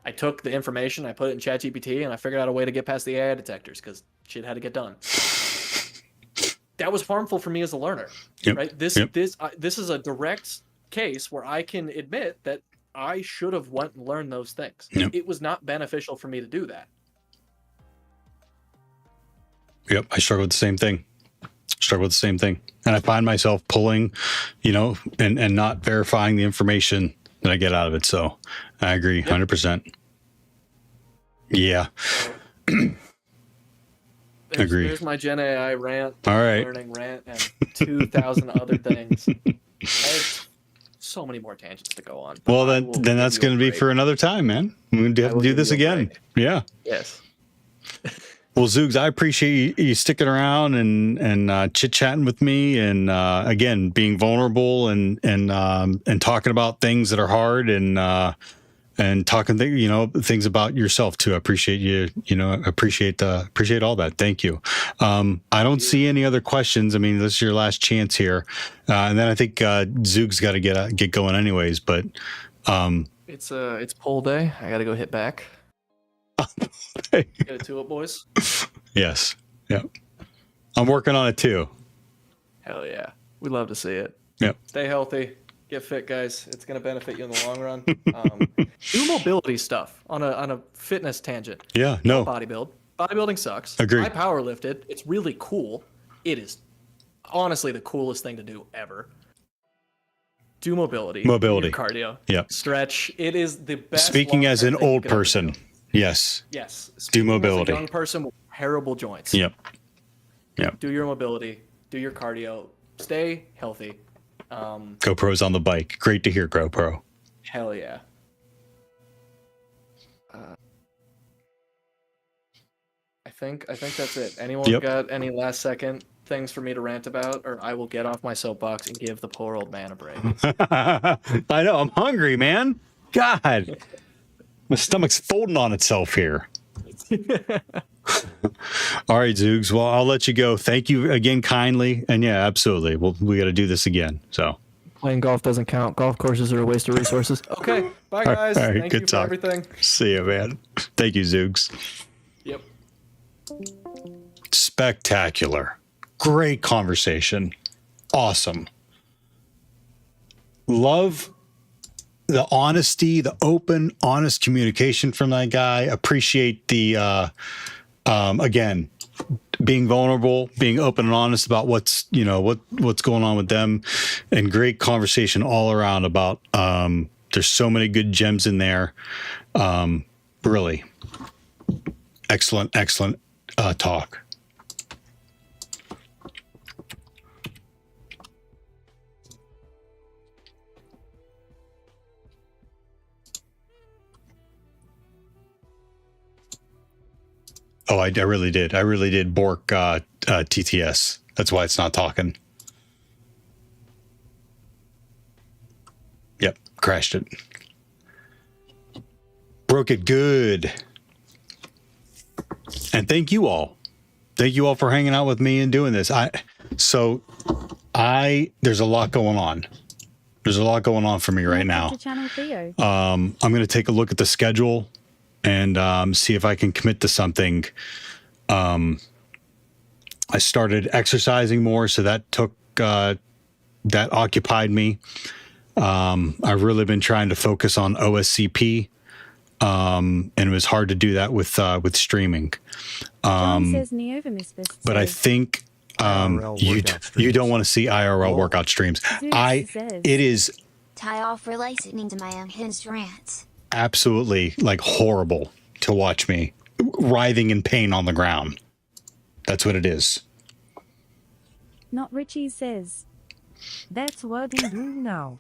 I took the information, I put it in ChatGPT, and I figured out a way to get past the AI detectors because shit had to get done. That was harmful for me as a learner, right? This is a direct case where I can admit that I should have went and learned those things. It was not beneficial for me to do that. Yep. I struggle with the same thing. And I find myself pulling, and not verifying the information that I get out of it. So I agree 100%. Yeah. There's my Gen AI rant, all right, learning rant, and 2,000 other things. I have so many more tangents to go on. Well, then that's going to be for another time, man. We're going to have to do this again. Yeah. Yes. Well, Zoogs, I appreciate you sticking around and chit chatting with me, and again being vulnerable and talking about things that are hard and talking things about yourself too. I appreciate you. Appreciate all that. Thank you. I don't see any other questions. I mean, this is your last chance here, and then I think Zoogs got to get going anyways. But it's poll day. I got to go hit back. Get it to it, boys. Yes. Yeah. I'm working on it too. Hell yeah. We love to see it. Yep. Stay healthy. Get fit, guys. It's gonna benefit you in the long run. Do mobility stuff on a fitness tangent. Yeah, no. Bodybuilding sucks. Agreed. I power lifted. It's really cool. It is honestly the coolest thing to do ever. Do mobility. Mobility. Do your cardio. Yep. Stretch. It is the best. Speaking as an long-term thing you old could ever person, do. yes. Yes. Do Speaking mobility. As a young person with terrible joints. Yep. Yep. Do your mobility. Do your cardio. Stay healthy. GoPro's on the bike. Great to hear, GoPro. Hell yeah. I think that's it. Anyone Yep. got any last second things for me to rant about, or I will get off my soapbox and give the poor old man a break. I know. I'm hungry, man. God. My stomach's folding on itself here. All right, Zoogs. Well, I'll let you go. Thank you again kindly. And yeah, absolutely. We got to do this again. So Playing golf doesn't count. Golf courses are a waste of resources. Okay. Bye, guys. all right, Thank good you talk. for everything. See you, man. Thank you, Zoogs. Yep. Spectacular. Great conversation. Awesome. Love the honesty, the open, honest communication from that guy. Appreciate the, again, being vulnerable, being open and honest about what's going on with them, and great conversation all around about, there's so many good gems in there. Really excellent talk. Oh, I really did. I really did bork TTS. That's why it's not talking. Yep, crashed it. Broke it good. And thank you all. Thank you all for hanging out with me and doing this. There's a lot going on. There's a lot going on for me right now. To Channel Theo. I'm going to take a look at the schedule and see if I can commit to something. I started exercising more, so that occupied me. I've really been trying to focus on OSCP, and it was hard to do that with streaming. John says Neovamisfist But I says, think IRL you workout streams. you don't want to see IRL workout streams. Zeus says- It is Tie off for listening to my unhinged rants. absolutely like horrible to watch me writhing in pain on the ground. That's what it is. Not Richie says. That's what I'm doing now.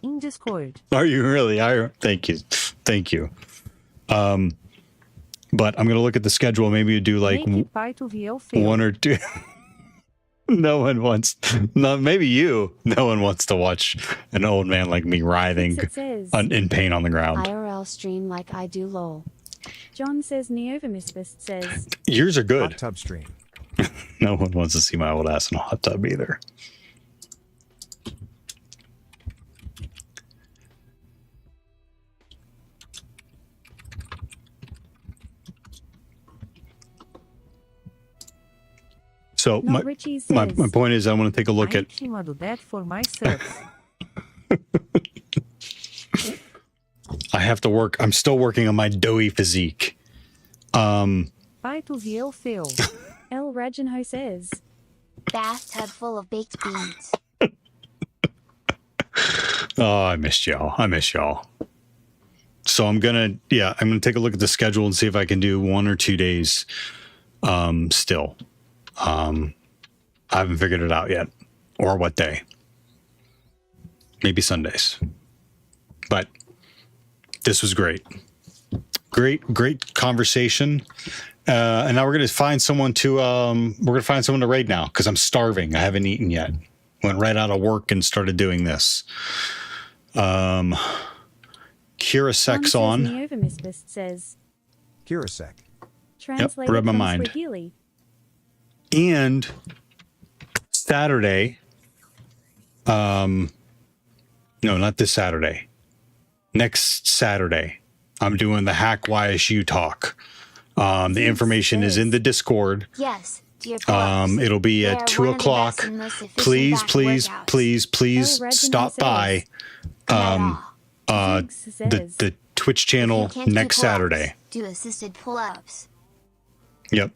In Discord. Are you really? Thank you. But I'm gonna look at the schedule. Maybe you do like Make it pie to VL fail. one or two. No one wants. No, maybe you. No one wants to watch an old man like me writhing It says. in pain on the ground. IRL stream like I do lol. John says Neovamisfist says. Yours are Hot good. tub stream. No one wants to see my old ass in a hot tub either. So Not Richie says. my point is I want to take a look I at can do that for myself. I have to work. I'm still working on my doughy physique. Pie to VL fail. El Rajanho says. Bathtub full of baked beans. Oh, I missed y'all. So I'm gonna take a look at the schedule and see if I can do 1 or 2 days. Still, I haven't figured it out yet, or what day. Maybe Sundays. But this was great. Great conversation. And now we're gonna find someone to raid now because I'm starving. I haven't eaten yet. Went right out of work and started doing this. Kira John Sex says on. Neovamisfist says. Kirasek. Translated read my from mind. Swahili. And Saturday, no, not this Saturday. Next Saturday, I'm doing the Hack YSU talk. The information is in the Discord. Yes, Do your pull-ups. It'll be They at are 2 one of the best o'clock. and most efficient Please, back please, workouts. please, please Reginald stop by Not um, all. Zoogs the says. the Twitch If you channel can't do next pull-ups, Saturday. do assisted pull-ups. Yep.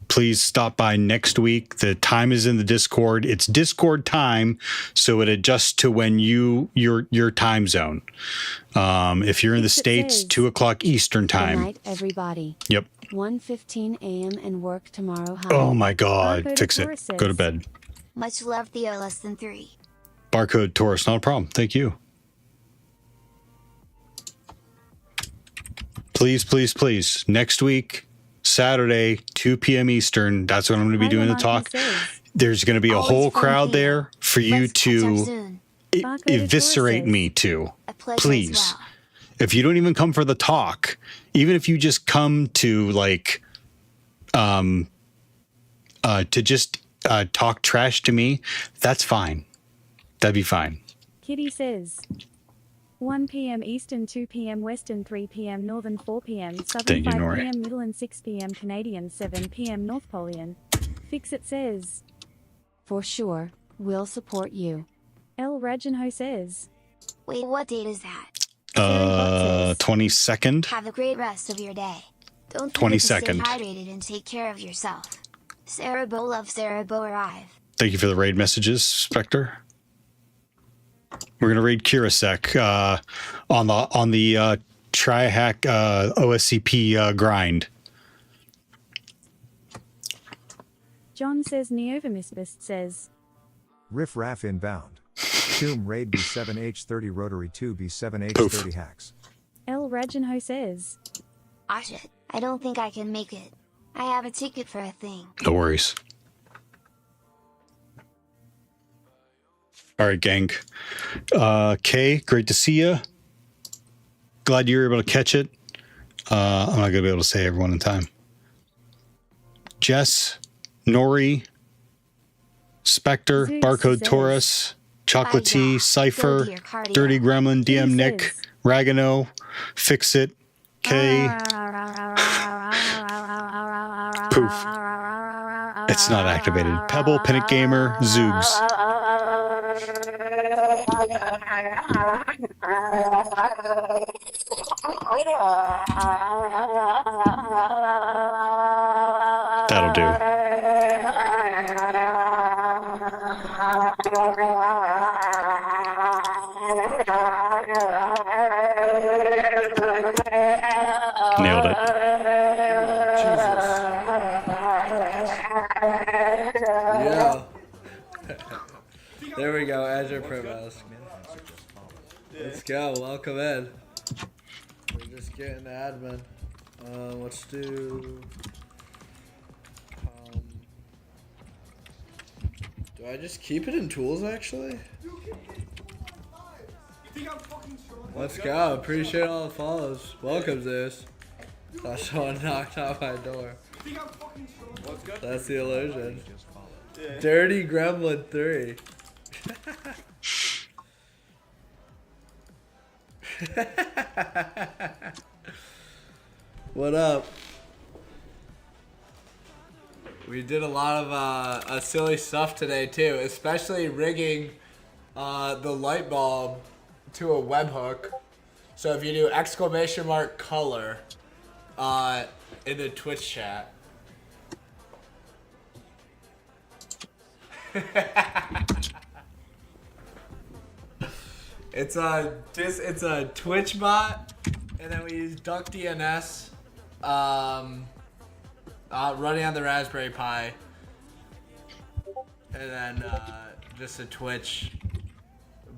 Please stop by next week. The time is in the Discord. It's Discord time, so it adjusts to when your time zone. If you're in the Fix It States, says. 2 o'clock Eastern Good time. night, everybody. Yep. 1:15 a.m. and work tomorrow. Hi. Oh my God. Barcode Fix it. Taurus Go to says. bed. Much love, Theo. Less than 3. Barcode Taurus, not a problem. Thank you. Please, please, please. Next week, Saturday, 2 p.m. Eastern. That's when I'm going to be Hi, doing the Lamont talk. says. There's going to be a Always whole fun, crowd Theo. there for you Let's catch up to soon. Barcode eviscerate Taurus me says. to. A pleasure Please. as well. If you don't even come for the talk, even if you just come to like to just talk trash to me, that's fine. That'd be fine. Kitty says. 1 p.m. Eastern, 2 p.m. Western, 3 p.m. Northern, 4 p.m. Southern, Thank you, 5 Nori. p.m. Middle, and 6 p.m. Canadian, 7 p.m. North Polian. Fix It says. For sure, we'll support you. El Rajanho says. Wait, what date is that? 22nd. Have a great rest of your day. Don't forget to stay 22nd. hydrated and take care of yourself. Sarah Bo loves Sarah Bo arrive. Thank you for the raid messages, Spectre. We're gonna raid Kirasek on the Trihack OSCP grind. John says. Neovimisbist says. Riff Raff inbound. Tomb Raid B7H30 Rotary 2 B7H30 hacks. El Rajanho says. Ah shit, I don't think I can make it. I have a ticket for a thing. No worries. All right, gang. Kay, great to see you. Glad you were able to catch it. I'm not gonna be able to say everyone in time. Jess, Nori, Spectre, Zoogs Barcode says. Taurus, Chocolate Bye, Tea, y'all. Cypher, Go to your cardio. Dirty Gremlin, DM Kitty Nick, says. Ragano, Fix It, Kay. Poof. It's not activated. Pebble, Pinnock Gamer, Zoogs. That'll do. Nailed it. Yeah. There we go, Azure Primos. Let's go, welcome in. We're just getting admin. Let's do... do I just keep it in tools, actually? Let's go, appreciate all the follows. Welcome, Zeus. Thought someone knocked on my door. That's the illusion. Dirty Gremlin 3. What up? We did a lot of silly stuff today too, especially rigging the light bulb to a webhook. So if you do !color in the Twitch chat. It's a Twitch bot, and then we use DuckDNS, running on the Raspberry Pi, and then just a Twitch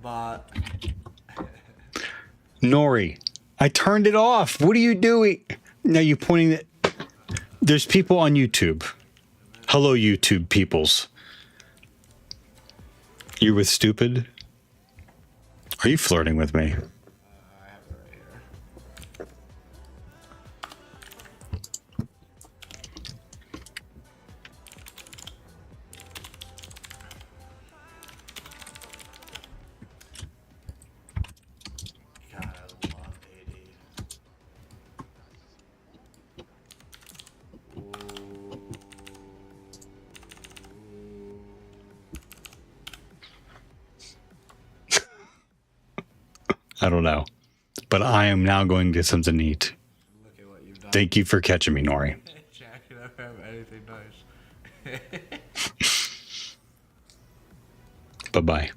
bot. Nori, I turned it off. What are you doing? Now you pointing that there's people on YouTube. Hello, YouTube peoples. You with stupid? Are you flirting with me? I have it right here. God, I love AD. Ooh. I don't know. But I am now going to get something to eat. Look at what you've done. Thank you for catching me, Nori. Jack, you never have anything nice. Bye-bye.